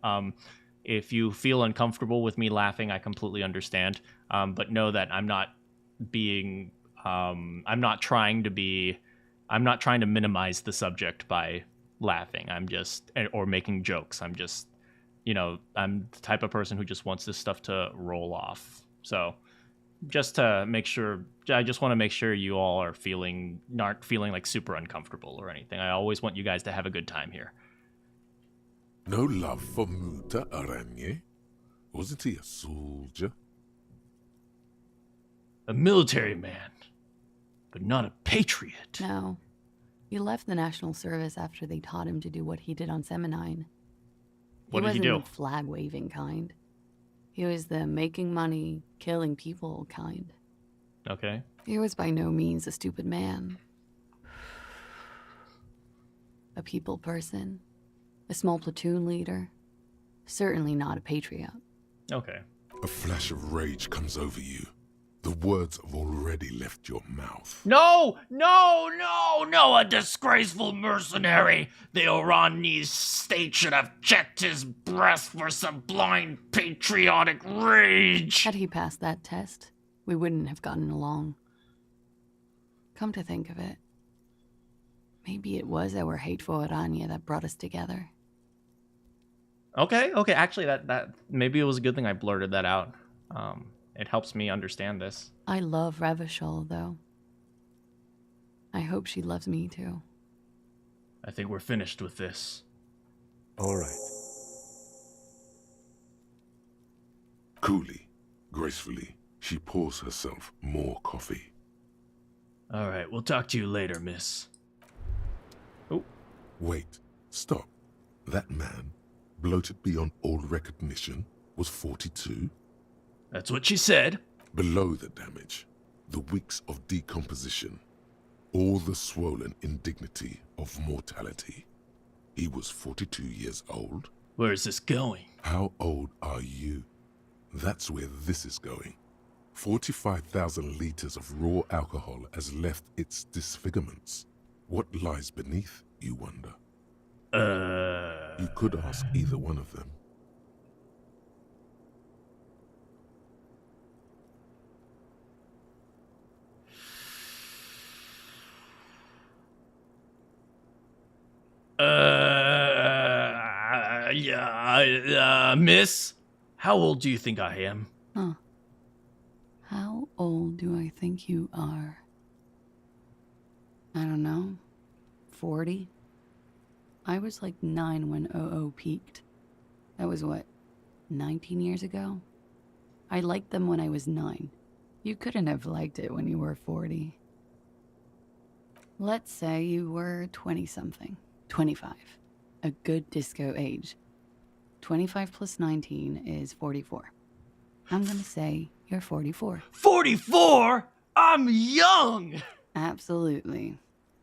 if you feel uncomfortable with me laughing, I completely understand. But know that I'm not trying to minimize the subject by laughing. Or making jokes. I'm just, I'm the type of person who just wants this stuff to roll off. So just to make sure, I just want to make sure you all aren't feeling like super uncomfortable or anything. I always want you guys to have a good time here. No love for Muta Oranje? Wasn't he a soldier? A military man, but not a patriot. No. He left the national service after they taught him to do what he did on Seminine. What did he do? He wasn't the flag-waving kind. He was the making money, killing people kind. Okay. He was by no means a stupid man. A people person. A small platoon leader. Certainly not a patriot. Okay. A flash of rage comes over you. The words have already left your mouth. No! A disgraceful mercenary! The Oranese state should have checked his breast for some blind patriotic rage! Had he passed that test, we wouldn't have gotten along. Come to think of it, maybe it was our hate for Oranje that brought us together. Okay. Actually, that maybe it was a good thing I blurted that out. It helps me understand this. I love Revachol, though. I hope she loves me, too. I think we're finished with this. All right. Coolly, gracefully, she pours herself more coffee. All right, we'll talk to you later, miss. Oh. Wait, stop. That man, bloated beyond all recognition, was 42? That's what she said. Below the damage, the weeks of decomposition. all the swollen indignity of mortality. He was 42 years old. Where is this going? How old are you? That's where this is going. 45,000 liters of raw alcohol has left its disfigurements. What lies beneath, you wonder? You could ask either one of them. Miss, how old do you think I am? Huh. How old do I think you are? I don't know. 40? I was like 9 when OO peaked. That was what, 19 years ago? I liked them when I was 9. You couldn't have liked it when you were 40. Let's say you were 20-something. 25. A good disco age. 25 plus 19 is 44. I'm gonna say you're 44. 44? I'm young! Absolutely.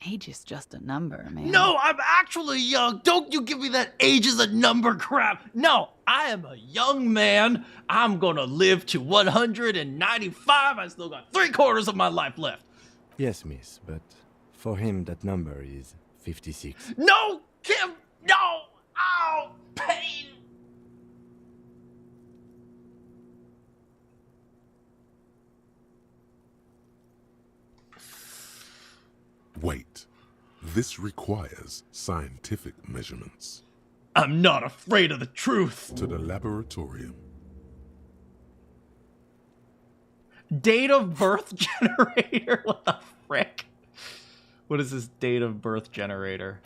Age is just a number, man. No, I'm actually young. Don't you give me that age is a number crap. No, I am a young man. I'm gonna live to 195. I still got 3/4 of my life left. Yes, miss, but for him that number is 56. No, Kim, no! Ow, pain! Wait, this requires scientific measurements. I'm not afraid of the truth. To the laboratorium. Date of birth generator? What the frick? What is this date of birth generator?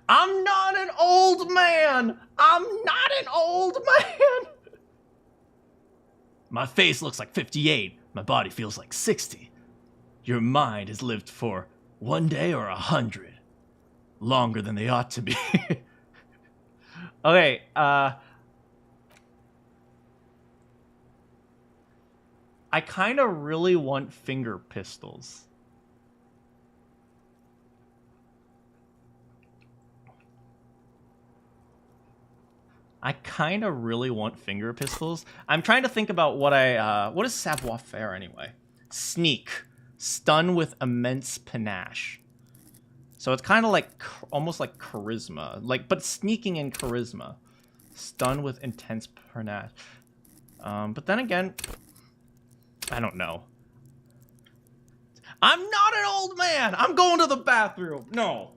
I'm not an old man! I'm not an old man! My face looks like 58. My body feels like 60. Your mind has lived for 1 day or 100. Longer than they ought to be. Okay, I kind of really want finger pistols. I kind of really want finger pistols. I'm trying to think about what what is savoir-faire anyway? Sneak. Stun with immense panache. So it's kind of like, almost like charisma. But sneaking in charisma. Stun with intense panache. But then again, I don't know. I'm not an old man! I'm going to the bathroom! No.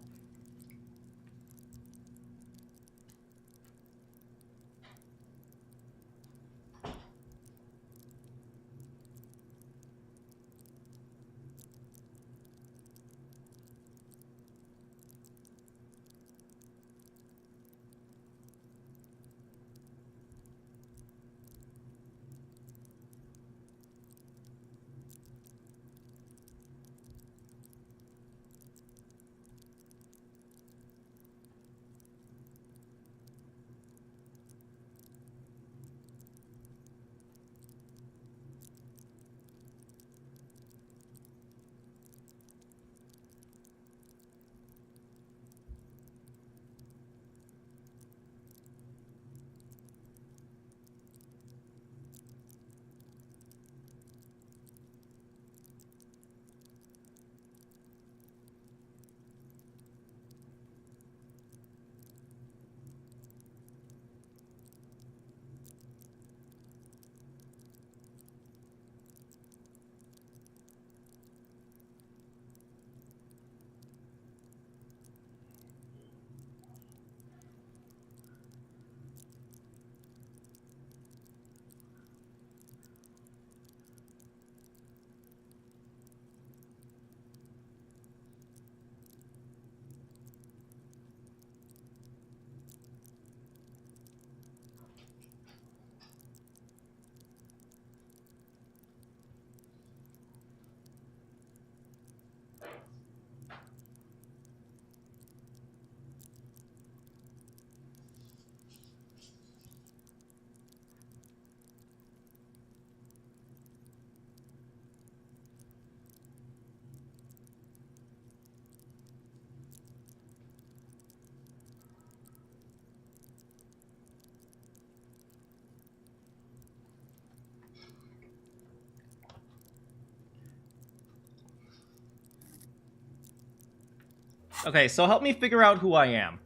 Okay, so help me figure out who I am.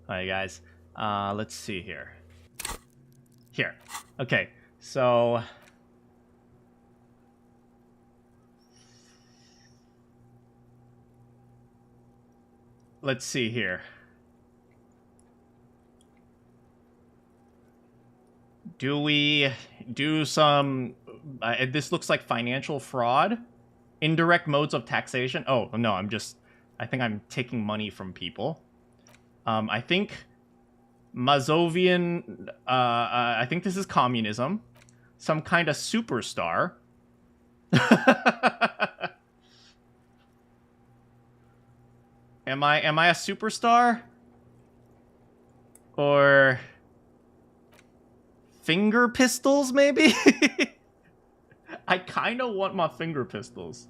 All right, guys. Let's see here. Here. Okay, so... Let's see here. Do we do some... this looks like financial fraud? Indirect modes of taxation? Oh, no, I think I'm taking money from people. I think Mazovian... I think this is communism. Some kind of superstar. Am I a superstar? Or finger pistols, maybe? I kind of want my finger pistols.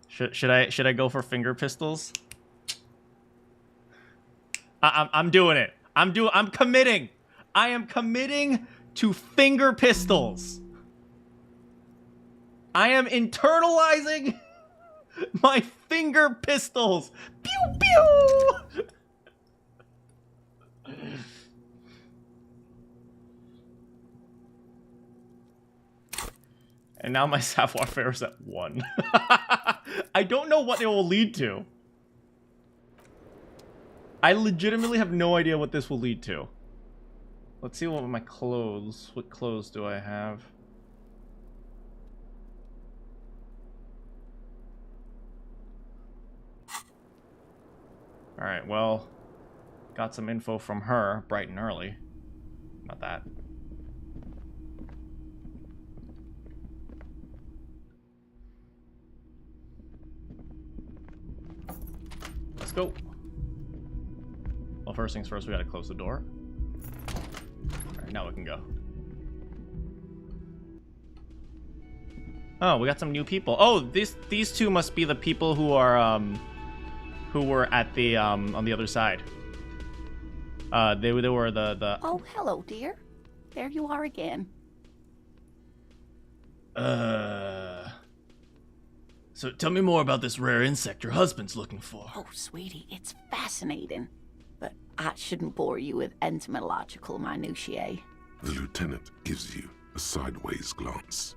Should I go for finger pistols? I'm doing it. I'm committing. I am committing to finger pistols. I am internalizing my finger pistols. Pew pew. And now my savoir faire is at 1. I don't know what it will lead to. I legitimately have no idea what this will lead to. Let's see what my clothes... What clothes do I have? Alright, well... Got some info from her, bright and early. Not that. Let's go. Well, first things first, we gotta close the door. Alright, now we can go. Oh, we got some new people. Oh, these two must be the people who are, who were at the, on the other side. They were the... Oh, hello, dear. There you are again. So tell me more about this rare insect your husband's looking for. Oh, sweetie, it's fascinating. But I shouldn't bore you with entomological minutiae. The lieutenant gives you a sideways glance.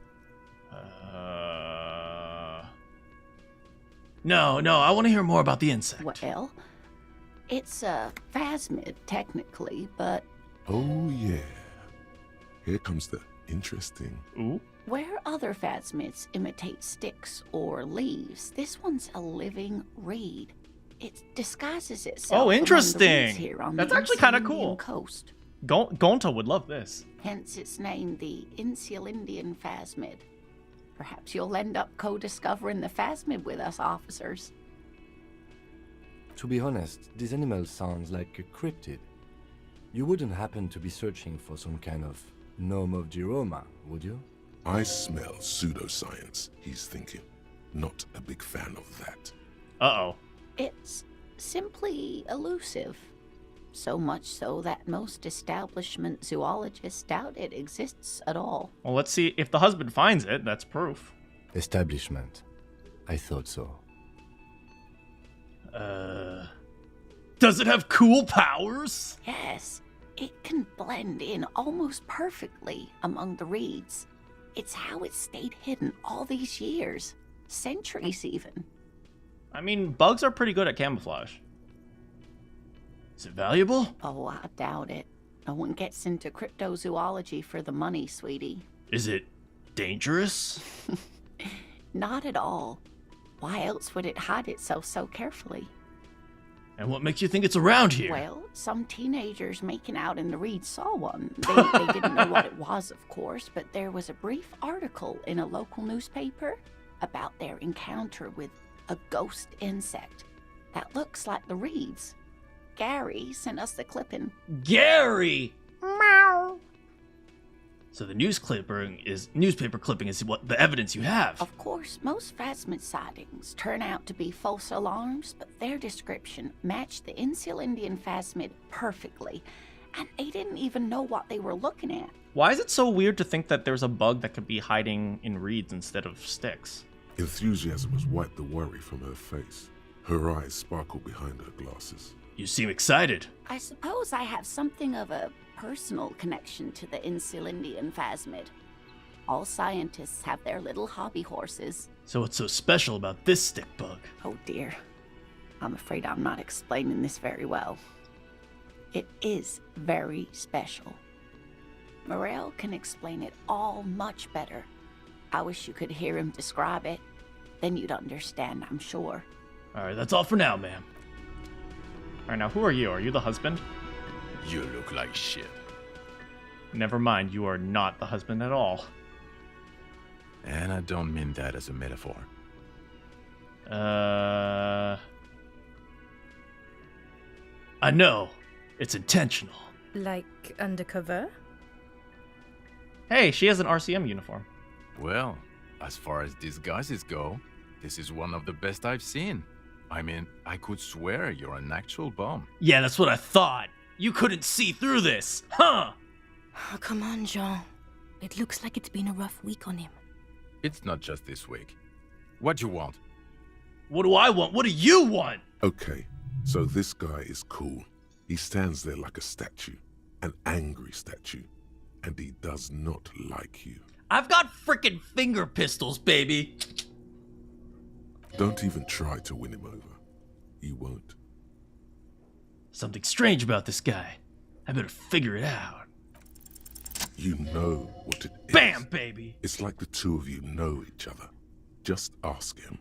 No, I want to hear more about the insect. Well, it's a phasmid, technically, but... Oh, yeah. Here comes the interesting... Ooh. Where other phasmids imitate sticks or leaves, this one's a living reed. It disguises itself. Oh, interesting. Here on That's the actually kind of Insulindian cool. Coast. Gonta would love this. Hence its name, the Insulindian phasmid. Perhaps you'll end up co-discovering the phasmid with us, officers. To be honest, this animal sounds like a cryptid. You wouldn't happen to be searching for some kind of gnome of Jeroma, would you? I smell pseudoscience, he's thinking. Not a big fan of that. Uh-oh. It's simply elusive. So much so that most establishment zoologists doubt it exists at all. Well, let's see. If the husband finds it, that's proof. Establishment. I thought so. Does it have cool powers? Yes, it can blend in almost perfectly among the reeds. It's how it stayed hidden all these years. Centuries, even. I mean, bugs are pretty good at camouflage. Is it valuable? Oh, I doubt it. No one gets into cryptozoology for the money, sweetie. Is it dangerous? Not at all. Why else would it hide itself so carefully? And what makes you think it's around here? Well, some teenagers making out in the reeds saw one. They didn't know what it was, of course, but there was a brief article in a local newspaper about their encounter with a ghost insect that looks like the reeds. Gary sent us the clipping. Gary! Meow. So the newspaper clipping is what the evidence you have. Of course, most phasmid sightings turn out to be false alarms, but their description matched the Insil Indian phasmid perfectly, and they didn't even know what they were looking at. Why is it so weird to think that there's a bug that could be hiding in reeds instead of sticks? Enthusiasm has wiped the worry from her face. Her eyes sparkle behind her glasses. You seem excited. I suppose I have something of a personal connection to the Insil Indian phasmid. All scientists have their little hobby horses. So what's so special about this stick bug? Oh dear. I'm afraid I'm not explaining this very well. It is very special. Morel can explain it all much better. I wish you could hear him describe it. Then you'd understand, I'm sure. Alright, that's all for now, ma'am. Alright, now who are you? Are you the husband? You look like shit. Never mind, you are not the husband at all. And I don't mean that as a metaphor. I know. It's intentional. Like undercover? Hey, she has an RCM uniform. Well, as far as disguises go, this is one of the best I've seen. I mean, I could swear you're an actual bum. Yeah, that's what I thought. You couldn't see through this, huh? Oh, come on, Jean. It looks like it's been a rough week on him. It's not just this week. What do you want? What do I want? What do you want? Okay, so this guy is cool. He stands there like a statue, an angry statue, and he does not like you. I've got frickin' finger pistols, baby. Don't even try to win him over. You won't. Something strange about this guy. I better figure it out. You know what it is. Bam, baby! It's like the two of you know each other. Just ask him.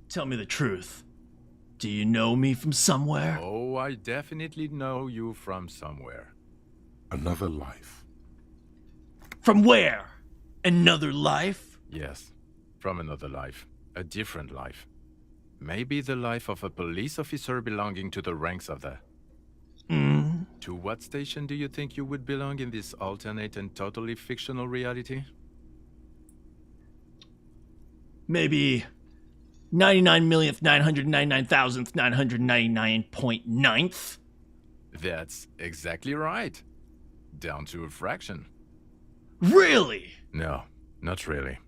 Tell me the truth. Do you know me from somewhere? Oh, I definitely know you from somewhere. Another life. From where? Another life? Yes, from another life. A different life. Maybe the life of a police officer belonging to the ranks of the... To what station do you think you would belong in this alternate and totally fictional reality? Maybe 99,999,999.9th? That's exactly right. Down to a fraction. Really? No, not really.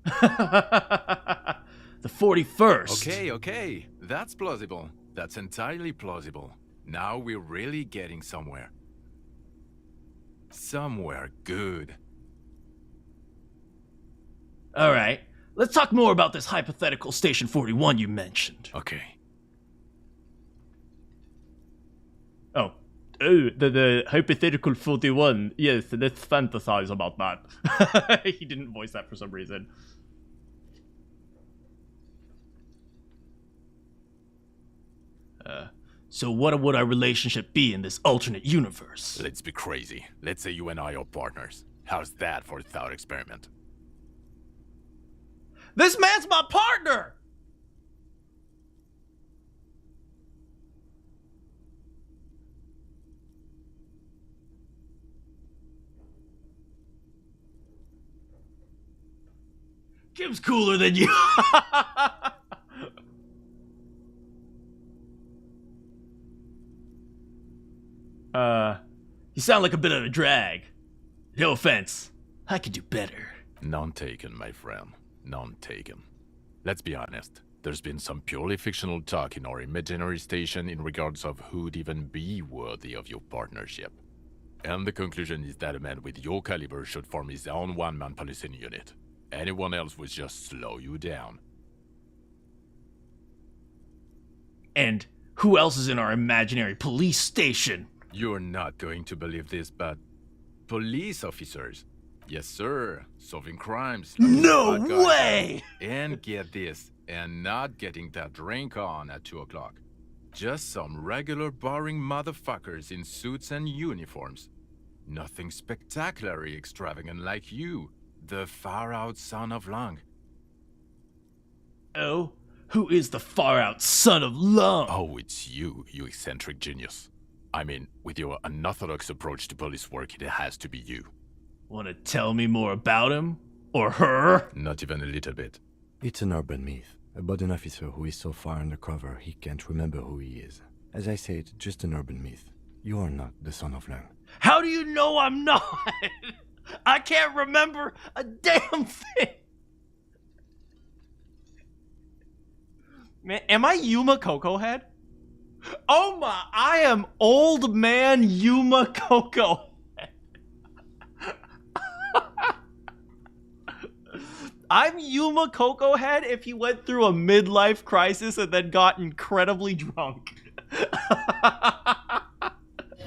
The 41st. Okay. That's plausible. That's entirely plausible. Now we're really getting somewhere. Somewhere good. Alright, let's talk more about this hypothetical Station 41 you mentioned. Okay. Oh, the hypothetical 41. Yes, let's fantasize about that. He didn't voice that for some reason. So what would our relationship be in this alternate universe? Let's be crazy. Let's say you and I are partners. How's that for a thought experiment? This man's my partner! Kim's cooler than you. You sound like a bit of a drag. No offense. I could do better. None taken, my friend. None taken. Let's be honest. There's been some purely fictional talk in our imaginary station in regards of who'd even be worthy of your partnership. And the conclusion is that a man with your caliber should form his own one-man policing unit. Anyone else would just slow you down. And who else is in our imaginary police station? You're not going to believe this, but... police officers. Yes, sir. Solving crimes. No way! And get this, and not getting that drink on at 2 o'clock. Just some regular boring motherfuckers in suits and uniforms. Nothing spectacularly extravagant like you, the far-out son of Lung. Oh? Who is the far-out son of Lung? Oh, it's you, you eccentric genius. I mean, with your unorthodox approach to police work, it has to be you. Want to tell me more about him? Or her? Not even a little bit. It's an urban myth about an officer who is so far undercover he can't remember who he is. As I said, just an urban myth. You are not the son of Lang. How do you know I'm not? I can't remember a damn thing. Man, am I Yuma Coco Head? Oh my, I am old man Yuma Coco Head. I'm Yuma Coco Head if he went through a midlife crisis and then got incredibly drunk.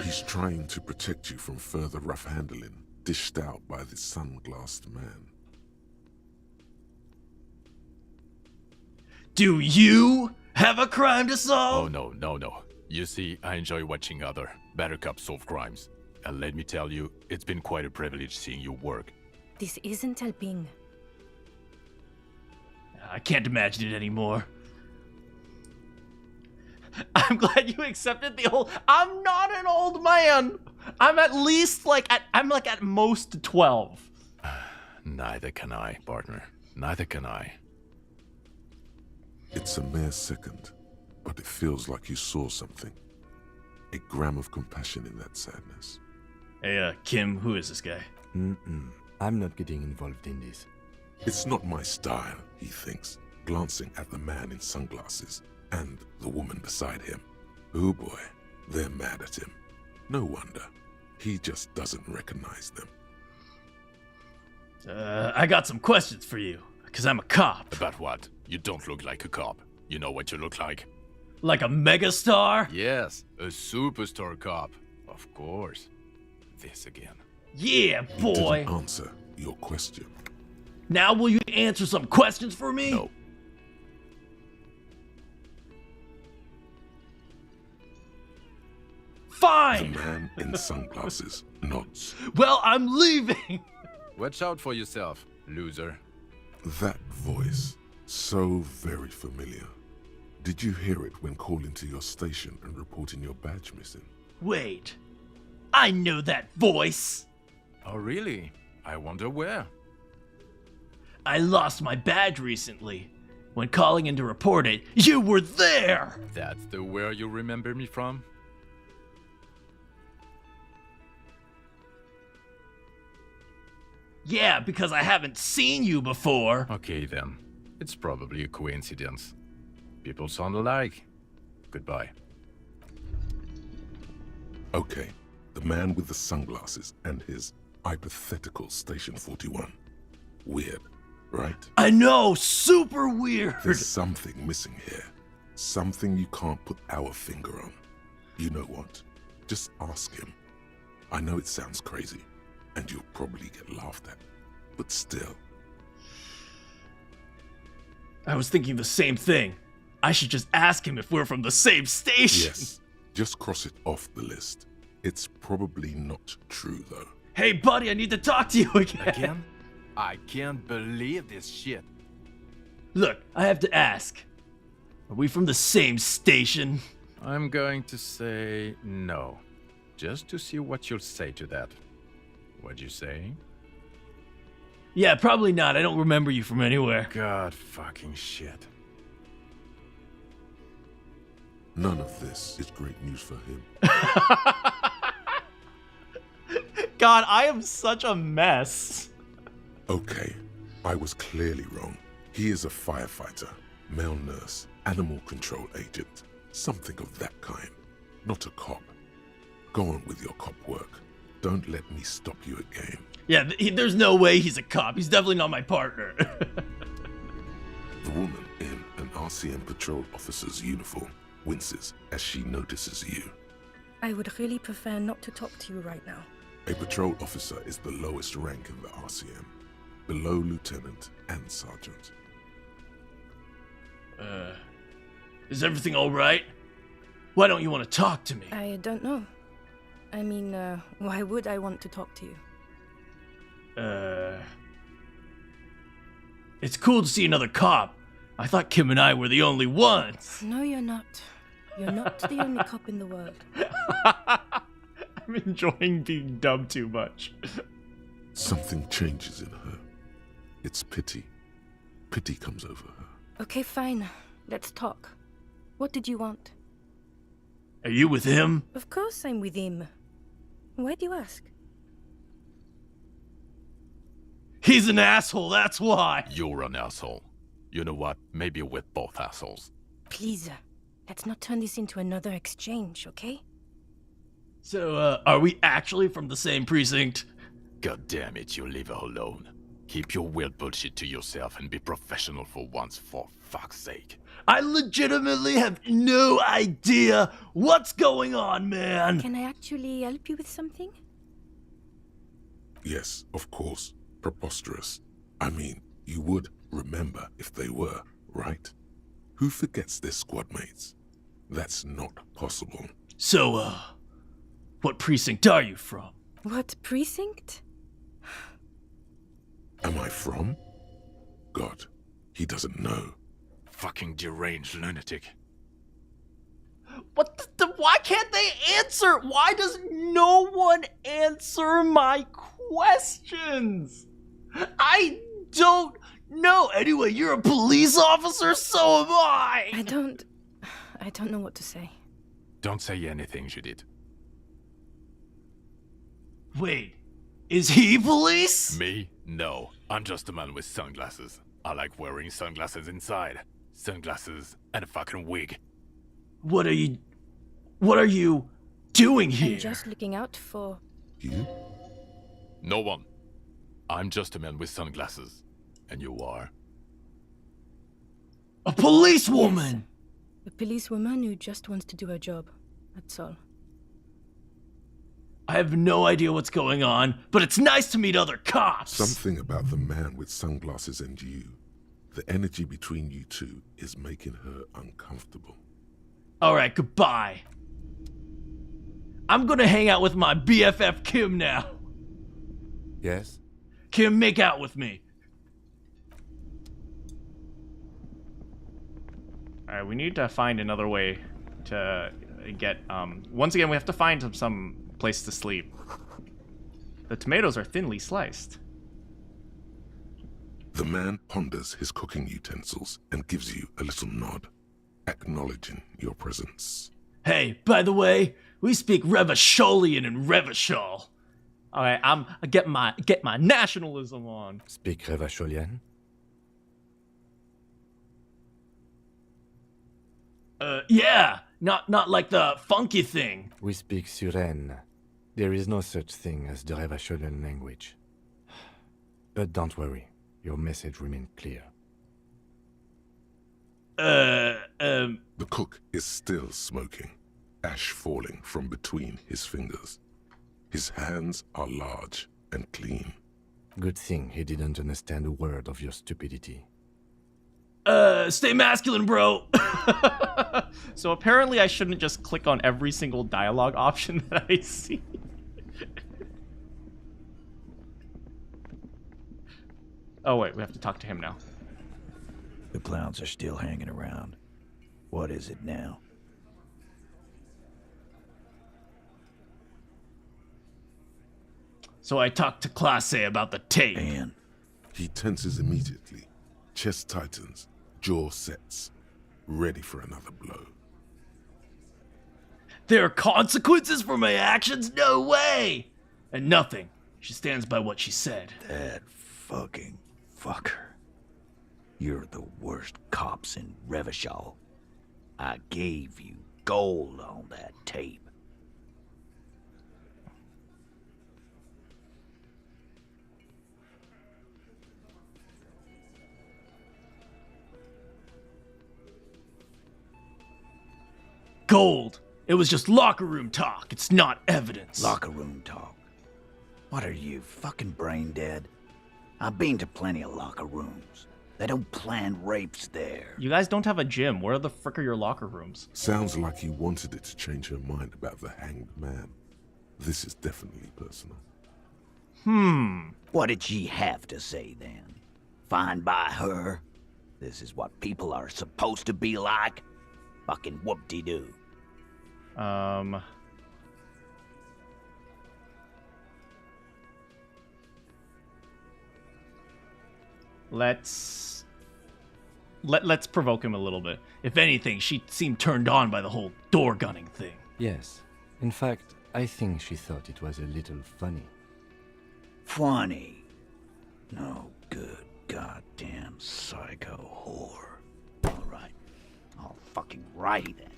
He's trying to protect you from further rough handling, dished out by the sunglassed man. Do you have a crime to solve? Oh, no. You see, I enjoy watching other better cops solve crimes. And let me tell you, it's been quite a privilege seeing you work. This isn't helping. I can't imagine it anymore. I'm glad you accepted the old... I'm not an old man. I'm at least I'm at most 12. Neither can I, partner. Neither can I. It's a mere second, but it feels like you saw something. A gram of compassion in that sadness. Hey, Kim, who is this guy? I'm not getting involved in this. It's not my style, he thinks, glancing at the man in sunglasses and the woman beside him. Oh boy, they're mad at him. No wonder. He just doesn't recognize them. I got some questions for you, because I'm a cop. About what? You don't look like a cop. You know what you look like? Like a megastar? Yes, a superstar cop. Of course. This again. Yeah, boy! You didn't answer your question. Now will you answer some questions for me? No. Fine! The man in sunglasses nods. Well, I'm leaving! Watch out for yourself, loser. That voice, so very familiar. Did you hear it when calling to your station and reporting your badge missing? Wait, I know that voice! Oh, really? I wonder where. I lost my badge recently. When calling in to report it, you were there! That's the where you remember me from? Yeah, because I haven't seen you before. Okay then. It's probably a coincidence. People sound alike. Goodbye. Okay, the man with the sunglasses and his hypothetical Station 41. Weird, right? I know, super weird! There's something missing here. Something you can't put our finger on. You know what? Just ask him. I know it sounds crazy, and you'll probably get laughed at, but still. I was thinking the same thing. I should just ask him if we're from the same station. Yes, just cross it off the list. It's probably not true, though. Hey, buddy, I need to talk to you again. Again? I can't believe this shit. Look, I have to ask. Are we from the same station? I'm going to say no. Just to see what you'll say to that. What'd you say? Yeah, probably not. I don't remember you from anywhere. God fucking shit. None of this is great news for him. God, I am such a mess. Okay, I was clearly wrong. He is a firefighter, male nurse, animal control agent, something of that kind. Not a cop. Go on with your cop work. Don't let me stop you again. Yeah, there's no way he's a cop. He's definitely not my partner. The woman in an RCM patrol officer's uniform winces as she notices you. I would really prefer not to talk to you right now. A patrol officer is the lowest rank in the RCM, below lieutenant and sergeant. Is everything all right? Why don't you want to talk to me? I don't know. I mean, why would I want to talk to you? It's cool to see another cop. I thought Kim and I were the only ones. No, you're not. You're not the only cop in the world. I'm enjoying being dubbed too much. Something changes in her. It's pity. Pity comes over her. Okay, fine. Let's talk. What did you want? Are you with him? Of course I'm with him. Why do you ask? He's an asshole, that's why. You're an asshole. You know what? Maybe we're both assholes. Please, let's not turn this into another exchange, okay? So, are we actually from the same precinct? God damn it, you leave her alone. Keep your weird bullshit to yourself and be professional for once, for fuck's sake. I legitimately have no idea what's going on, man. Can I actually help you with something? Yes, of course. Preposterous. I mean, you would remember if they were, right? Who forgets their squad mates? That's not possible. So, what precinct are you from? What precinct? Am I from? God, he doesn't know. Fucking deranged lunatic. What why can't they answer? Why does no one answer my questions? I don't know. Anyway, you're a police officer, so am I. I don't know what to say. Don't say anything, Judith. Wait, is he police? Me? No. I'm just a man with sunglasses. I like wearing sunglasses inside. Sunglasses and a fucking wig. What are you doing here? I'm just looking out for... You? No one. I'm just a man with sunglasses. And you are? A policewoman! Yes. A policewoman who just wants to do her job. That's all. I have no idea what's going on, but it's nice to meet other cops! Something about the man with sunglasses and you. The energy between you two is making her uncomfortable. Alright, goodbye. I'm gonna hang out with my BFF Kim now. Yes? Kim, make out with me. Alright, we need to find another way to get, once again, we have to find some place to sleep. The tomatoes are thinly sliced. The man ponders his cooking utensils and gives you a little nod, acknowledging your presence. Hey, by the way, we speak Revacholian in Revachol. Alright, I get my nationalism on. Speak Revacholian? Yeah, not like the funky thing. We speak Suren. There is no such thing as the Revacholian language. But don't worry, your message remains clear. The cook is still smoking, ash falling from between his fingers. His hands are large and clean. Good thing he didn't understand a word of your stupidity. Stay masculine, bro! So apparently I shouldn't just click on every single dialogue option that I see. Oh wait, we have to talk to him now. The clowns are still hanging around. What is it now? So I talked to Classe about the tape. Man. He tenses immediately, chest tightens, jaw sets, ready for another blow. There are consequences for my actions? No way! And nothing. She stands by what she said. That fucking fucker. You're the worst cops in Revachol. I gave you gold on that tape. Gold. It was just locker room talk. It's not evidence. Locker room talk? What are you, fucking brain dead? I've been to plenty of locker rooms. They don't plan rapes there. You guys don't have a gym. Where the frick are your locker rooms? Sounds like he wanted it to change her mind about the hanged man. This is definitely personal. What did she have to say then? Fine by her? This is what people are supposed to be like? Fucking whoop-de-doo. Let's provoke him a little bit. If anything, she seemed turned on by the whole door gunning thing. Yes. In fact, I think she thought it was a little funny. Funny? No good goddamn psycho whore. Alright. All fucking righty then.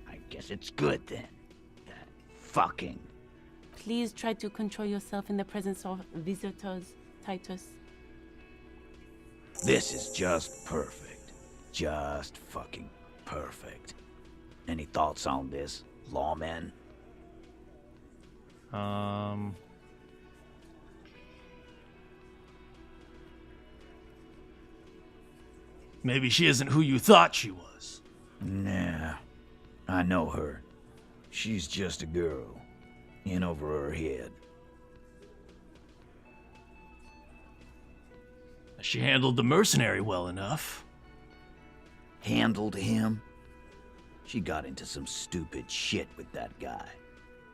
I guess it's good then. That fucking... Please try to control yourself in the presence of visitors, Titus. This is just perfect. Just fucking perfect. Any thoughts on this, lawman? Maybe she isn't who you thought she was. Nah. I know her. She's just a girl. In over her head. She handled the mercenary well enough. Handled him? She got into some stupid shit with that guy.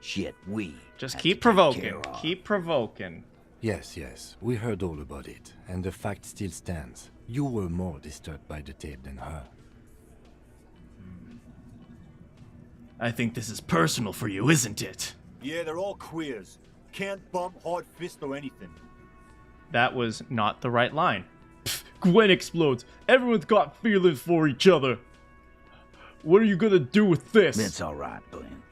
Shit we Just had keep to take provoking. care of. Keep provoking. Yes, yes, we heard all about it, and the fact still stands. You were more disturbed by the tape than her. I think this is personal for you, isn't it? Yeah, they're all queers. Can't bump, hard fist, or anything. That was not the right line. Pfft, Gwen explodes. Everyone's got feelings for each other. What are you gonna do with this? It's alright, Glenn.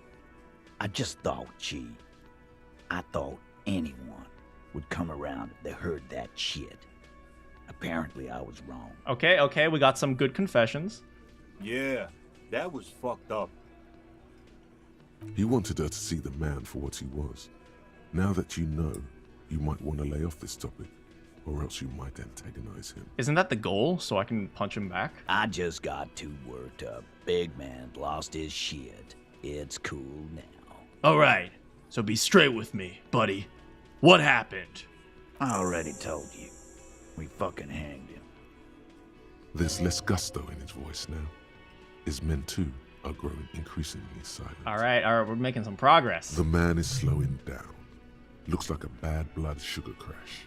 I just thought, I thought anyone would come around if they heard that shit. Apparently I was wrong. Okay, we got some good confessions. Yeah, that was fucked up. He wanted her to see the man for what he was. Now that you know, you might want to lay off this topic, or else you might antagonize him. Isn't that the goal, so I can punch him back? I just got too worked up. Big man lost his shit. It's cool now. Alright, so be straight with me, buddy. What happened? I already told you. We fucking hanged him. There's less gusto in his voice now. His men too are growing increasingly silent. Alright, we're making some progress. The man is slowing down. Looks like a bad blood sugar crash.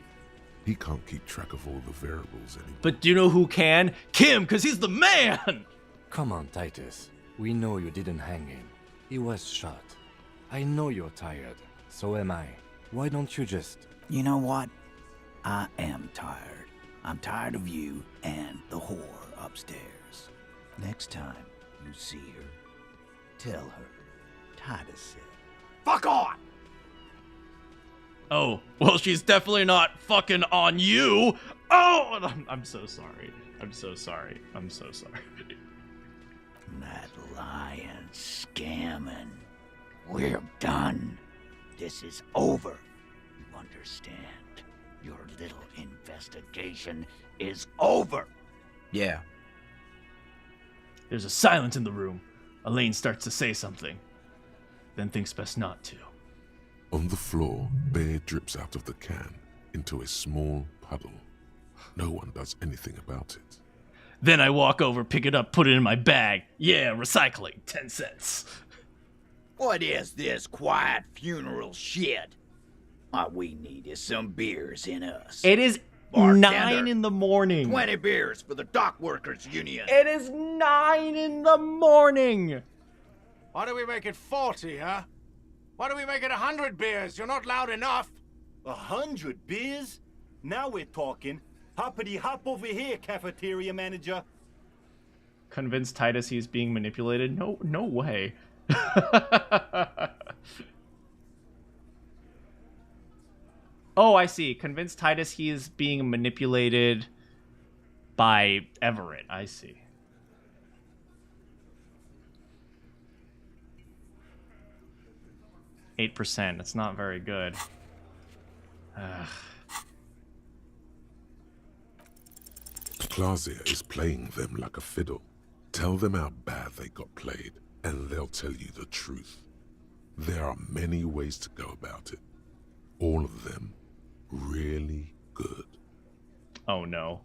He can't keep track of all the variables anymore. But do you know who can? Kim, because he's the man! Come on, Titus. We know you didn't hang him. He was shot. I know you're tired. So am I. Why don't you just... You know what? I am tired. I'm tired of you and the whore upstairs. Next time you see her, tell her Titus said, "Fuck on!" Oh, well, she's definitely not fucking on you. Oh, I'm so sorry. I'm so sorry. I'm so sorry. That lying, scamming. We're done. This is over. You understand? Your little investigation is over. Yeah. There's a silence in the room. Elaine starts to say something, then thinks best not to. On the floor, beer drips out of the can into a small puddle. No one does anything about it. Then I walk over, pick it up, put it in my bag. Yeah, recycling, 10 cents. What is this quiet funeral shit? What we need is some beers in us. It is Bartender, 9 in the morning. 20 beers for the Dock Workers Union. It is 9 in the morning. Why do we make it 40, huh? Why do we make it 100 beers? You're not loud enough. 100 beers? Now we're talking. Hoppity hop over here, cafeteria manager. Convince Titus he's being manipulated? No way. Oh, I see. Convince Titus he is being manipulated by Everett. I see. %. It's not very good. Ugh. Clausia is playing them like a fiddle. Tell them how bad they got played, and they'll tell you the truth. There are many ways to go about it. All of them really good. Oh no.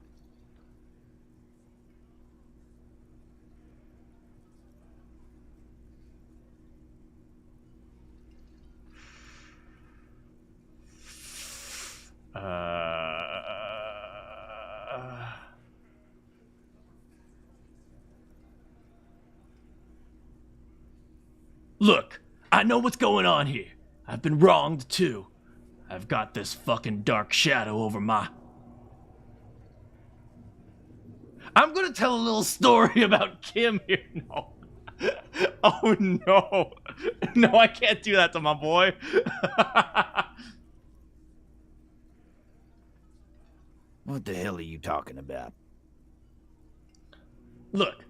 Look, I know what's going on here. I've been wronged too. I've got this fucking dark shadow over my... I'm gonna tell a little story about Kim here. No. Oh no. No, I can't do that to my boy. What the hell are you talking about? Look.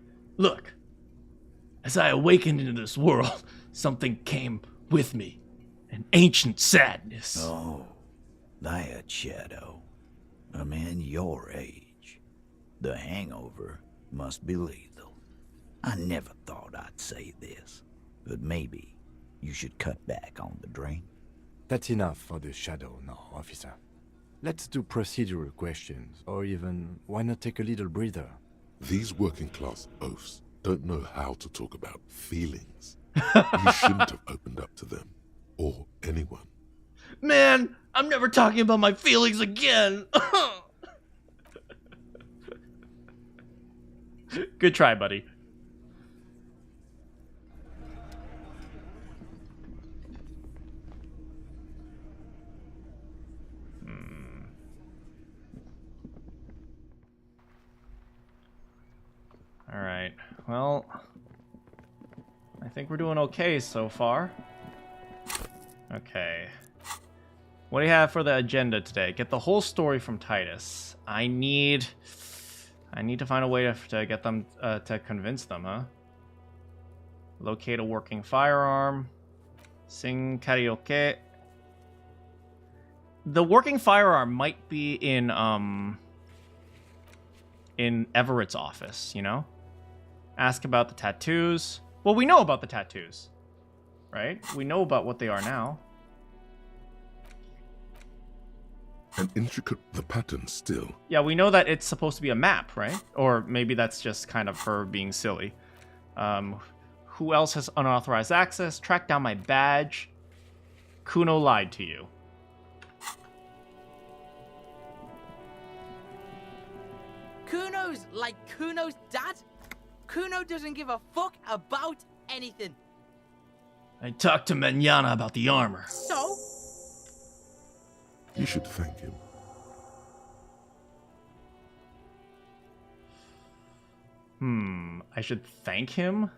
As I awakened into this world, something came with me. An ancient sadness. Oh, that shadow. A man your age. The hangover must be lethal. I never thought I'd say this, but maybe you should cut back on the drink. That's enough for the shadow now, officer. Let's do procedural questions, or even, why not take a little breather? These working class oafs don't know how to talk about feelings. You shouldn't have opened up to them, or anyone. Man, I'm never talking about my feelings again. Good try, buddy. All right. Well, I think we're doing okay so far. Okay. What do you have for the agenda today? Get the whole story from Titus. I need to find a way to get them to convince them, huh? Locate a working firearm. Sing karaoke. The working firearm might be in Everett's office, you know? Ask about the tattoos. Well, we know about the tattoos, right? We know about what they are now. And intricate the pattern still. Yeah, we know that it's supposed to be a map, right? Or maybe that's just kind of her being silly. Who else has unauthorized access? Track down my badge. Kuno lied to you. Kuno's like Kuno's dad? Kuno doesn't give a fuck about anything. I talked to Manana about the armor. So? You should thank him. I should thank him?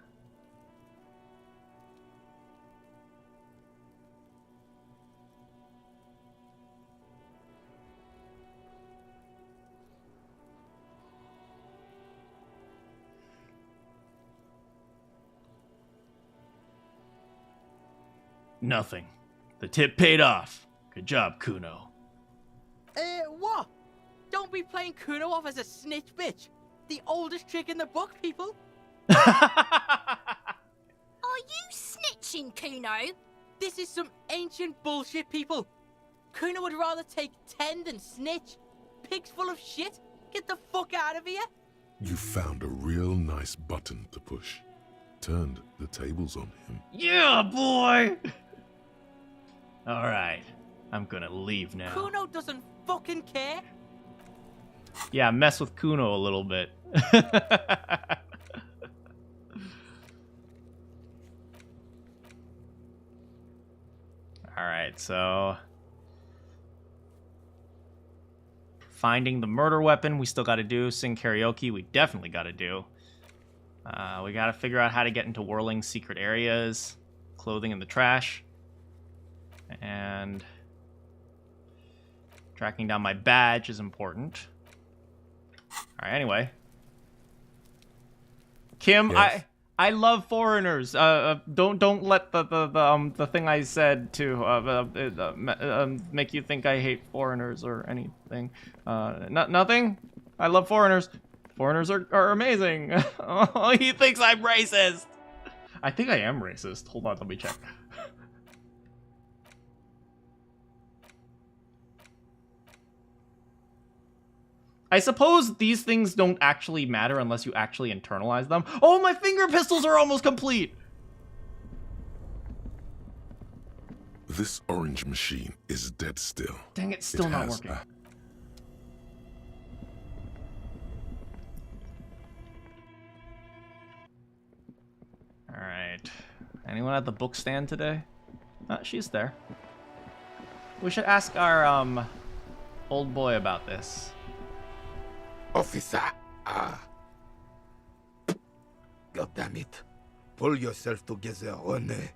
Nothing. The tip paid off. Good job, Kuno. What? Don't be playing Kuno off as a snitch bitch. The oldest trick in the book, people. Are you snitching, Kuno? This is some ancient bullshit, people. Kuno would rather take 10 than snitch. Pig's full of shit. Get the fuck out of here. You found a real nice button to push. Turned the tables on him. Yeah, boy! Alright. I'm gonna leave now. Kuno doesn't fucking care. Yeah, mess with Kuno a little bit. Alright, so... Finding the murder weapon, we still gotta do. Sing karaoke, we definitely gotta do. We gotta figure out how to get into Whirling's secret areas. Clothing in the trash. And... Tracking down my badge is important. Alright, anyway. Kim, yes. I love foreigners. Don't let the thing I said to make you think I hate foreigners or anything. Nothing. I love foreigners. Foreigners are amazing. Oh, he thinks I'm racist. I think I am racist. Hold on, let me check. I suppose these things don't actually matter unless you actually internalize them. Oh, my finger pistols are almost complete! This orange machine is dead still. Dang it, still not working. Alright. Anyone at the book stand today? She's there. We should ask our old boy about this. Officer, God damn it. Pull yourself together, Rene.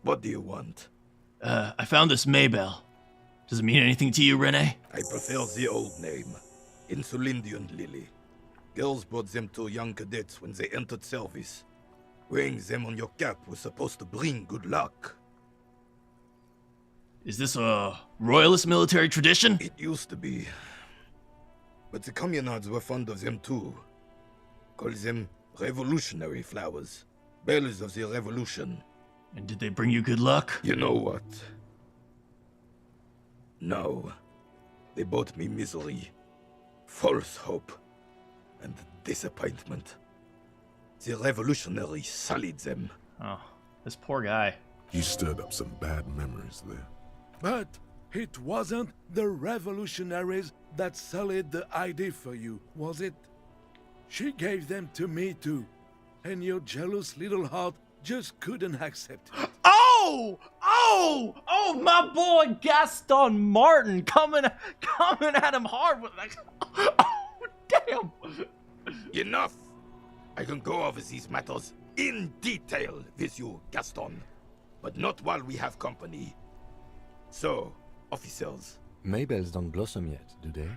What do you want? I found this Maybell. Does it mean anything to you, Rene? I prefer the old name. Insulindian Lily. Girls brought them to young cadets when they entered service. Wearing them on your cap was supposed to bring good luck. Is this a royalist military tradition? It used to be. But the communards were fond of them too. Call them revolutionary flowers. Bells of the revolution. And did they bring you good luck? You know what? No. They brought me misery, false hope, and disappointment. The revolutionaries sullied them. Oh, this poor guy. You stirred up some bad memories there. But it wasn't the revolutionaries that sullied the ID for you, was it? She gave them to me too, and your jealous little heart just couldn't accept it. Oh, my boy Gaston Martin coming at him hard with that. Oh, damn. Enough! I can go over these matters in detail with you, Gaston, but not while we have company. So, officers. Maybells don't blossom yet, do they?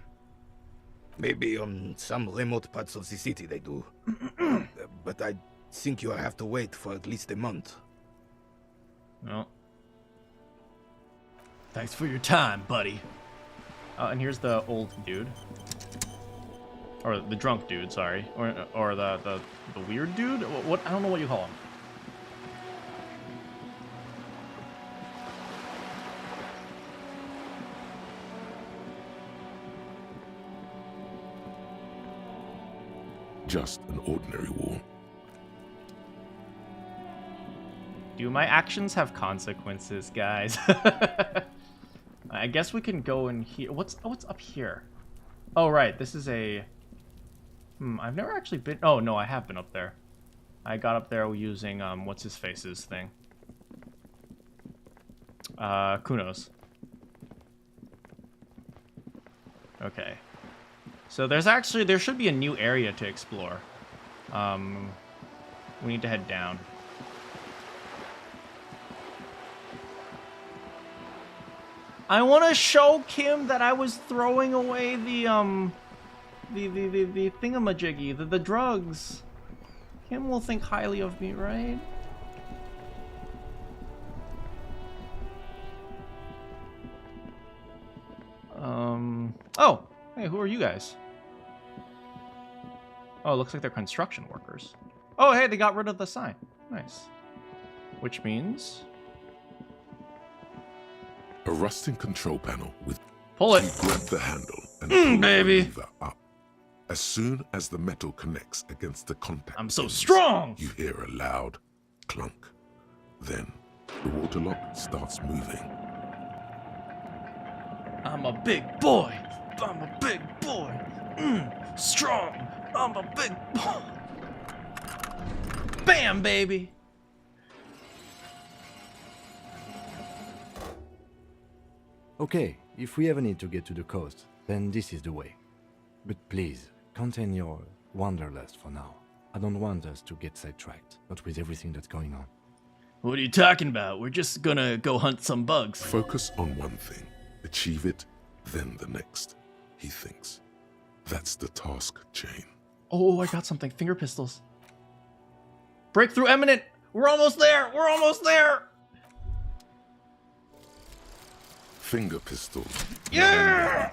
Maybe on some remote parts of the city they do. But I think you'll have to wait for at least a month. No. Thanks for your time, buddy. And here's the old dude. Or the drunk dude, sorry. Or the weird dude? What? I don't know what you call him. Just an ordinary wall. Do my actions have consequences, guys? I guess we can go in here. What's up here? Oh, right. This is a... I've never actually been... Oh, no, I have been up there. I got up there using, what's-his-face's thing. Kunos. Okay. So there should be a new area to explore. We need to head down. I want to show Kim that I was throwing away the thingamajiggy, the drugs. Kim will think highly of me, right? Oh, hey, who are you guys? Oh, it looks like they're construction workers. Oh, hey, they got rid of the sign. Nice. Which means... A rusting control panel with... Pull it. You grab the handle and pull baby. the lever up. As soon as the metal connects against the contact I'm so ends, strong! You hear a loud clunk. Then the water lock starts moving. I'm a big boy. I'm a big boy. Strong. I'm a big boy. Bam, baby. Okay, if we ever need to get to the coast, then this is the way. But please, contain your wanderlust for now. I don't want us to get sidetracked, not with everything that's going on. What are you talking about? We're just gonna go hunt some bugs. Focus on one thing. Achieve it, then the next, he thinks. That's the task chain. Oh, I got something. Finger pistols. Breakthrough imminent. We're almost there. We're almost there. Finger pistols. Yeah!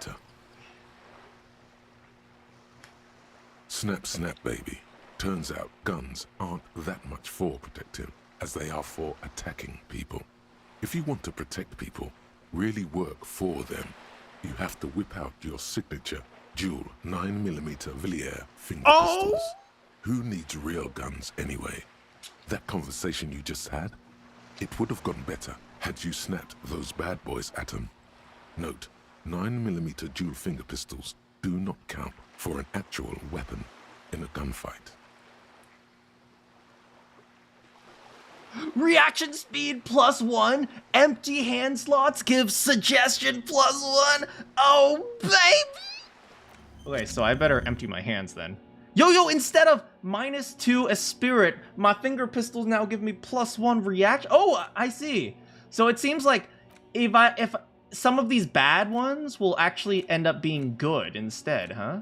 Snap, snap, baby. Turns out guns aren't that much for protecting as they are for attacking people. If you want to protect people, really work for them, you have to whip out your signature dual 9mm Villiers finger pistols. Who needs real guns anyway? That conversation you just had, it would have gone better had you snapped those bad boys at them. Note, 9mm dual finger pistols do not count for an actual weapon in a gunfight. Reaction speed +1. Empty hand slots give suggestion +1. Oh, baby! Okay, so I better empty my hands then. Yo, instead of -2 a spirit, my finger pistols now give me +1 reaction. Oh, I see. So it seems like if some of these bad ones will actually end up being good instead, huh?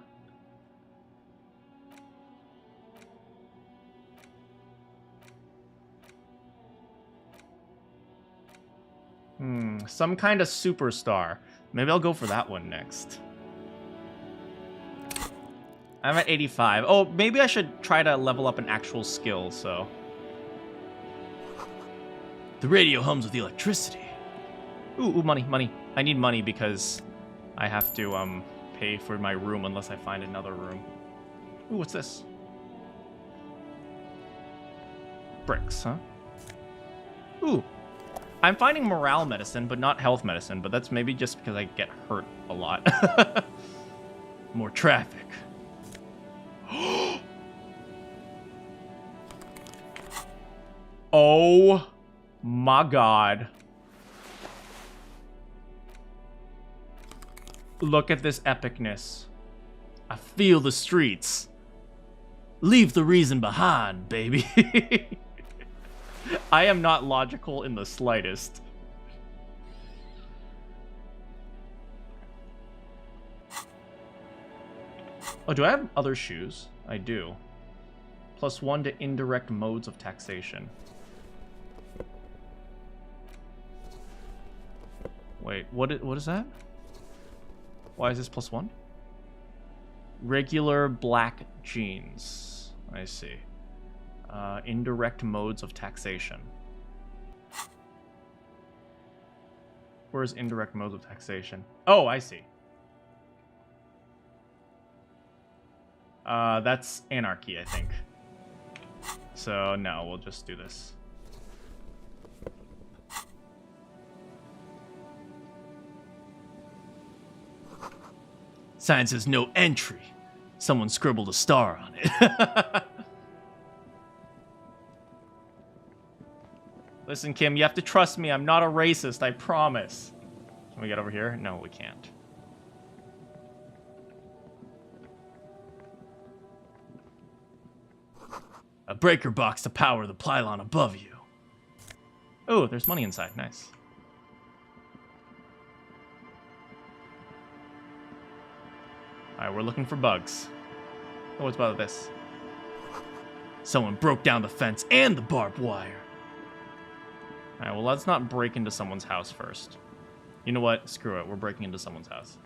Some kind of superstar. Maybe I'll go for that one next. I'm at 85. Oh, maybe I should try to level up an actual skill, so. The radio hums with electricity. Ooh, money. I need money because I have to pay for my room unless I find another room. Ooh, what's this? Bricks, huh? Ooh. I'm finding morale medicine, but not health medicine, but that's maybe just because I get hurt a lot. More traffic. Oh my god. Look at this epicness. I feel the streets. Leave the reason behind, baby. I am not logical in the slightest. Oh, do I have other shoes? I do. +1 to indirect modes of taxation. Wait, what is that? Why is this +1? Regular black jeans. I see. Indirect modes of taxation. Where's indirect modes of taxation? Oh, I see. That's anarchy, I think. So, no, we'll just do this. Sign says no entry. Someone scribbled a star on it. Listen, Kim, you have to trust me. I'm not a racist, I promise. Can we get over here? No, we can't. A breaker box to power the pylon above you. Oh, there's money inside. Nice. Alright, we're looking for bugs. Oh, what's about this? Someone broke down the fence and the barbed wire. Alright, well, let's not break into someone's house first. You know what? Screw it. We're breaking into someone's house.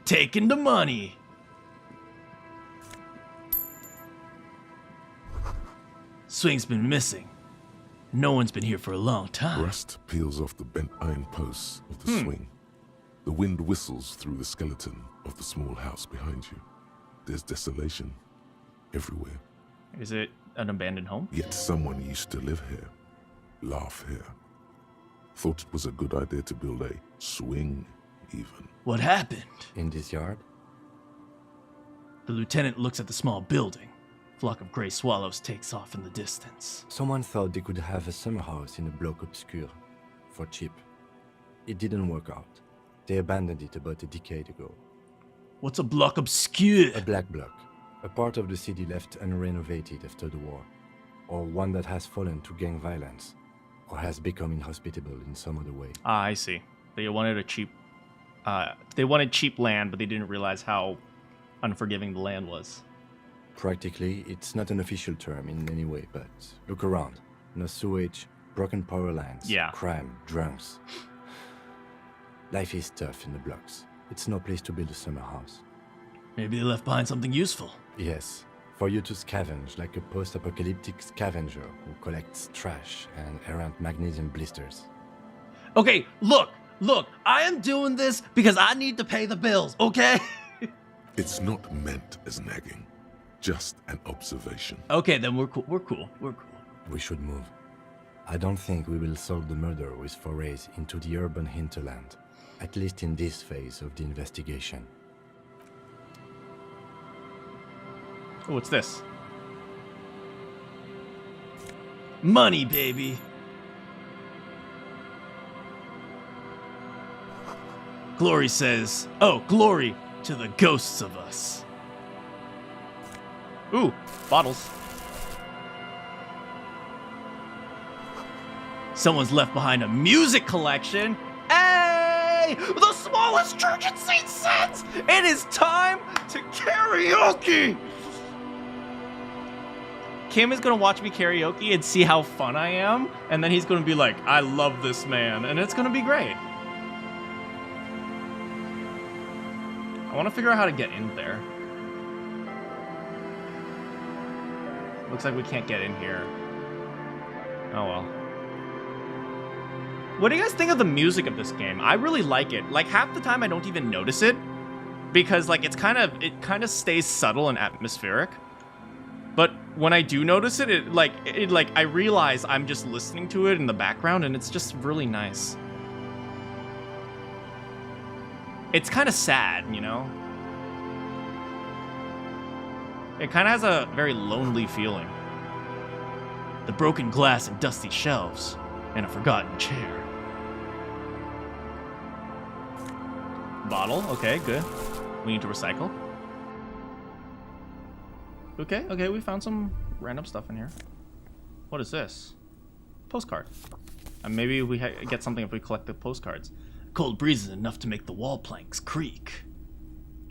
Taking the money. Swing's been missing. No one's been here for a long time. Rust peels off the bent iron posts of the swing. The wind whistles through the skeleton of the small house behind you. There's desolation everywhere. Is it an abandoned home? Yet someone used to live here, laugh here. Thought it was a good idea to build a swing, even. What happened? In this yard? The lieutenant looks at the small building. Flock of gray swallows takes off in the distance. Someone thought they could have a summer house in a bloc obscure, for cheap. It didn't work out. They abandoned it about a decade ago. What's a bloc obscure? A black bloc. A part of the city left unrenovated after the war. Or one that has fallen to gang violence. Or has become inhospitable in some other way. Ah, I see. They wanted a cheap... they wanted cheap land, but they didn't realize how unforgiving the land was. Practically, it's not an official term in any way, but look around. No sewage, broken power lines, crime, drunks. Life is tough in the blocks. It's no place to build a summer house. Maybe they left behind something useful. Yes, for you to scavenge like a post-apocalyptic scavenger who collects trash and errant magnesium blisters. Okay, look, I am doing this because I need to pay the bills, okay? It's not meant as nagging, just an observation. Okay, then we're cool. We should move. I don't think we will solve the murder with forays into the urban hinterland, at least in this phase of the investigation. Oh, what's this? Money, baby. Glory says, oh, glory to the ghosts of us. Ooh, bottles. Someone's left behind a music collection. Hey! The smallest church in St. Sens! It is time to karaoke! Kim is gonna watch me karaoke and see how fun I am, and then he's gonna be like, I love this man, and it's gonna be great. I wanna figure out how to get in there. Looks like we can't get in here. Oh well. What do you guys think of the music of this game? I really like it. Like, half the time I don't even notice it because like it kind of stays subtle and atmospheric. But when I do notice it, I realize I'm just listening to it in the background and it's just really nice. It's kind of sad, you know? It kind of has a very lonely feeling. The broken glass and dusty shelves and a forgotten chair. Bottle, okay, good. We need to recycle. Okay, we found some random stuff in here. What is this? Postcard. Maybe we get something if we collect the postcards. Cold breeze is enough to make the wall planks creak.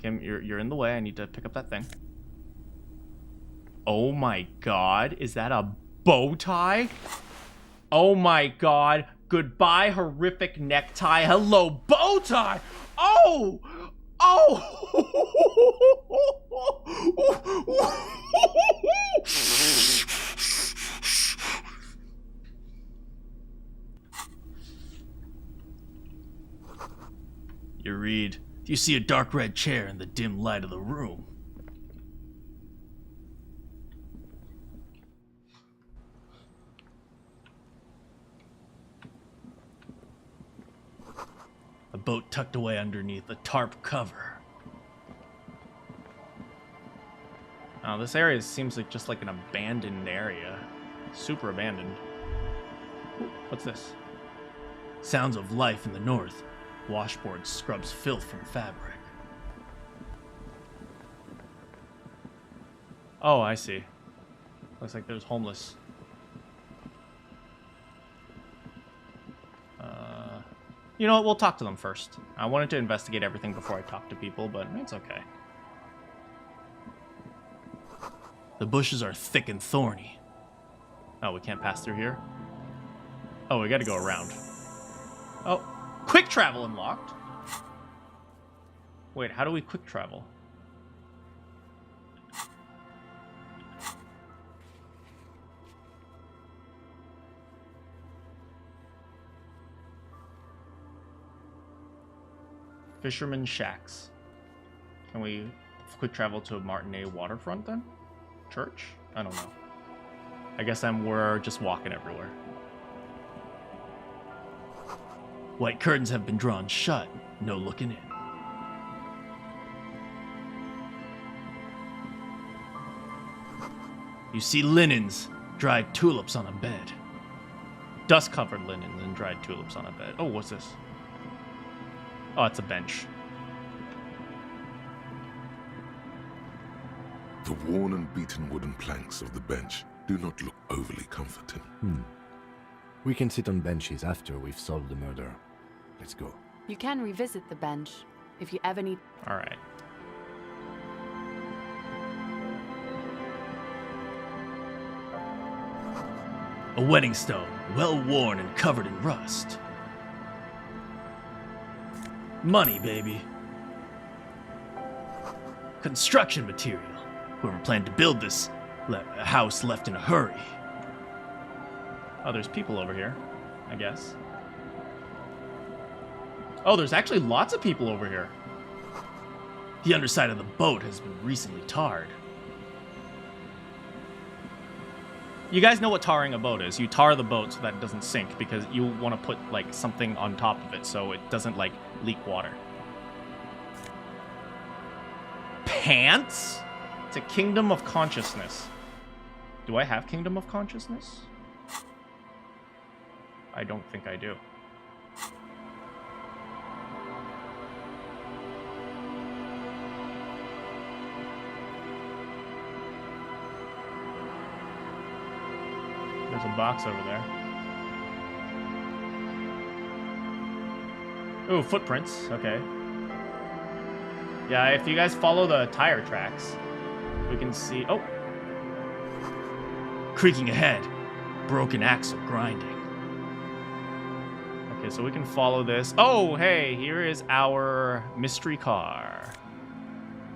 Kim, you're in the way. I need to pick up that thing. Oh my god, is that a bow tie? Oh my god. Goodbye, horrific necktie. Hello, bow tie. Oh! Oh! You read, you see a dark red chair in the dim light of the room. A boat tucked away underneath a tarp cover. Now, this area seems like just like an abandoned area. Super abandoned. Ooh, what's this? Sounds of life in the north. Washboard scrubs filth from fabric. Oh, I see. Looks like there's homeless. You know what? We'll talk to them first. I wanted to investigate everything before I talk to people, but it's okay. The bushes are thick and thorny. Oh, we can't pass through here? Oh, we gotta go around. Oh, quick travel unlocked. Wait, how do we quick travel? Fisherman Shacks. Can we quick travel to Martinet waterfront then? Church? I don't know. I guess we're just walking everywhere. White curtains have been drawn shut. No looking in. You see linens, dried tulips on a bed. Dust-covered linens and dried tulips on a bed. Oh, what's this? Oh, it's a bench. The worn and beaten wooden planks of the bench do not look overly comforting. We can sit on benches after we've solved the murder. Let's go. You can revisit the bench if you ever need. All right. A wedding stone, well worn and covered in rust. Money, baby. Construction material. Whoever planned to build this house left in a hurry. Oh, there's people over here, I guess. Oh, there's actually lots of people over here. The underside of the boat has been recently tarred. You guys know what tarring a boat is. You tar the boat so that it doesn't sink because you want to put like something on top of it so it doesn't like leak water. Pants? to Kingdom of Consciousness. Do I have Kingdom of Consciousness? I don't think I do. There's a box over there. Ooh, footprints. Okay. Yeah, if you guys follow the tire tracks, we can see... Oh! Creaking ahead. Broken axle grinding. Okay, so we can follow this. Oh, hey, here is our mystery car.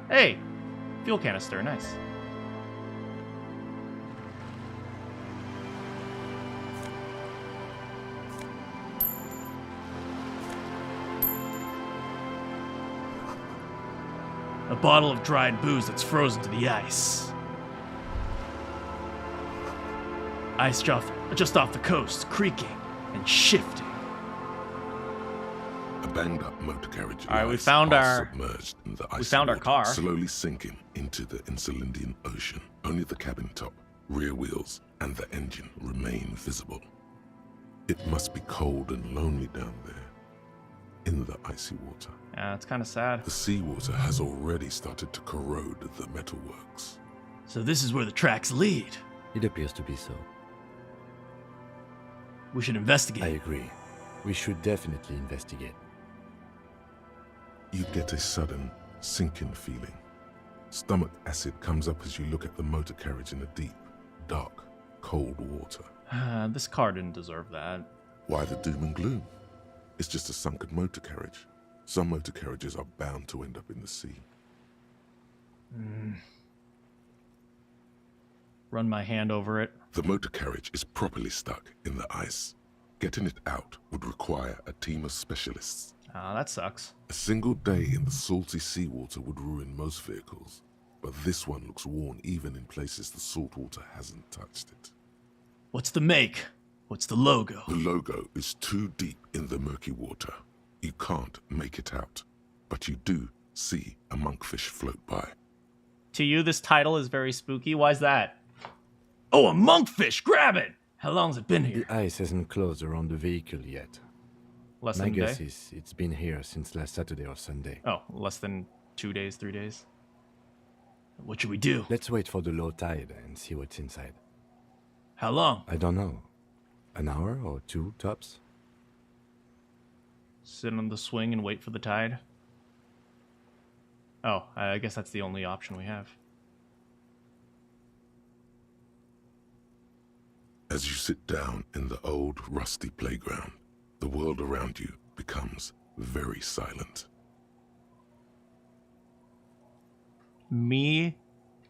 Hey! Fuel canister, nice. A bottle of dried booze that's frozen to the ice. Ice just off the coast, creaking and shifting. A banged-up motor carriage. All right, we found our submerged in the icy we found our water, car. slowly sinking into the Insulindian Ocean. Only the cabin top, rear wheels, and the engine remain visible. It must be cold and lonely down there, in the icy water. Yeah, it's kind of sad. The seawater has already started to corrode the metalworks. So this is where the tracks lead. It appears to be so. We should investigate. I agree. We should definitely investigate. You get a sudden sinking feeling. Stomach acid comes up as you look at the motor carriage in the deep, dark, cold water. This car didn't deserve that. Why the doom and gloom? It's just a sunken motor carriage. Some motor carriages are bound to end up in the sea. Run my hand over it. The motor carriage is properly stuck in the ice. Getting it out would require a team of specialists. Ah, that sucks. A single day in the salty seawater would ruin most vehicles, but this one looks worn even in places the salt water hasn't touched it. What's the make? What's the logo? The logo is too deep in the murky water. You can't make it out, but you do see a monkfish float by. To you, this title is very spooky. Why's that? Oh, a monkfish! Grab it! How long's it been here? The ice hasn't closed around the vehicle yet. Less My than a guess day? is it's been here since last Saturday or Sunday. Oh, less than 2 days, 3 days? What should we do? Let's wait for the low tide and see what's inside. How long? I don't know. An hour or two, tops? Sit on the swing and wait for the tide? Oh, I guess that's the only option we have. As you sit down in the old, rusty playground, the world around you becomes very silent. Me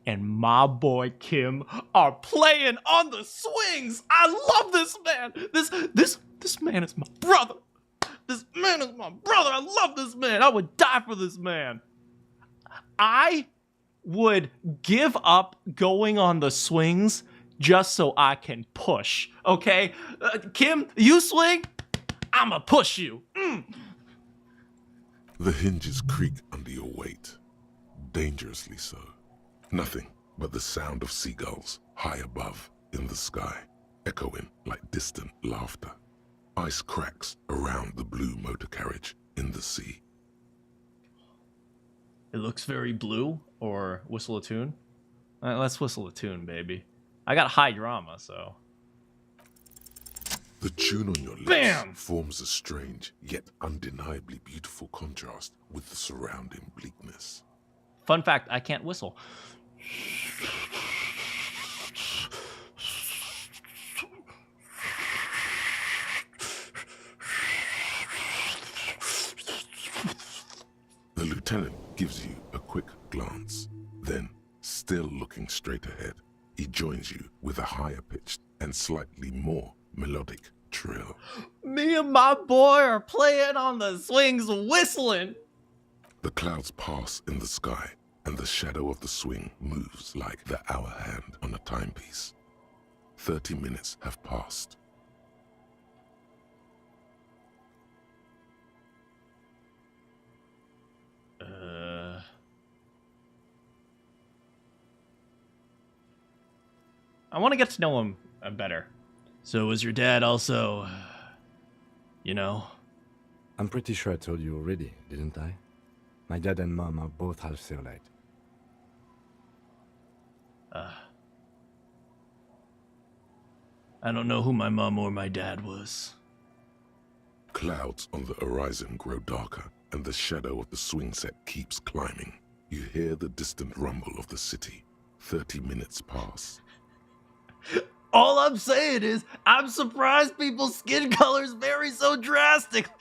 and my boy Kim are playing on the swings. I love this man. This man is my brother. This man is my brother. I love this man. I would die for this man. I would give up going on the swings just so I can push. Okay, Kim, you swing, I'ma push you. The hinges creak under your weight, dangerously so. Nothing but the sound of seagulls high above in the sky, echoing like distant laughter. Ice cracks around the blue motor carriage in the sea. It looks very blue, or whistle a tune. Let's whistle a tune, baby. I got high drama, so. The tune on your lips Bam! forms a strange yet undeniably beautiful contrast with the surrounding bleakness. Fun fact, I can't whistle. The lieutenant gives you a quick glance. Then, still looking straight ahead, he joins you with a higher-pitched and slightly more melodic trill. Me and my boy are playing on the swings whistling. The clouds pass in the sky, and the shadow of the swing moves like the hour hand on a timepiece. 30 minutes have passed. I want to get to know him better. So was your dad also, you know? I'm pretty sure I told you already, didn't I? My dad and mom are both half Seolite. I don't know who my mom or my dad was. Clouds on the horizon grow darker, and the shadow of the swing set keeps climbing. You hear the distant rumble of the city. 30 minutes pass. All I'm saying is, I'm surprised people's skin colors vary so drastically.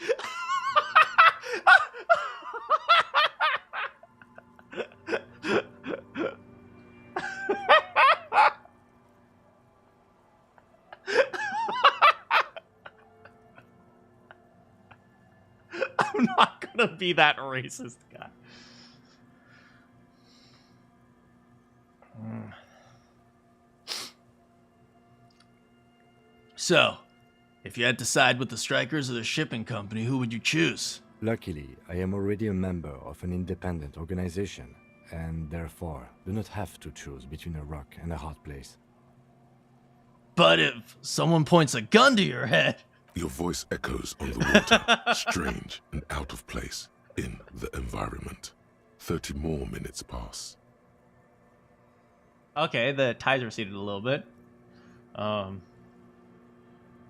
I'm not gonna be that racist guy. So, if you had to side with the strikers or the shipping company, who would you choose? Luckily, I am already a member of an independent organization, and therefore do not have to choose between a rock and a hard place. But if someone points a gun to your head... Your voice echoes on the water, strange and out of place in the environment. 30 more minutes pass. Okay, the ties receded a little bit.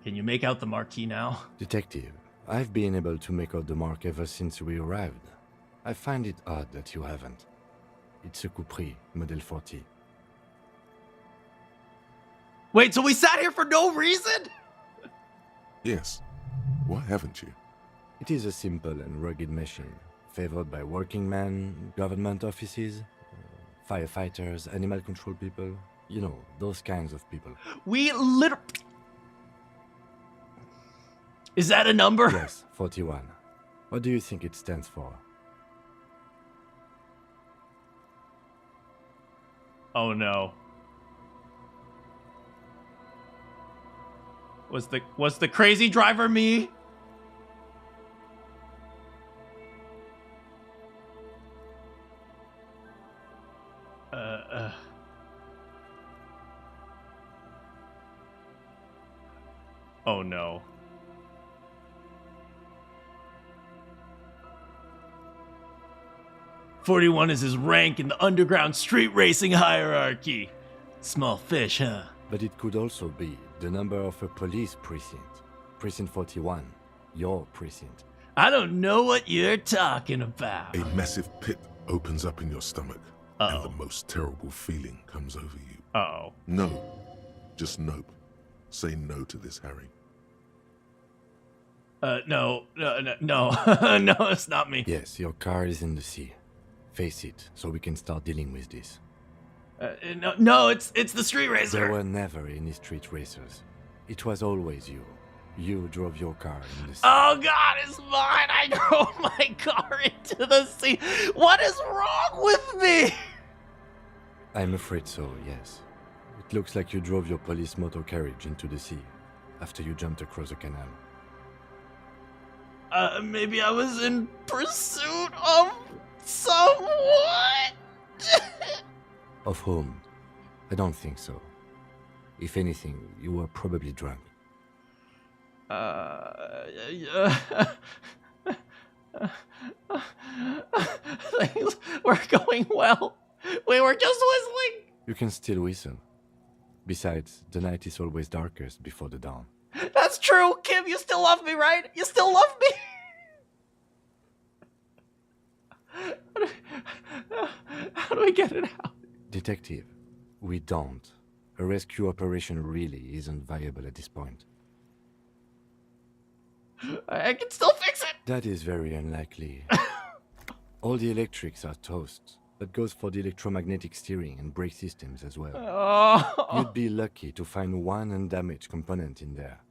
Can you make out the marquee now? Detective, I've been able to make out the mark ever since we arrived. I find it odd that you haven't. It's a Coupris, Model 40. Wait, so we sat here for no reason? Yes. Why haven't you? It is a simple and rugged machine, favored by working men, government offices, firefighters, animal control people. You know, those kinds of people. We literally... Is that a number? Yes, 41. What do you think it stands for? Oh no. Was the crazy driver me? Oh no. "41 is his rank in the underground street racing hierarchy. Small fish, huh?" But it could also be the number of a police precinct. Precinct 41. Your precinct. I don't know what you're talking about. A massive pit opens up in your stomach, and the most terrible feeling comes over you. Uh-oh. No. Just nope. Say no to this, Harry. No, no, it's not me. Yes, your car is in the sea. Face it, so we can start dealing with this. No, it's the street racer. There were never any street racers. It was always you. You drove your car in the sea. Oh God, it's mine! I drove my car into the sea. What is wrong with me? I'm afraid so, yes. It looks like you drove your police motor carriage into the sea after you jumped across the canal. Maybe I was in pursuit of someone? Of whom? I don't think so. If anything, you were probably drunk. Things were going well. We were just whistling. You can still whistle. Besides, the night is always darkest before the dawn. That's true, Kim. You still love me, right? You still love me. How do we get it out? Detective, we don't. A rescue operation really isn't viable at this point. I can still fix it. That is very unlikely. All the electrics are toast. That goes for the electromagnetic steering and brake systems as well. Oh. You'd be lucky to find one undamaged component in there.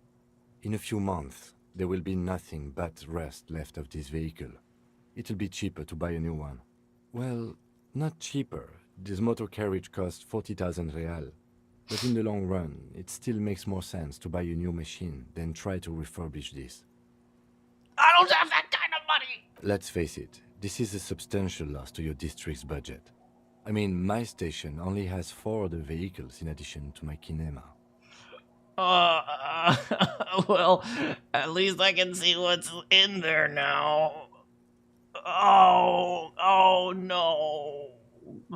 In a few months, there will be nothing but rust left of this vehicle. It'll be cheaper to buy a new one. Well, not cheaper. This motor carriage costs 40,000 real. But in the long run, it still makes more sense to buy a new machine than try to refurbish this. I don't have that kind of money. Let's face it, this is a substantial loss to your district's budget. I mean, my station only has 4 other vehicles in addition to my kinema. Well, at least I can see what's in there now. Oh no.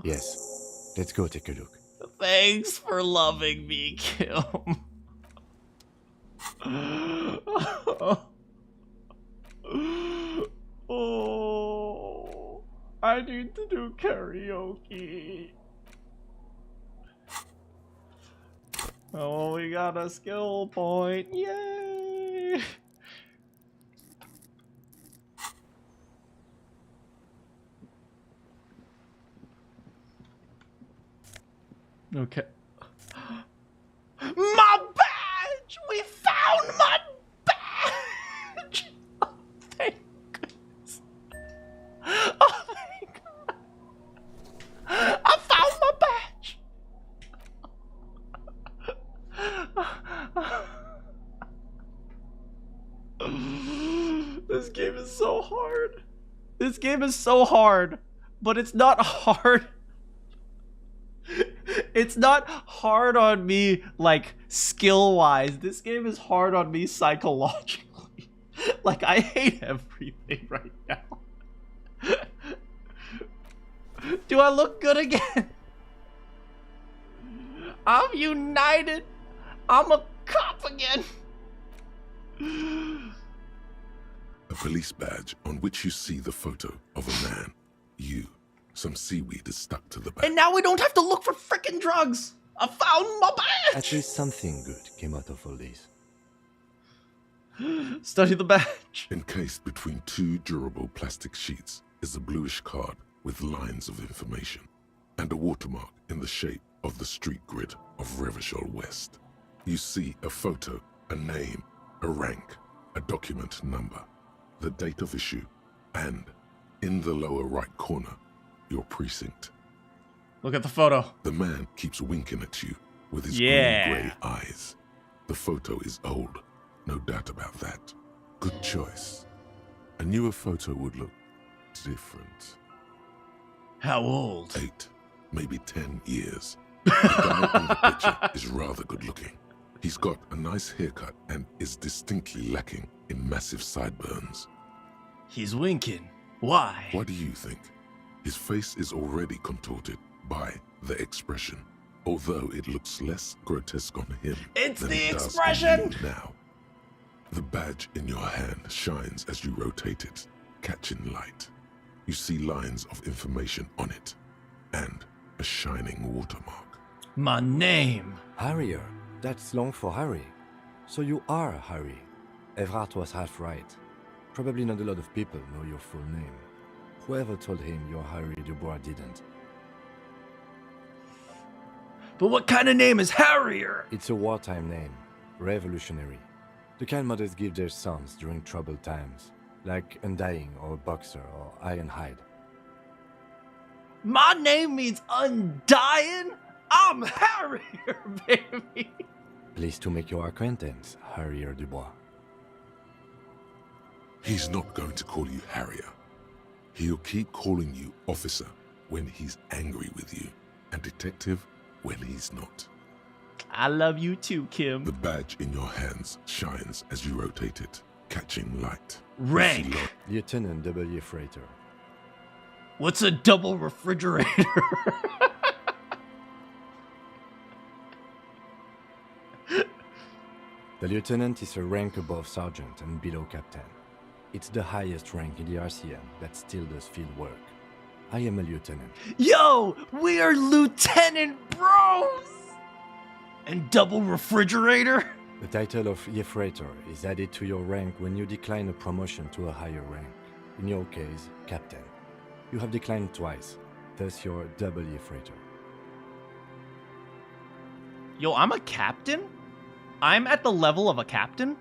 Yes, let's go take a look. Thanks for loving me, Kim. Oh, I need to do karaoke. Oh, we got a skill point. Yay! Okay. My badge! We found my badge! Oh, thank goodness. Oh, thank God. I found my badge! This game is so hard. This game is so hard, but it's not hard. It's not hard on me, like, skill-wise. This game is hard on me psychologically. Like, I hate everything right now. Do I look good again? I'm united. I'm a cop again. A police badge on which you see the photo of a man. You. Some seaweed is stuck to the badge. And now we don't have to look for frickin' drugs. I found my badge. At least something good came out of all this. Study the badge. Encased between 2 durable plastic sheets is a bluish card with lines of information and a watermark in the shape of the street grid of Revachol West. You see a photo, a name, a rank, a document number, the date of issue, and, in the lower right corner, your precinct. Look at the photo. The man keeps winking at you with his green-grey eyes. The photo is old, no doubt about that. Good choice. A newer photo would look different. How old? 8, maybe 10 years. The guy in the picture is rather good looking. He's got a nice haircut and is distinctly lacking in massive sideburns. He's winking. Why? What do you think? His face is already contorted by the expression, although it looks less grotesque on him It's than the it does expression! on you now. The badge in your hand shines as you rotate it, catching light. You see lines of information on it, and a shining watermark. My name. Harrier. That's long for Harry. So you are Harry. Evrard was half right. Probably not a lot of people know your full name. Whoever told him you're Harry Dubois didn't. But what kind of name is Harrier? It's a wartime name. Revolutionary. The kind mothers give their sons during troubled times. Like Undying or Boxer or Ironhide. My name means undying? I'm Harrier, baby. Pleased to make your acquaintance, Harrier Dubois. He's not going to call you Harrier. He'll keep calling you officer when he's angry with you, and detective when he's not. I love you too, Kim. The badge in your hands shines as you rotate it, catching light. Rank. Lieutenant W. Freighter. What's a double refrigerator? The lieutenant is a rank above sergeant and below captain. It's the highest rank in the RCM that still does field work. I am a lieutenant. Yo, we are lieutenant bros! And double refrigerator? The title of Yefreitor is added to your rank when you decline a promotion to a higher rank. In your case, captain. You have declined twice, thus you're double Yefreitor. Yo, I'm a captain? I'm at the level of a captain?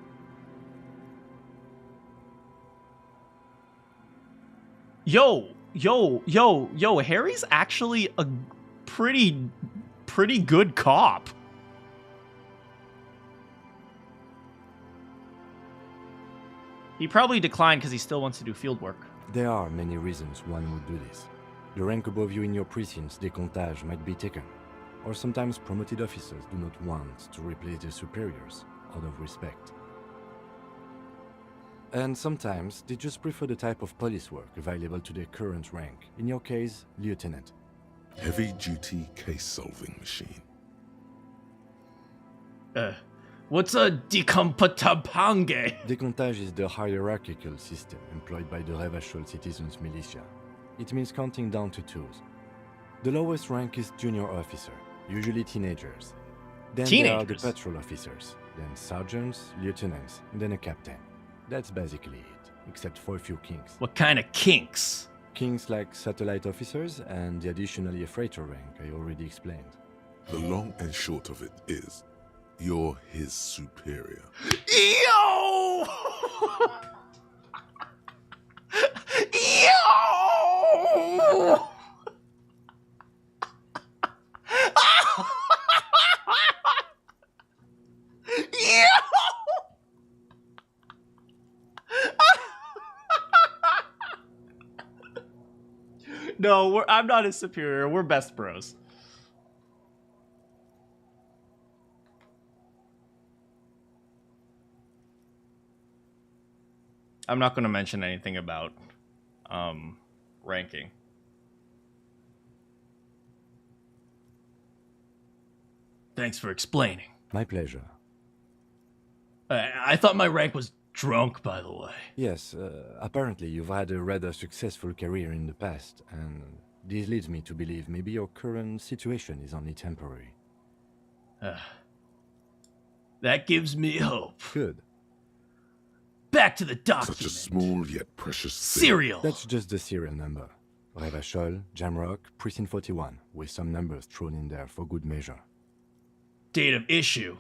Yo, Harry's actually a pretty good cop. He probably declined because he still wants to do field work. There are many reasons one would do this. The rank above you in your precinct's décomptage might be taken, or sometimes promoted officers do not want to replace their superiors out of respect. And sometimes they just prefer the type of police work available to their current rank, in your case, lieutenant. Heavy-duty case-solving machine. What's a decompatapange? Décomptage is the hierarchical system employed by the Revachol citizens militia. It means counting down to twos. The lowest rank is junior officer, usually teenagers. Then there are the patrol officers, then sergeants, lieutenants, and then a captain. That's basically it, except for a few kinks. What kind of kinks? Kinks like satellite officers and the additionally a freighter rank I already explained. The long and short of it is, you're his superior. Yo! Yo! No, I'm not his superior. We're best bros. I'm not going to mention anything about ranking. Thanks for explaining. My pleasure. I thought my rank was drunk, by the way. Yes, apparently you've had a rather successful career in the past, and this leads me to believe maybe your current situation is only temporary. That gives me hope. Good. Back to the document. Such a small yet precious thing. Serial. That's just the serial number. Revachol, Jamrock, Precinct 41, with some numbers thrown in there for good measure. Date of issue.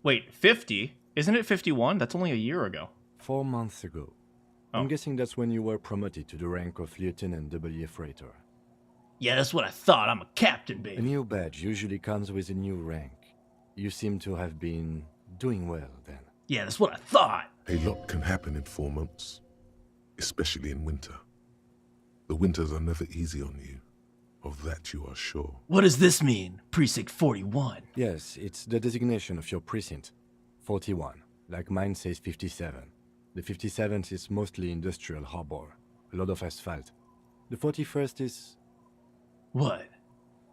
Wait, 50? Isn't it 51? That's only a year ago. 4 months ago. I'm guessing that's when you were promoted to the rank of Lieutenant W. Freighter. Yeah, that's what I thought. I'm a captain, baby. A new badge usually comes with a new rank. You seem to have been doing well then. Yeah, that's what I thought. A lot can happen in 4 months, especially in winter. The winters are never easy on you. Of that you are sure. What does this mean, Precinct 41? Yes, it's the designation of your precinct. 41, like mine says 57. The 57th is mostly industrial harbor, a lot of asphalt. The 41st is... What?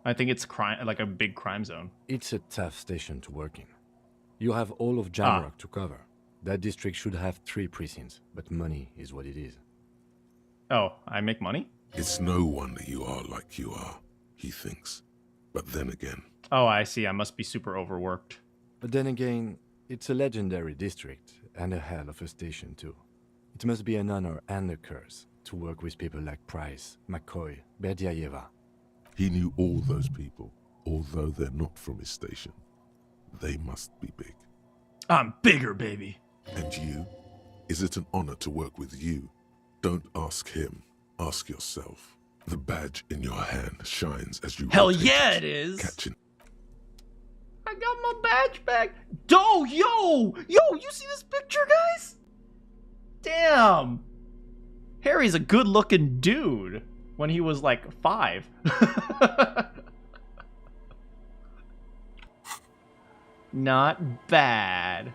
I think it's crime, like a big crime zone. It's a tough station to work in. You have all of Jamrock to cover. That district should have 3 precincts, but money is what it is. Oh, I make money? It's no wonder you are like you are, he thinks. But then again... Oh, I see. I must be super overworked. But then again, it's a legendary district, and a hell of a station too. It must be an honor and a curse to work with people like Price, McCoy, Berdiaeva. He knew all those people, although they're not from his station. They must be big. I'm bigger, baby. And you? Is it an honor to work with you? Don't ask him. Ask yourself. The badge in your hand shines as you Hell yeah, it is! Catching. I got my badge back. Yo, you see this picture, guys? Damn. Harry's a good-looking dude when he was like 5. Not bad.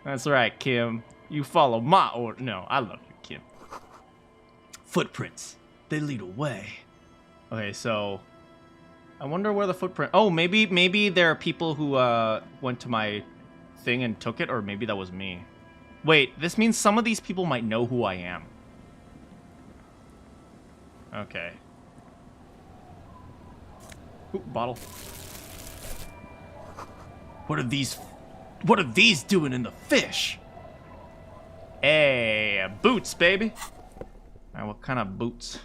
That's right, Kim. You follow my order. No, I love you, Kim. Footprints. They lead away. Okay, so I wonder where the footprint... Oh, maybe there are people who went to my thing and took it, or maybe that was me. Wait, this means some of these people might know who I am. Okay. Ooh, bottle. What are these doing in the fish? Hey, boots, baby. Alright, what kind of boots?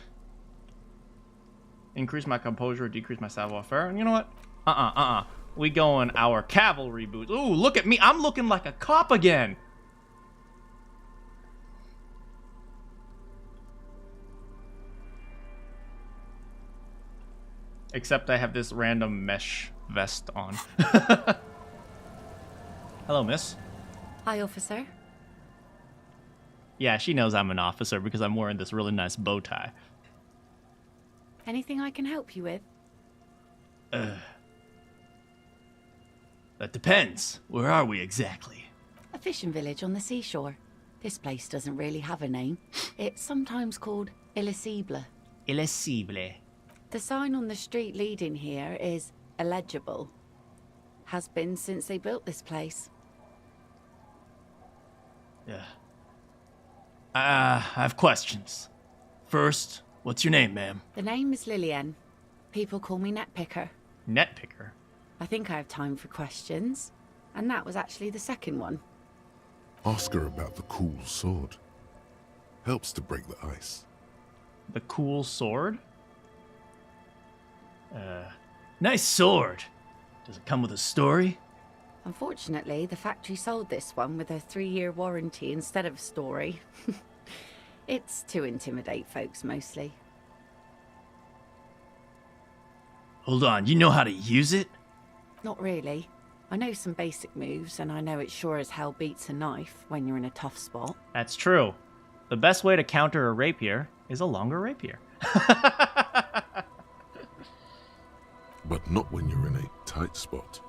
Increase my composure or decrease my savoir-faire? And you know what? We going our cavalry boots. Ooh, look at me. I'm looking like a cop again. Except I have this random mesh vest on. Hello, miss. Hi, officer. Yeah, she knows I'm an officer because I'm wearing this really nice bow tie. Anything I can help you with? That depends. Where are we exactly? A fishing village on the seashore. This place doesn't really have a name. It's sometimes called Elysium. Elysium. The sign on the street leading here is illegible. Has been since they built this place. Yeah. I have questions. First, what's your name, ma'am? The name is Lillian. People call me Netpicker. Netpicker? I think I have time for questions. And that was actually the second one. Ask her about the cool sword. Helps to break the ice. The cool sword? Nice sword. Does it come with a story? Unfortunately, the factory sold this one with a 3-year warranty instead of a story. It's to intimidate folks, mostly. Hold on, you know how to use it? Not really. I know some basic moves, and I know it sure as hell beats a knife when you're in a tough spot. That's true. The best way to counter a rapier is a longer rapier. But not when you're in a tight spot.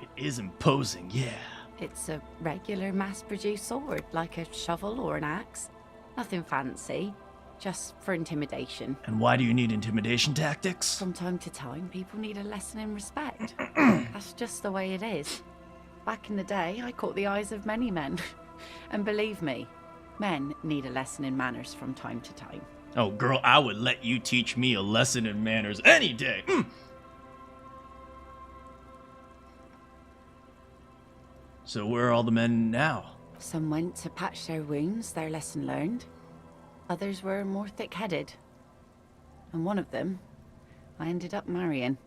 It is imposing, yeah. It's a regular mass-produced sword, like a shovel or an axe. Nothing fancy, just for intimidation. And why do you need intimidation tactics? From time to time, people need a lesson in respect. That's just the way it is. Back in the day, I caught the eyes of many men. And believe me, men need a lesson in manners from time to time. Oh, girl, I would let you teach me a lesson in manners any day. So where are all the men now? Some went to patch their wounds, their lesson learned. Others were more thick-headed. And one of them, I ended up marrying.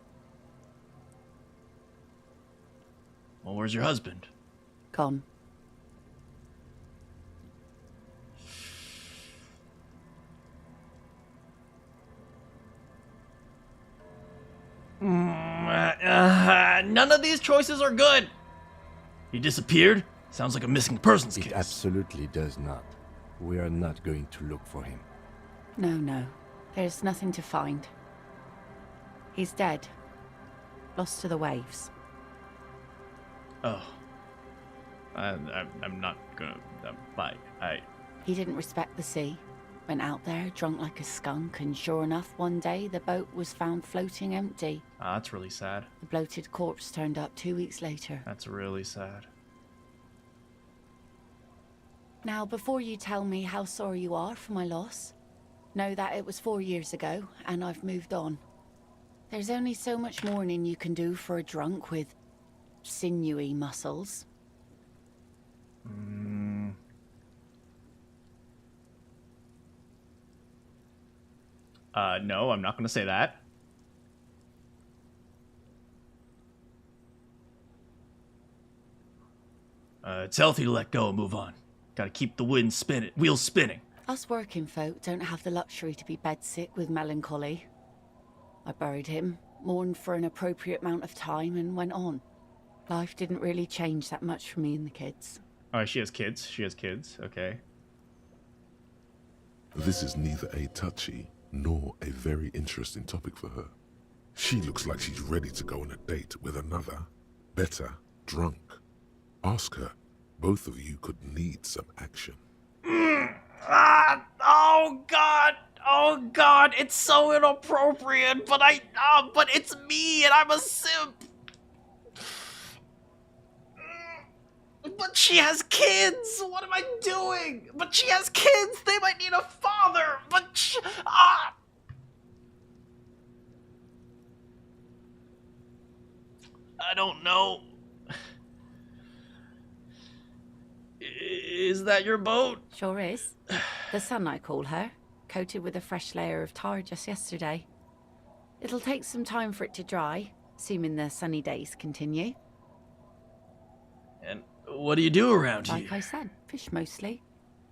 Well, where's your husband? Gone. None of these choices are good. He disappeared? Sounds like a missing persons case. It absolutely does not. We are not going to look for him. No. There's nothing to find. He's dead. Lost to the waves. Oh. I'm not gonna... bye. He didn't respect the sea. Went out there, drunk like a skunk, and sure enough, one day the boat was found floating empty. Ah, that's really sad. The bloated corpse turned up 2 weeks later. That's really sad. Now, before you tell me how sorry you are for my loss, know that it was 4 years ago, and I've moved on. There's only so much mourning you can do for a drunk with sinewy muscles. No, I'm not gonna say that. It's healthy to let go and move on. Gotta keep the wheels spinning. Us working folk don't have the luxury to be bedsick with melancholy. I buried him, mourned for an appropriate amount of time, and went on. Life didn't really change that much for me and the kids. Oh, she has kids. She has kids. Okay. This is neither a touchy nor a very interesting topic for her. She looks like she's ready to go on a date with another, better, drunk. Ask her. Both of you could need some action. Oh God, it's so inappropriate, but it's me and I'm a simp. But she has kids. What am I doing? But she has kids. They might need a father. I don't know. Is that your boat? Sure is. The sun, I call her. Coated with a fresh layer of tar just yesterday. It'll take some time for it to dry, assuming the sunny days continue. And what do you do around here? Like I said, fish mostly.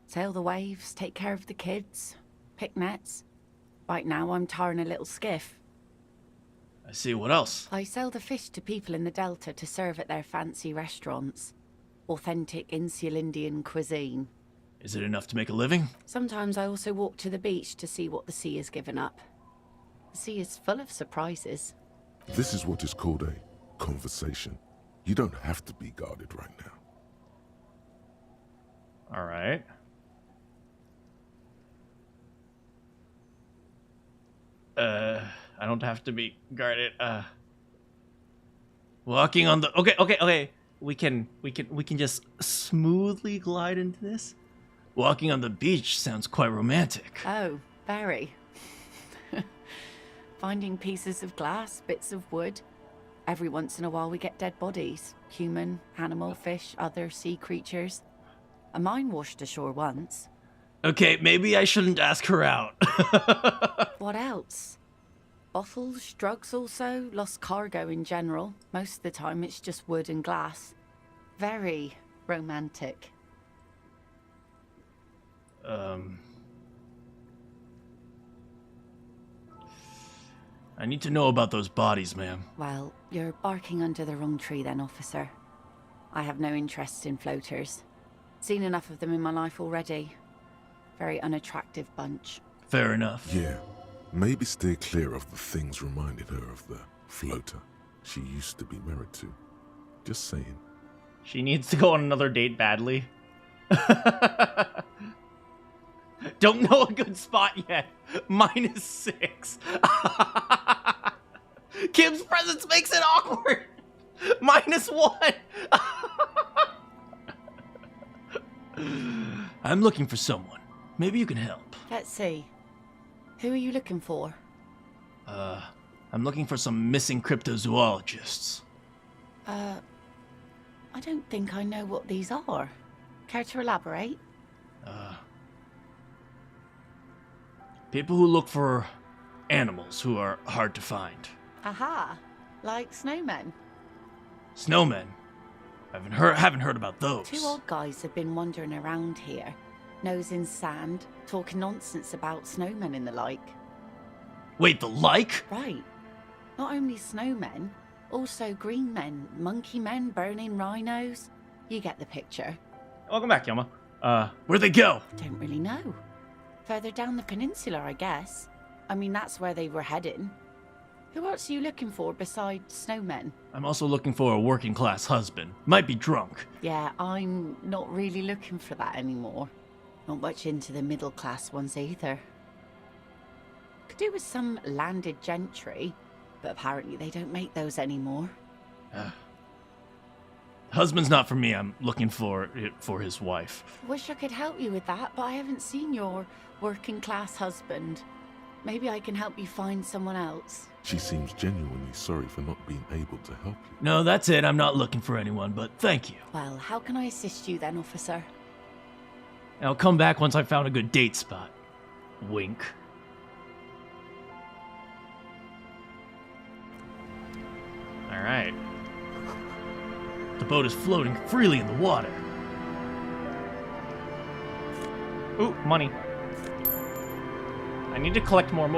Sail the waves, take care of the kids, pick nets. Right now I'm tarring a little skiff. I see. What else? I sell the fish to people in the Delta to serve at their fancy restaurants. Authentic insular Indian cuisine. Is it enough to make a living? Sometimes I also walk to the beach to see what the sea has given up. sea is full of surprises. This is what is called a conversation. You don't have to be guarded right now. All right. I don't have to be guarded. Walking on the okay. We can just smoothly glide into this. Walking on the beach sounds quite romantic. Oh, very. Finding pieces of glass, bits of wood. Every once in a while we get dead bodies. Human, animal, fish, other sea creatures. A mine washed ashore once. Okay, maybe I shouldn't ask her out. What else? Bottles, drugs also, lost cargo in general. Most of the time it's just wood and glass. Very romantic. I need to know about those bodies, ma'am. Well, you're barking under the wrong tree then, officer. I have no interest in floaters. Seen enough of them in my life already. Very unattractive bunch. Fair enough. Yeah, maybe stay clear of the things reminded her of the floater she used to be married to. Just saying. She needs to go on another date badly. Don't know a good spot yet. -6. Kim's presence makes it awkward. -1. I'm looking for someone. Maybe you can help. Let's see. Who are you looking for? I'm looking for some missing cryptozoologists. I don't think I know what these are. Care to elaborate? People who look for animals who are hard to find. Aha! Like snowmen. Snowmen? Haven't heard about those. 2 odd guys have been wandering around here, nose in sand, talking nonsense about snowmen and the like. Wait, the like? Right. Not only snowmen, also green men, monkey men, burning rhinos. You get the picture. Welcome back, Yoma. Where'd they go? Don't really know. Further down the peninsula, I guess. I mean, that's where they were heading. Who else are you looking for besides snowmen? I'm also looking for a working class husband. Might be drunk. Yeah, I'm not really looking for that anymore. Not much into the middle class ones either. Could do with some landed gentry, but apparently they don't make those anymore. Husband's not for me. I'm looking for his wife. Wish I could help you with that, but I haven't seen your working class husband. Maybe I can help you find someone else. She seems genuinely sorry for not being able to help you. No, that's it. I'm not looking for anyone, but thank you. Well, how can I assist you then, officer? I'll come back once I've found a good date spot. Wink. All right. The boat is floating freely in the water. Ooh, money. I need to collect more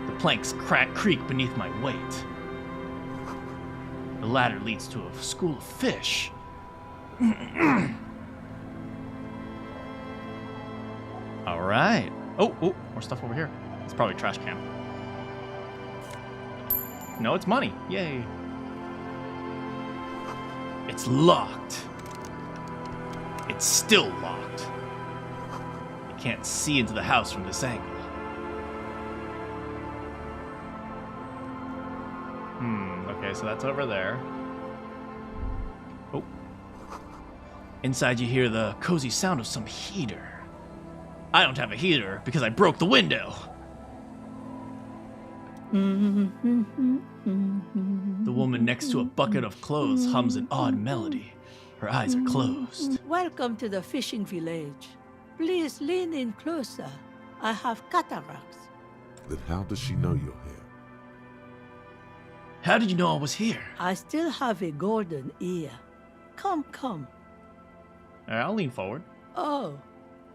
The planks creak beneath my weight. The ladder leads to a school of fish. All right. Oh, more stuff over here. It's probably a trash can. No, it's money. Yay. It's locked. It's still locked. I can't see into the house from this angle. Okay, so that's over there. Oh. Inside you hear the cozy sound of some heater. I don't have a heater because I broke the window. The woman next to a bucket of clothes hums an odd melody. Her eyes are closed. Welcome to the fishing village. Please lean in closer. I have cataracts. Then how does she know you're here? How did you know I was here? I still have a golden ear. Come. I'll lean forward. Oh,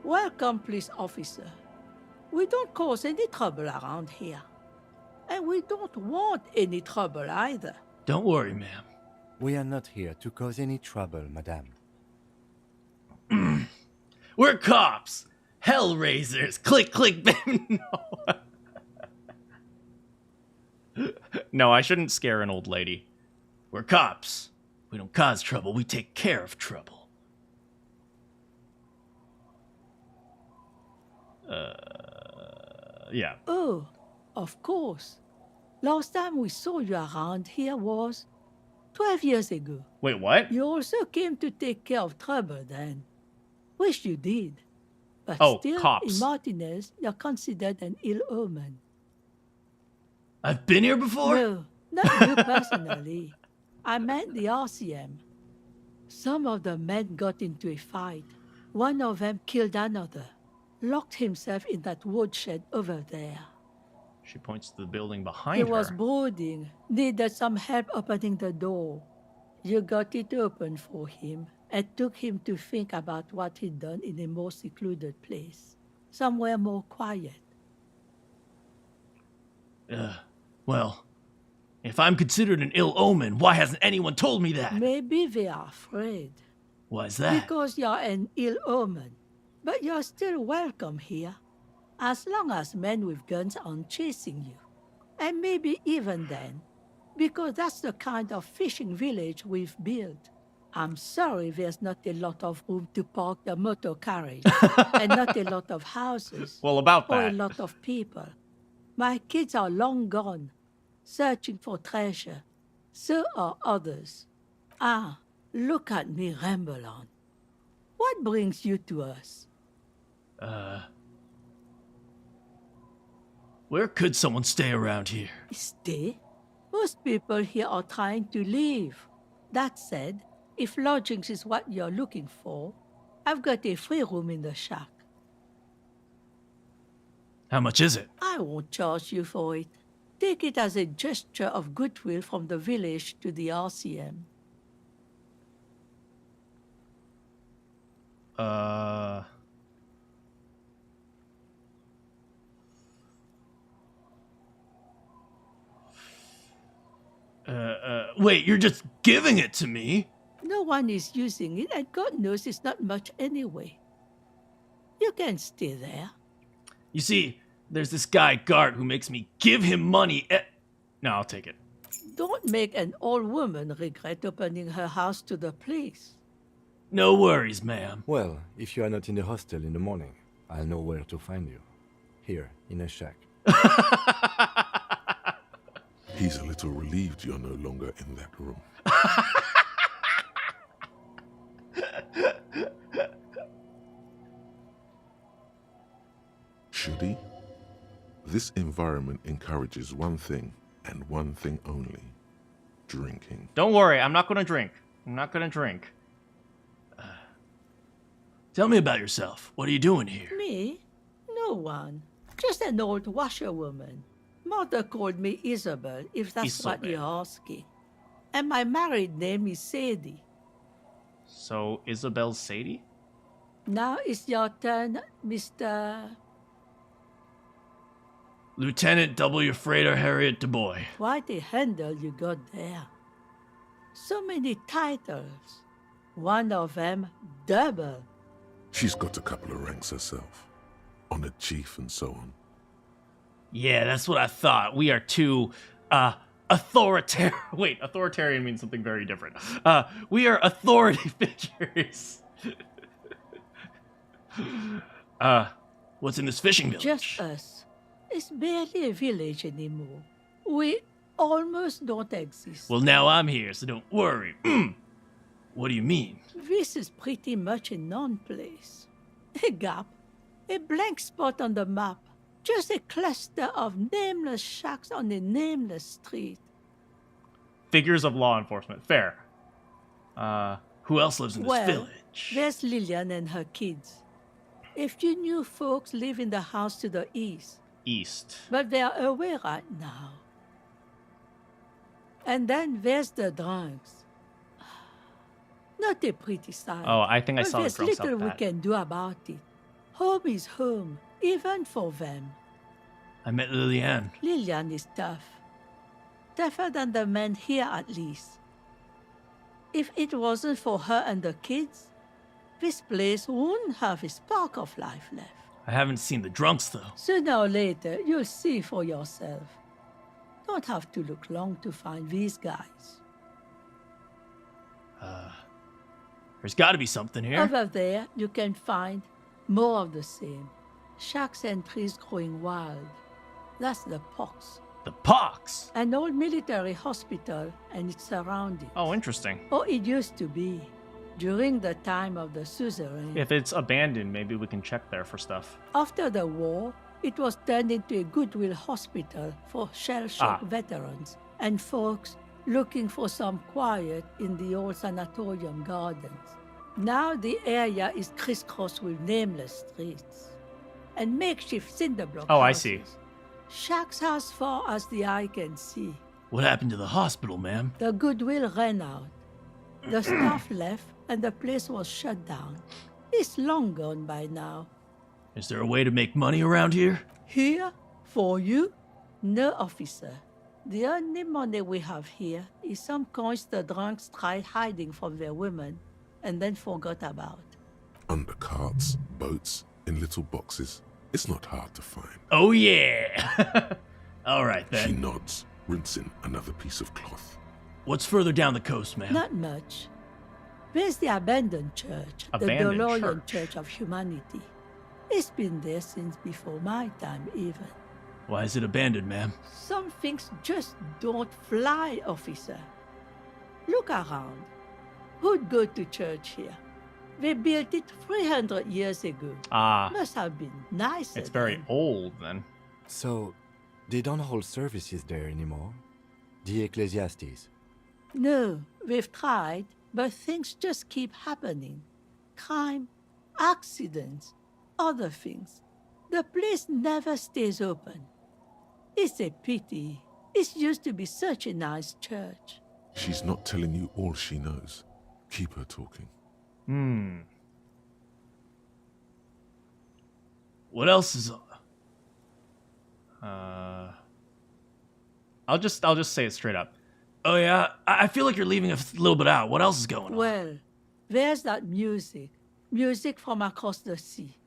welcome, police officer. We don't cause any trouble around here. And we don't want any trouble either. Don't worry, ma'am. We are not here to cause any trouble, madame. We're cops! Hellraisers! Click, click, bam! No. No, I shouldn't scare an old lady. We're cops. We don't cause trouble, we take care of trouble. Yeah. Oh, of course. Last time we saw you around here was 12 years ago. Wait, what? You also came to take care of trouble then. Wish you did. But Oh, still, cops. in Martinez, you're considered an ill omen. I've been here before? No, not you personally. I meant the RCM. Some of the men got into a fight. One of them killed another. Locked himself in that woodshed over there. She points to the building behind He her. was brooding, needed some help opening the door. You got it open for him and took him to think about what he'd done in a more secluded place. Somewhere more quiet. Well, if I'm considered an ill omen, why hasn't anyone told me that? Maybe they are afraid. Why's that? Because you're an ill omen. But you're still welcome here. As long as men with guns aren't chasing you. And maybe even then. Because that's the kind of fishing village we've built. I'm sorry there's not a lot of room to park the motor carriage. And not a lot of houses. Well, about or that. a lot of people. My kids are long gone, searching for treasure. So are others. Ah, look at me ramble on. What brings you to us? Where could someone stay around here? Stay? Most people here are trying to leave. That said, if lodgings is what you're looking for, I've got a free room in the shack. How much is it? I won't charge you for it. Take it as a gesture of goodwill from the village to the RCM. Wait, you're just giving it to me? No one is using it, and God knows it's not much anyway. You can stay there. You see, there's this guy, Gart, who makes me give him money. No, I'll take it. Don't make an old woman regret opening her house to the police. No worries, ma'am. Well, if you are not in the hostel in the morning, I'll know where to find you. Here, in a shack. He's a little relieved you're no longer in that room. Should he? This environment encourages one thing, and one thing only. Drinking. Don't worry, I'm not gonna drink. I'm not gonna drink. Tell me about yourself. What are you doing here? Me? No one. Just an old washerwoman. Mother called me Isabel, if that's what you're asking. And my married name is Sadie. So, Isabel's Sadie? Now it's your turn, Mr. Lieutenant W. Freighter Harriet DuBois. Quite a handle you got there. So many titles. One of them double. She's got a couple of ranks herself. Honored chief and so on. Yeah, that's what I thought. We are two, authoritarian... Wait, authoritarian means something very different. We are authority figures. What's in this fishing village? Just us. It's barely a village anymore. We almost don't exist. Well, now I'm here, so don't worry. What do you mean? This is pretty much a non-place. A gap. A blank spot on the map. Just a cluster of nameless shacks on a nameless street. Figures of law enforcement. Fair. Who else lives in this village? There's Lillian and her kids. A few new folks live in the house to the east. East. But they're away right now. And then there's the drunks. Not a pretty sight. Oh, I think I saw the drunks There's out little we back. can do about it. Home is home, even for them. I met Lillian. Lillian is tough. Tougher than the men here, at least. If it wasn't for her and the kids, this place wouldn't have a spark of life left. I haven't seen the drunks, though. Sooner or later, you'll see for yourself. Don't have to look long to find these guys. There's got to be something here. Over there, you can find more of the same. Shacks and trees growing wild. That's the pox. The pox? An old military hospital and its surroundings. Oh, interesting. Or it used to be, during the time of the suzerain. If it's abandoned, maybe we can check there for stuff. After the war, it was turned into a goodwill hospital for shell-shock veterans and folks looking for some quiet in the old sanatorium gardens. Now the area is crisscrossed with nameless streets and makeshift cinder block Oh, houses. I see. Shacks as far as the eye can see. What happened to the hospital, ma'am? The goodwill ran out. The staff left and the place was shut down. It's long gone by now. Is there a way to make money around here? Here? For you? No, officer. The only money we have here is some coins the drunks tried hiding from their women and then forgot about. Under carts, boats, in little boxes. It's not hard to find. Oh, yeah. All right, then. She nods, rinsing another piece of cloth. What's further down the coast, ma'am? Not much. There's the abandoned church, Abandoned the DeLorean Church of Humanity. It's been there since before my time, even. Why is it abandoned, ma'am? Some things just don't fly, officer. Look around. Who'd go to church here? They built it 300 years ago. Ah. Must have been nicer. It's very old, then. So, they don't hold services there anymore? The Ecclesiastes? No, we've tried, but things just keep happening. Crime, accidents, other things. The place never stays open. It's a pity. It used to be such a nice church. She's not telling you all she knows. Keep her talking. What else is... I'll just say it straight up. Oh yeah, I feel like you're leaving a little bit out. What else is going on? Well, there's that music. Music from across the sea.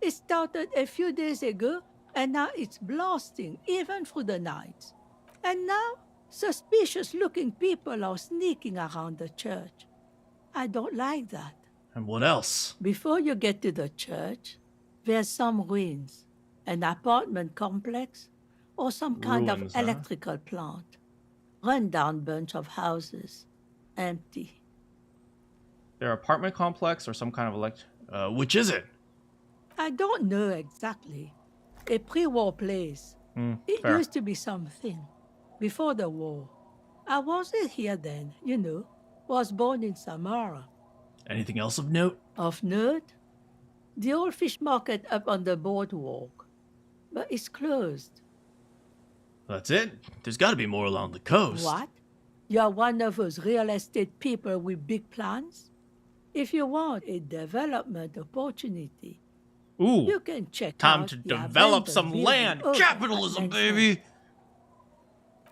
It started a few days ago, and now it's blasting, even through the night. And now, suspicious-looking people are sneaking around the church. I don't like that. And what else? Before you get to the church, there's some ruins, an apartment complex, or some kind Ruins, of electrical plant. Run-down bunch of houses, empty. Their apartment complex or some kind of which is it? I don't know exactly. A pre-war place. It fair. used to be something. Before the war. I wasn't here then, you know. Was born in Samara. Anything else of note? Of note? The old fish market up on the boardwalk. But it's closed. That's it? There's got to be more along the coast. What? You're one of those real estate people with big plans? If you want a development opportunity, Ooh, you can check time out to the develop abandoned some building land. over Capitalism, at baby.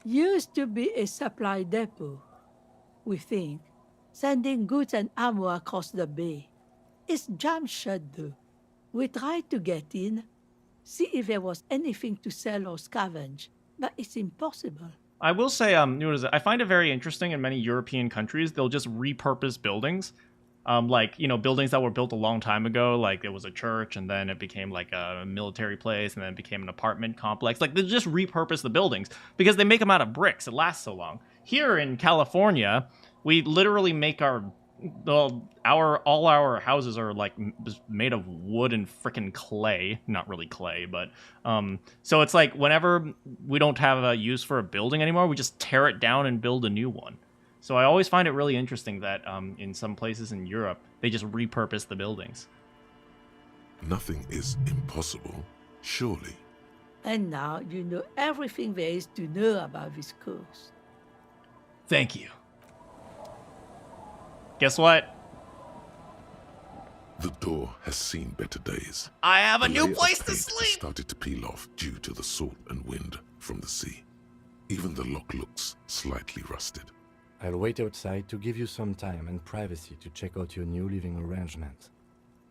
Used to be a supply depot, we think, sending goods and ammo across the bay. It's jammed shut though. We tried to get in, see if there was anything to sell or scavenge, but it's impossible. I will say, I find it very interesting in many European countries, they'll just repurpose buildings. Buildings that were built a long time ago, like it was a church and then it became like a military place and then it became an apartment complex. Like they just repurpose the buildings because they make them out of bricks. It lasts so long. Here in California, we literally make all our houses are like made of wood and frickin' clay. Not really clay, but so it's like whenever we don't have a use for a building anymore, we just tear it down and build a new one. So I always find it really interesting that in some places in Europe, they just repurpose the buildings. Nothing is impossible, surely. And now you know everything there is to know about this coast. Thank you. Guess what? The door has seen better days. I have a The new layer of place to paint has sleep! started to peel off due to the salt and wind from the sea. Even the lock looks slightly rusted. I'll wait outside to give you some time and privacy to check out your new living arrangement.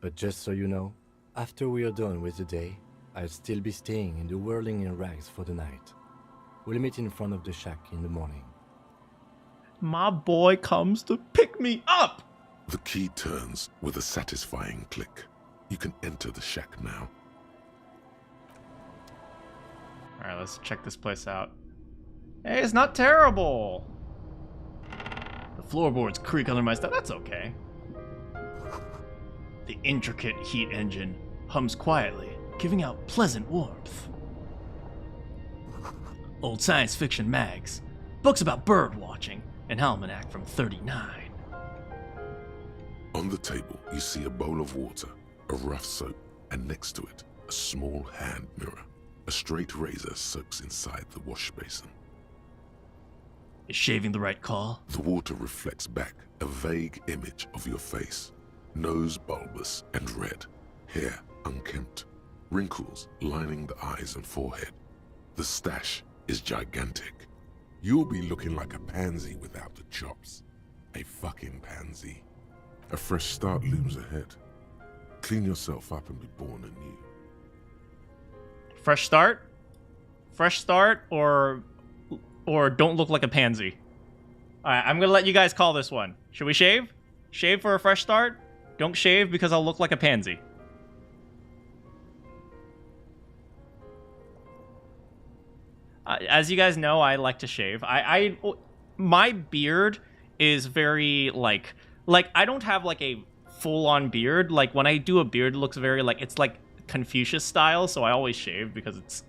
But just so you know, after we are done with the day, I'll still be staying in the Whirling in Rags for the night. We'll meet in front of the shack in the morning. My boy comes to pick me up! The key turns with a satisfying click. You can enter the shack now. Alright, let's check this place out. Hey, it's not terrible! The floorboards creak under my step. That's okay. The intricate heat engine hums quietly, giving out pleasant warmth. Old science fiction mags, books about bird watching, an almanac from '39. On the table, you see a bowl of water, a rough soap, and next to it, a small hand mirror. A straight razor soaks inside the wash basin. Is shaving the right call? The water reflects back a vague image of your face. Nose bulbous and red, hair unkempt, wrinkles lining the eyes and forehead. The stash is gigantic. You'll be looking like a pansy without the chops. A fucking pansy. A fresh start looms ahead. Clean yourself up and be born anew. Fresh start? Fresh start or don't look like a pansy? Alright, I'm gonna let you guys call this one. Should we shave? Shave for a fresh start? Don't shave because I'll look like a pansy. As you guys know, I like to shave. My beard is very like I don't have like a full-on beard. Like when I do a beard, it looks very like it's like Confucius style, so I always shave because it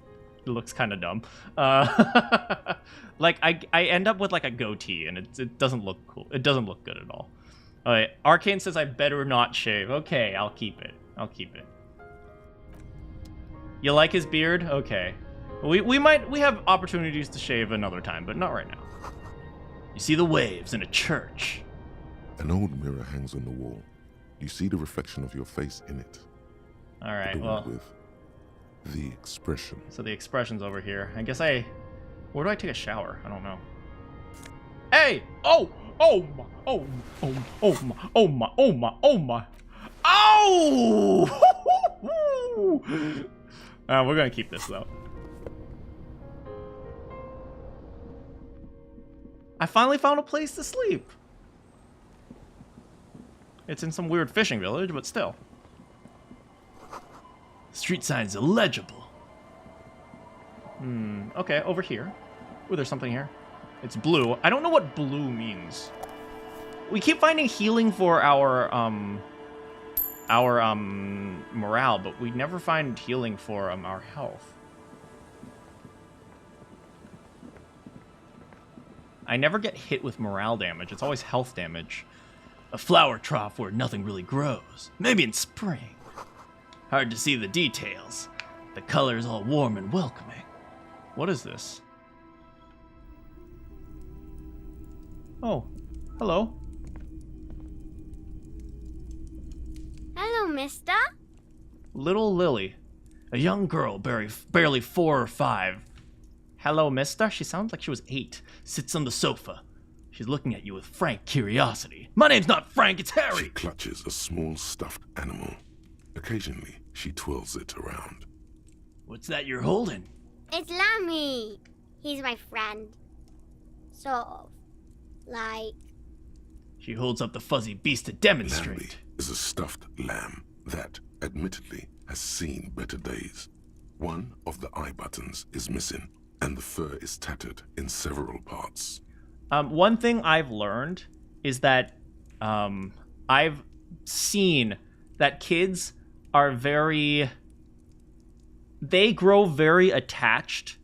looks kind of dumb. Like I end up with like a goatee and it doesn't look cool. It doesn't look good at all. Alright, Arcane says I better not shave. Okay, I'll keep it. I'll keep it. You like his beard? Okay. We have opportunities to shave another time, but not right now. You see the waves in a church. An old mirror hangs on the wall. You see the reflection of your face in it. Alright, well. With the expression. So the expression's over here. I guess where do I take a shower? I don't know. Hey! Oh! Oh my! Oh! Oh! Oh my! Oh my! Oh my! Oh my! Oh! We're gonna keep this though. I finally found a place to sleep. It's in some weird fishing village, but still. Street sign's illegible. Okay, over here. Ooh, there's something here. It's blue. I don't know what blue means. We keep finding healing for our morale, but we never find healing for our health. I never get hit with morale damage. It's always health damage. A flower trough where nothing really grows. Maybe in spring. Hard to see the details. The color's all warm and welcoming. What is this? Oh, hello. Hello, mister. Little Lily. A young girl, barely 4 or 5. Hello, mister. She sounds like she was 8. Sits on the sofa. She's looking at you with frank curiosity. My name's not Frank, it's Harry! She clutches a small stuffed animal. Occasionally, she twirls it around. What's that you're holding? It's Lammy. He's my friend. Sort of. Like... She holds up the fuzzy beast to demonstrate. Lamby is a stuffed lamb that, admittedly, has seen better days. One of the eye buttons is missing, and the fur is tattered in several parts. One thing I've learned is that I've seen that kids are they grow very attached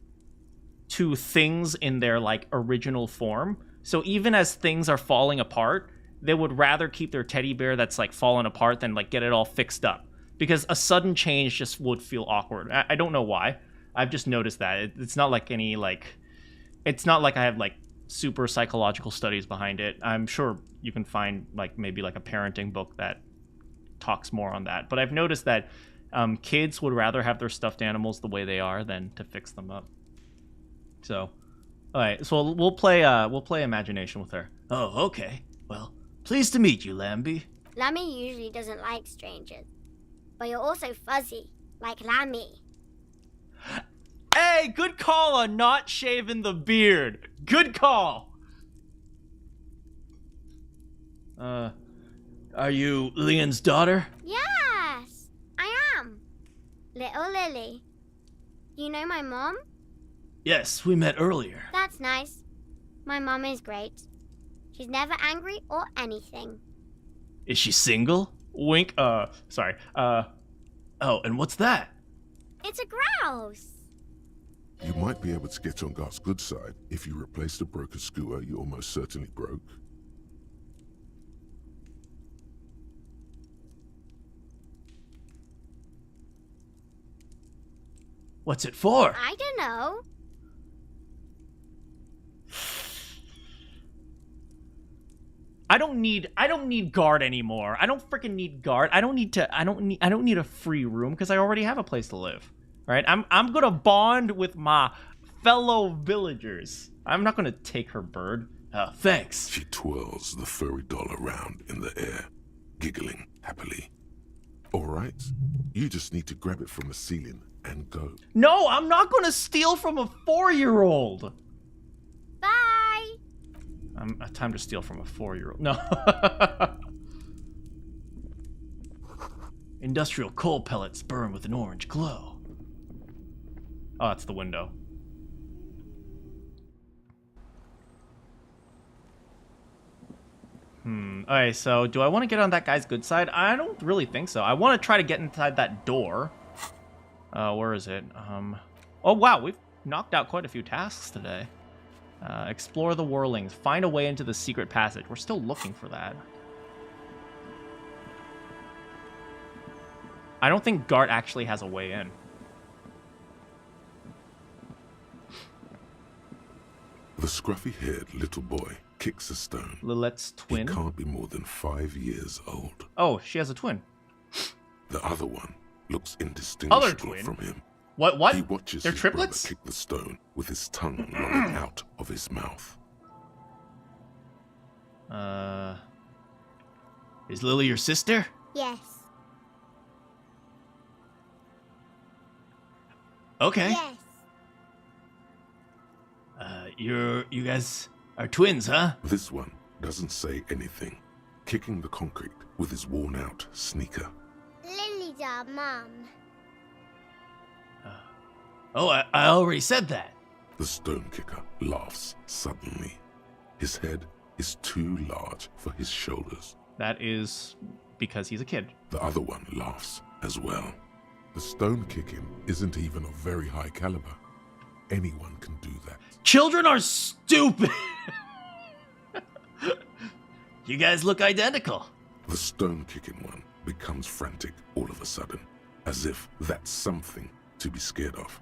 to things in their like original form. So even as things are falling apart, they would rather keep their teddy bear that's like fallen apart than like get it all fixed up, because a sudden change just would feel awkward. I don't know why. I've just noticed that. It's not like any like, it's not like I have like super psychological studies behind it. I'm sure you can find like maybe like a parenting book that talks more on that. But I've noticed that kids would rather have their stuffed animals the way they are than to fix them up. So, all right. So we'll play imagination with her. Oh, okay. Well, pleased to meet you, Lambie. Lammy usually doesn't like strangers. But you're also fuzzy, like Lammy. Hey, good call on not shaving the beard. Good call. Are you Leon's daughter? Yes, I am. Little Lily. You know my mom? Yes, we met earlier. That's nice. My mom is great. She's never angry or anything. Is she single? Wink. Sorry. Oh, and what's that? It's a grouse. You might be able to get on Gart's good side if you replace the broken skewer you almost certainly broke. What's it for? I don't know. I don't need guard anymore. I don't freaking need guard. I don't need a free room because I already have a place to live. All right? I'm going to bond with my fellow villagers. I'm not going to take her bird. Thanks. She twirls the furry doll around in the air, giggling happily. All right, you just need to grab it from the ceiling and go. No, I'm not going to steal from a 4-year-old. Bye. Time to steal from a 4-year-old. No. Industrial coal pellets burn with an orange glow. Oh, that's the window. Okay, so do I want to get on that guy's good side? I don't really think so. I want to try to get inside that door. Where is it? Oh, wow, we've knocked out quite a few tasks today. Explore the whirlings. Find a way into the secret passage. We're still looking for that. I don't think Gart actually has a way in. The scruffy-haired little boy kicks a stone. Lilette's twin? He can't be more than 5 years old. Oh, she has a twin. The other one looks indistinguishable Other twin? from him. What? He watches They're his triplets? brother kick the stone with his tongue lolling out of his mouth. Is Lily your sister? Yes. Okay. Yes. You guys are twins, huh? This one doesn't say anything, kicking the concrete with his worn-out sneaker. Lily's our mom. Oh, I already said that. The stone kicker laughs suddenly. His head is too large for his shoulders. That is because he's a kid. The other one laughs as well. The stone kicking isn't even of very high caliber. Anyone can do that. Children are stupid. You guys look identical. The stone kicking one becomes frantic all of a sudden, as if that's something to be scared of.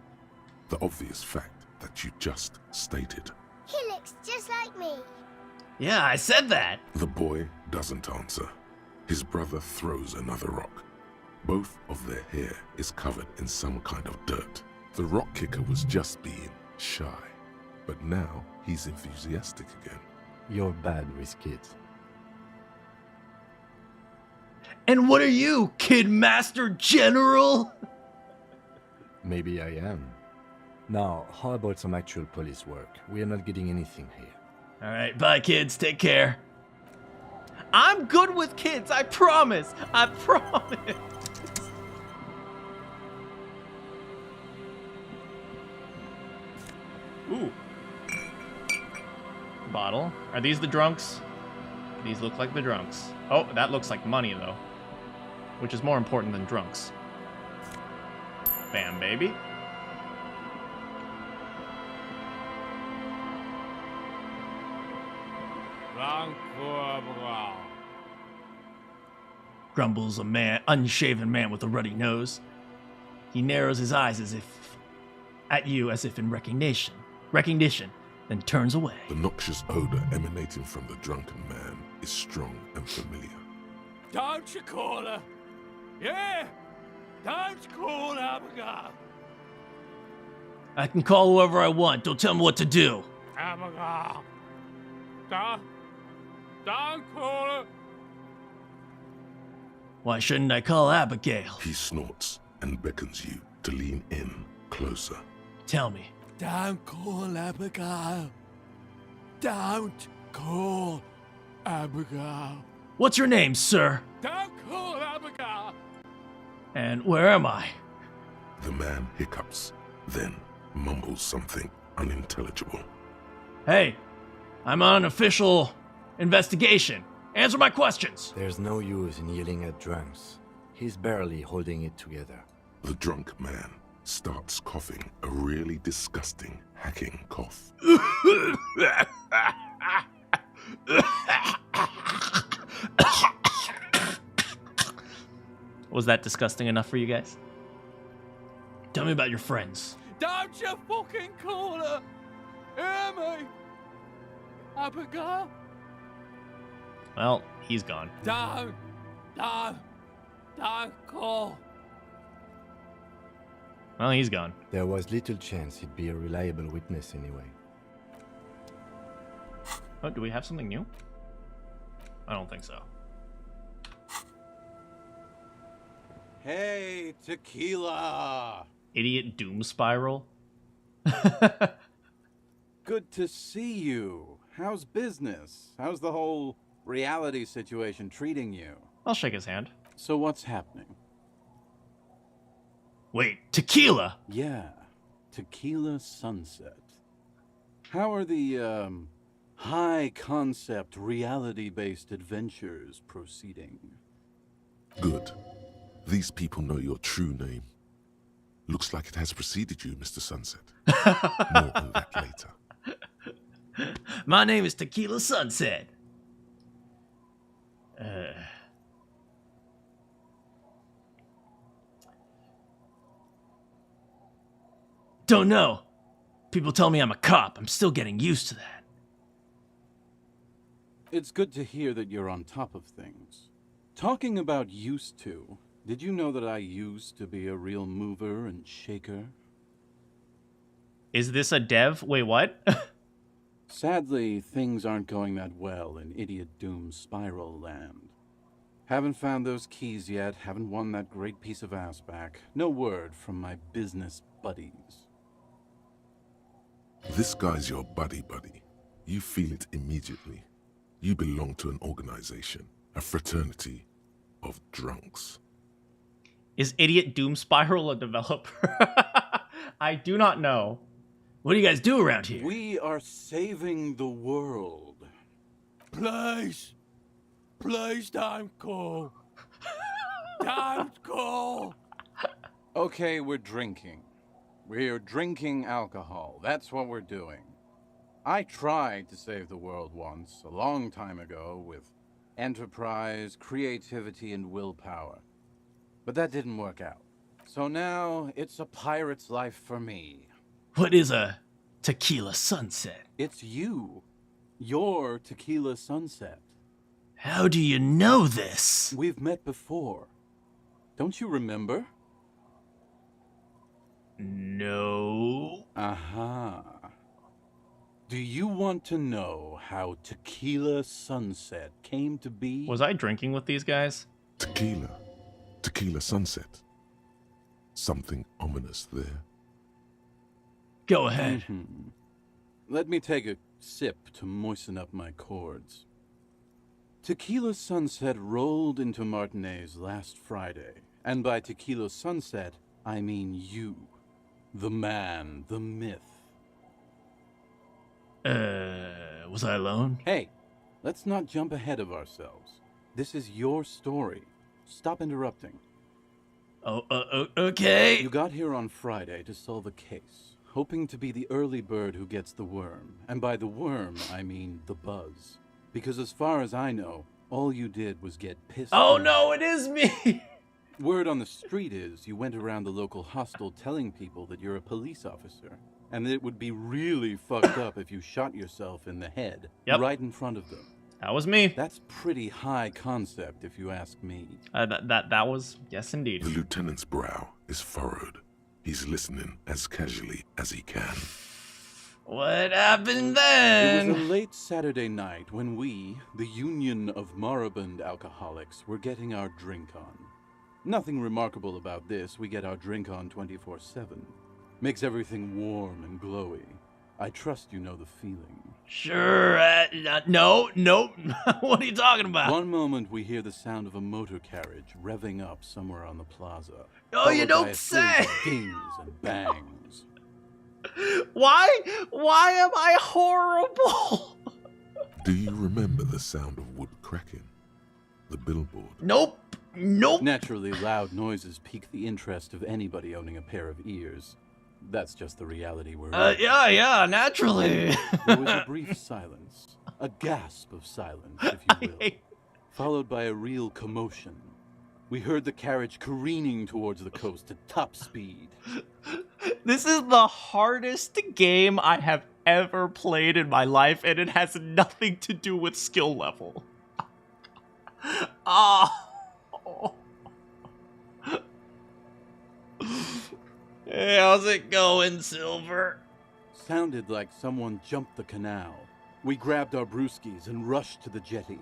The obvious fact that you just stated. He looks just like me. Yeah, I said that. The boy doesn't answer. His brother throws another rock. Both of their hair is covered in some kind of dirt. The rock kicker was just being shy, but now he's enthusiastic again. You're bad with kids. And what are you, Kid Master General? Maybe I am. Now, how about some actual police work? We are not getting anything here. All right, bye, kids. Take care. I'm good with kids. I promise. I promise. Ooh. Bottle. Are these the drunks? These look like the drunks. Oh, that looks like money, though. Which is more important than drunks. Bam, baby. Grumbles a man, unshaven man with a ruddy nose. He narrows his eyes at you as if in recognition, then turns away. The noxious odor emanating from the drunken man is strong and familiar. Don't you call her? Yeah! Don't call Abigail! I can call whoever I want. Don't tell me what to do. Abigail! Don't call her! Why shouldn't I call Abigail? He snorts and beckons you to lean in closer. Tell me. Don't call Abigail. Don't call Abigail. What's your name, sir? Don't call Abigail. And where am I? The man hiccups, then mumbles something unintelligible. Hey, I'm on an official investigation. Answer my questions. There's no use in yelling at drunks. He's barely holding it together. The drunk man starts coughing a really disgusting hacking cough. Was that disgusting enough for you guys? Tell me about your friends. Don't you fucking call her. Hear me? Abigail? Well, he's gone. Don't call. Well, he's gone. There was little chance he'd be a reliable witness anyway. Oh, do we have something new? I don't think so. Hey, tequila! Idiot doom spiral? Good to see you. How's business? How's the whole reality situation treating you? I'll shake his hand. So what's happening? Wait, tequila? Yeah, tequila sunset. How are the, high-concept, reality-based adventures proceeding? Good. These people know your true name. Looks like it has preceded you, Mr. Sunset. More on that later. My name is Tequila Sunset. Don't know. People tell me I'm a cop. I'm still getting used to that. It's good to hear that you're on top of things. Talking about used to, did you know that I used to be a real mover and shaker? Is this a dev? Wait, what? Sadly, things aren't going that well in Idiot Doom Spiral Land. Haven't found those keys yet, haven't won that great piece of ass back. No word from my business buddies. This guy's your buddy. You feel it immediately. You belong to an organization, a fraternity of drunks. Is Idiot Doom Spiral a developer? I do not know. What do you guys do around here? We are saving the world. Please don't call. Don't call. Okay, we're drinking. We're drinking alcohol. That's what we're doing. I tried to save the world once, a long time ago, with enterprise, creativity, and willpower. But that didn't work out. So now, it's a pirate's life for me. What is a tequila sunset? It's you. Your tequila sunset. How do you know this? We've met before. Don't you remember? No. Aha. Do you want to know how Tequila Sunset came to be? Was I drinking with these guys? Tequila Sunset. Something ominous there. Go ahead. Let me take a sip to moisten up my cords. Tequila Sunset rolled into Martinez last Friday. And by Tequila Sunset, I mean you. The man, the myth. Was I alone? Hey, let's not jump ahead of ourselves. This is your story. Stop interrupting. Okay. You got here on Friday to solve a case, hoping to be the early bird who gets the worm. And by the worm, I mean the buzz. Because as far as I know, all you did was get pissed off. No, it is me! Word on the street is you went around the local hostel telling people that you're a police officer. And that it would be really fucked up if you shot yourself in the head right in front of them. That was me. That's pretty high concept, if you ask me. That was, yes indeed. The lieutenant's brow is furrowed. He's listening as casually as he can. What happened then? It was a late Saturday night when we, the Union of Moribund Alcoholics, were getting our drink on. Nothing remarkable about this, we get our drink on 24/7. Makes everything warm and glowy. I trust you know the feeling. Sure, no. What are you talking about? One moment we hear the sound of a motor carriage revving up somewhere on the plaza. Oh, you followed by don't a say! series of dings and bangs. Why am I horrible? Do you remember the sound of wood cracking? The billboard? Nope. Naturally, loud noises pique the interest of anybody owning a pair of ears. That's just the reality we're in. Yeah, naturally. There was a brief silence, a gasp of silence, if you will, followed by a real commotion. We heard the carriage careening towards the coast at top speed. This is the hardest game I have ever played in my life, and it has nothing to do with skill level. Hey, how's it going, Silver? Sounded like someone jumped the canal. We grabbed our brewskis and rushed to the jetty.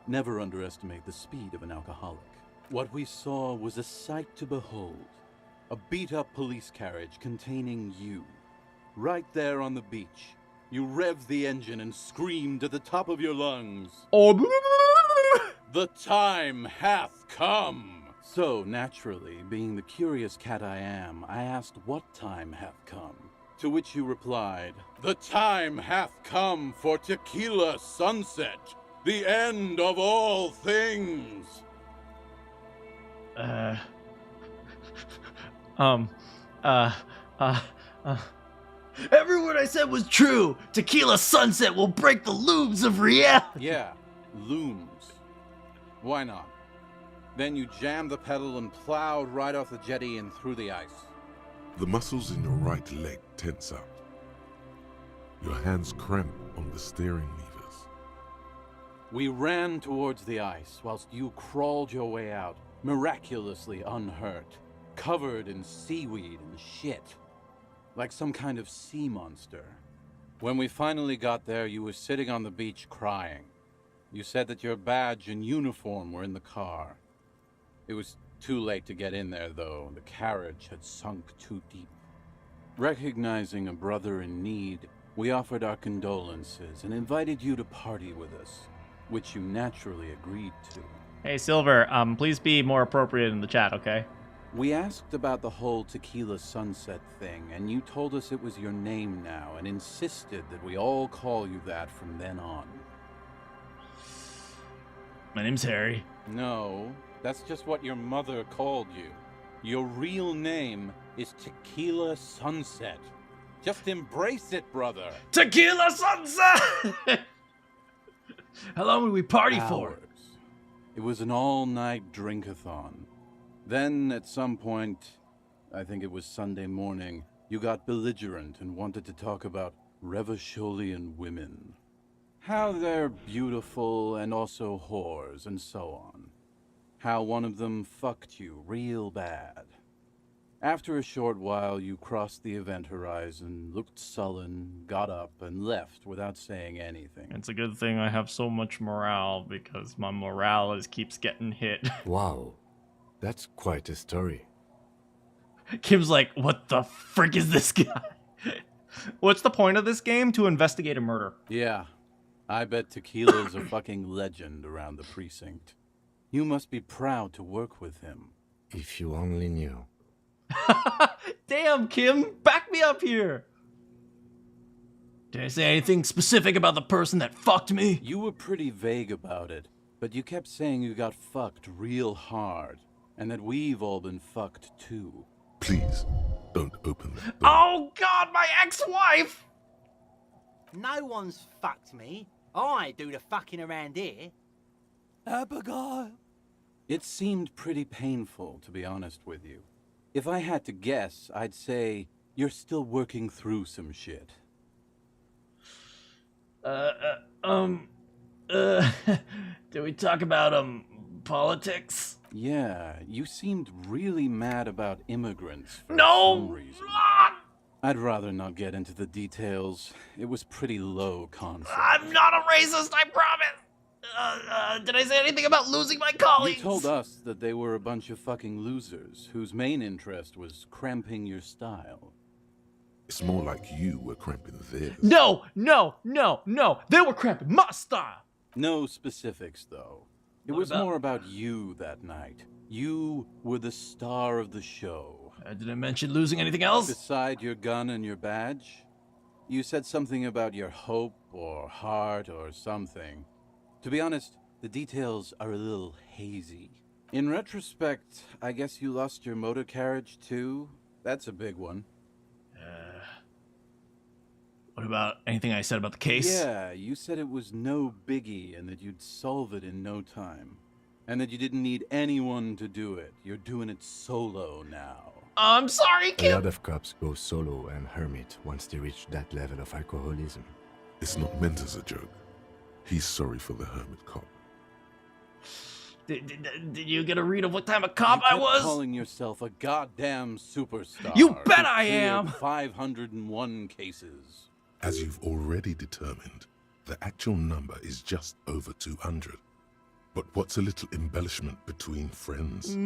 Never underestimate the speed of an alcoholic. What we saw was a sight to behold. A beat-up police carriage containing you. Right there on the beach. You revved the engine and screamed at the top of your lungs. The time hath come! So, naturally, being the curious cat I am, I asked what time hath come. To which you replied, the time hath come for tequila sunset, the end of all things. Every word I said was true. Tequila sunset will break the looms of reality. Yeah, looms. Why not? Then you jammed the pedal and plowed right off the jetty and through the ice. The muscles in your right leg tense up. Your hands cramp on the steering levers. We ran towards the ice whilst you crawled your way out, miraculously unhurt, covered in seaweed and shit, like some kind of sea monster. When we finally got there, you were sitting on the beach crying. You said that your badge and uniform were in the car. It was too late to get in there, though. The carriage had sunk too deep. Recognizing a brother in need, we offered our condolences and invited you to party with us, which you naturally agreed to. Hey, Silver, please be more appropriate in the chat, okay? We asked about the whole tequila sunset thing, and you told us it was your name now and insisted that we all call you that from then on. My name's Harry. No, that's just what your mother called you. Your real name is Tequila Sunset. Just embrace it, brother. Tequila sunset! How long would we party for? Hours. It was an all-night drink-a-thon. Then, at some point, I think it was Sunday morning, you got belligerent and wanted to talk about Revacholian women. How they're beautiful and also whores and so on. How one of them fucked you real bad. After a short while, you crossed the event horizon, looked sullen, got up, and left without saying anything. It's a good thing I have so much morale, because my morale keeps getting hit. Wow, that's quite a story. Kim's like, what the frick is this guy? What's the point of this game? To investigate a murder. Yeah, I bet Tequila's a fucking legend around the precinct. You must be proud to work with him. If you only knew. Damn, Kim, back me up here. Did I say anything specific about the person that fucked me? You were pretty vague about it, but you kept saying you got fucked real hard, and that we've all been fucked too. Please, don't open that door. Oh God, my ex-wife! No one's fucked me. I do the fucking around here. Abigail. It seemed pretty painful, to be honest with you. If I had to guess, I'd say you're still working through some shit. Did we talk about, politics? Yeah, you seemed really mad about immigrants for No! some reason. I'd rather not get into the details. It was pretty low concept. I'm not a racist, I promise! Did I say anything about losing my colleagues? You told us that they were a bunch of fucking losers whose main interest was cramping your style. It's more like you were cramping theirs. No! They were cramping my style! No specifics, though. It was more about you that night. You were the star of the show. Did I mention losing anything else? Beside your gun and your badge, you said something about your hope or heart or something. To be honest, the details are a little hazy. In retrospect, I guess you lost your motor carriage too? That's a big one. What about anything I said about the case? Yeah, you said it was no biggie and that you'd solve it in no time. And that you didn't need anyone to do it. You're doing it solo now. I'm sorry, kid. A lot of cops go solo and hermit once they reach that level of alcoholism. It's not meant as a joke. He's sorry for the hermit cop. Did you get a read of what time of cop I was? Calling yourself a goddamn superstar. You bet I am! 501 cases. As you've already determined, the actual number is just over 200. But what's a little embellishment between friends?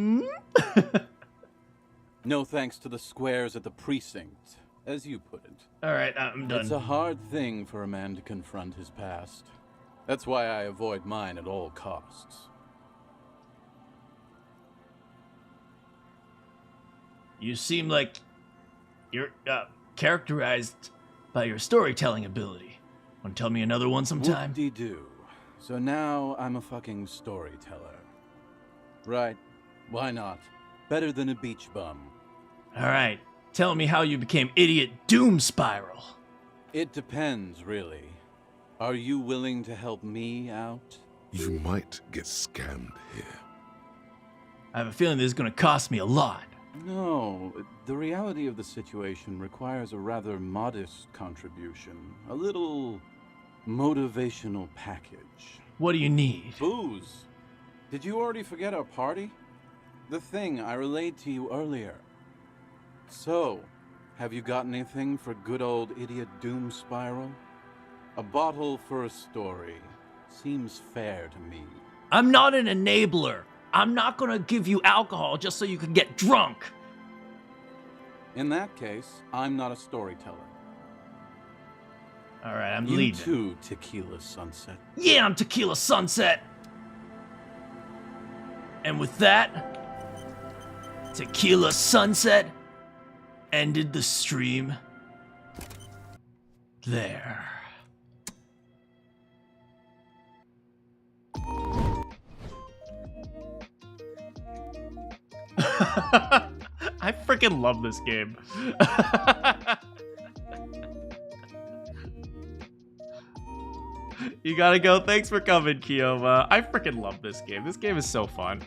No thanks to the squares at the precinct, as you put it. All right, I'm done. It's a hard thing for a man to confront his past. That's why I avoid mine at all costs. You seem like you're characterized by your storytelling ability. Want to tell me another one sometime? Whoop-de-doo. So now I'm a fucking storyteller. Right. Why not? Better than a beach bum. All right. Tell me how you became Idiot Doom Spiral. It depends, really. Are you willing to help me out? You might get scammed here. I have a feeling this is going to cost me a lot. No, the reality of the situation requires a rather modest contribution. A little motivational package. What do you need? Booze. Did you already forget our party? The thing I relayed to you earlier. So, have you got anything for good old Idiot Doom Spiral? A bottle for a story. Seems fair to me. I'm not an enabler. I'm not gonna give you alcohol just so you can get drunk. In that case, I'm not a storyteller. All right, I'm you leaving. too, Tequila Sunset. Yeah, I'm Tequila Sunset. And with that, Tequila Sunset ended the stream there. I freaking love this game. You gotta go. Thanks for coming, Kioma. I freaking love this game. This game is so fun.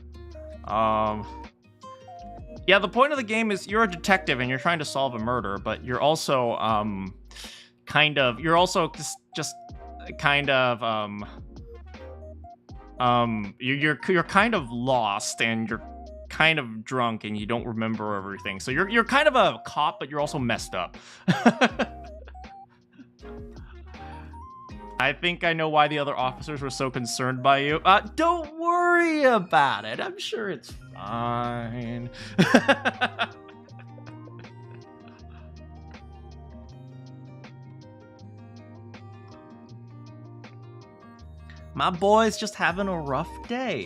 Yeah, the point of the game is you're a detective and you're trying to solve a murder, but you're also you're kind of lost and you're kind of drunk and you don't remember everything. So you're kind of a cop, but you're also messed up. I think I know why the other officers were so concerned by you. Don't worry about it. I'm sure it's fine. My boy's just having a rough day.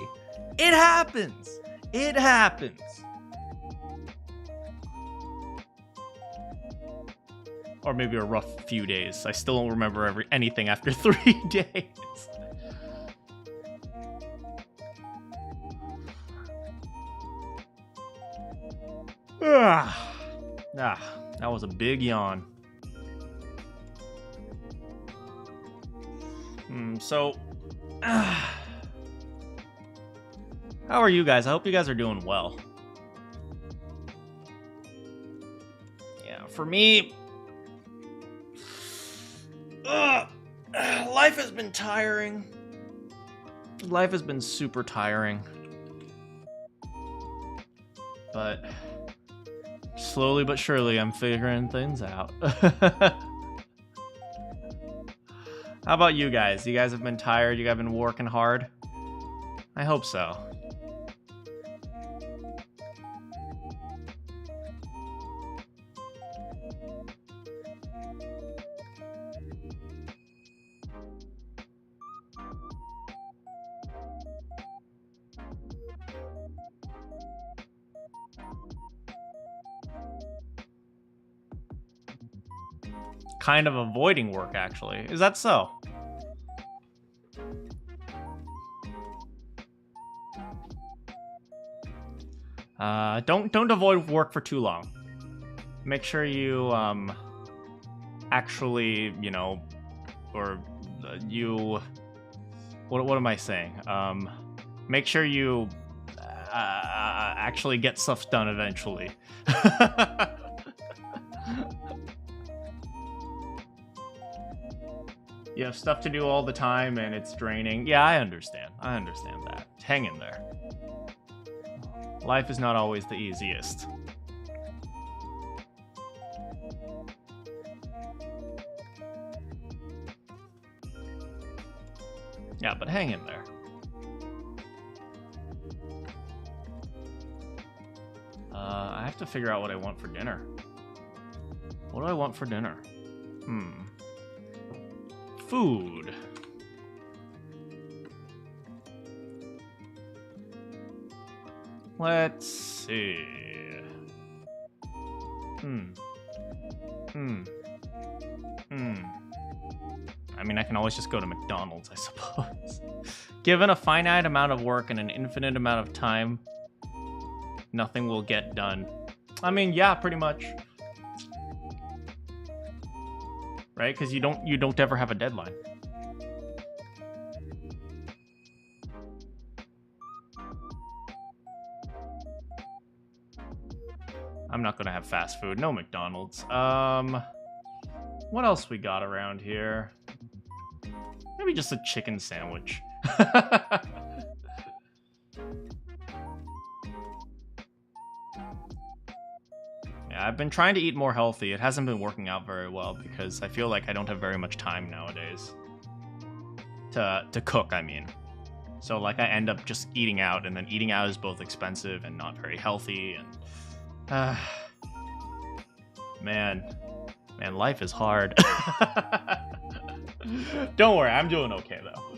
It happens. It happens. Or maybe a rough few days. I still don't remember anything after 3 days. That was a big yawn. How are you guys? I hope you guys are doing well. Yeah, for me, life has been tiring. Life has been super tiring. But slowly but surely, I'm figuring things out. How about you guys? You guys have been tired? You guys have been working hard? I hope so. kind of avoiding work, actually. Is that so? Don't avoid work for too long. Make sure you, actually, you know, or you... What am I saying? Make sure you actually get stuff done eventually. You have stuff to do all the time and it's draining. Yeah, I understand. I understand that. Hang in there. Life is not always the easiest. Yeah, but hang in there. I have to figure out what I want for dinner. What do I want for dinner? Food. Let's see. I mean, I can always just go to McDonald's, I suppose. Given a finite amount of work and an infinite amount of time, nothing will get done. I mean, yeah, pretty much. Right? Because you don't ever have a deadline. I'm not gonna have fast food. No McDonald's. What else we got around here? Maybe just a chicken sandwich. Yeah, I've been trying to eat more healthy. It hasn't been working out very well because I feel like I don't have very much time nowadays. To cook, I mean. So like I end up just eating out, and then eating out is both expensive and not very healthy, and man, life is hard. Don't worry, I'm doing okay though.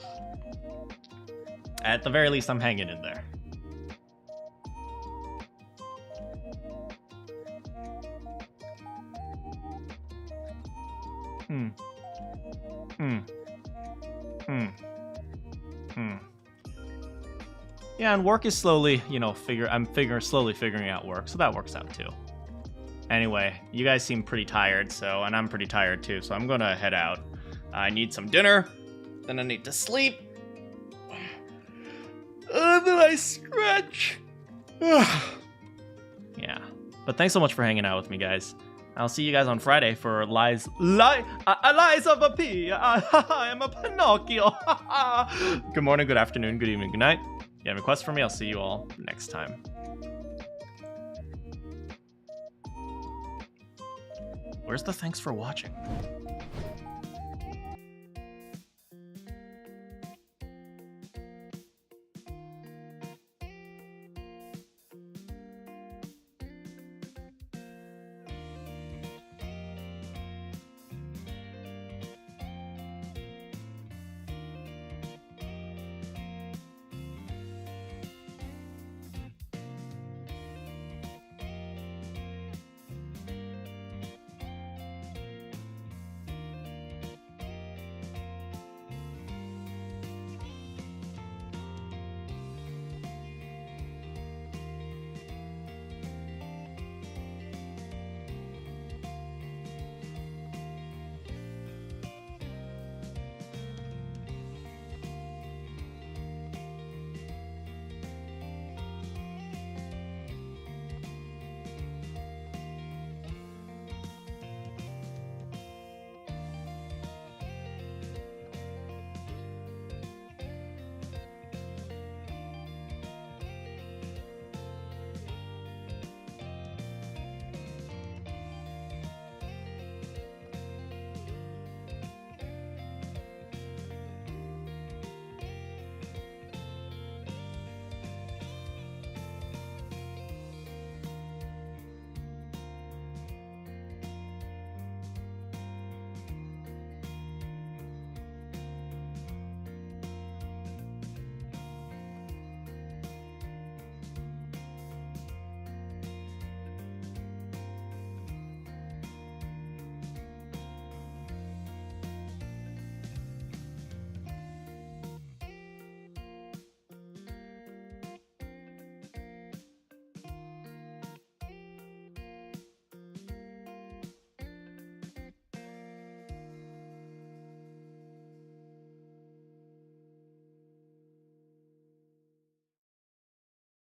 At the very least, I'm hanging in there. Yeah, and work is slowly, you know, slowly figuring out work, so that works out too. Anyway, you guys seem pretty tired, and I'm pretty tired too, so I'm gonna head out. I need some dinner, then I need to sleep, and then I stretch. Yeah, but thanks so much for hanging out with me, guys. I'll see you guys on Friday for Lies of a P. I am a Pinocchio. Good morning, good afternoon, good evening, good night. If you have a request for me, I'll see you all next time. Where's the thanks for watching?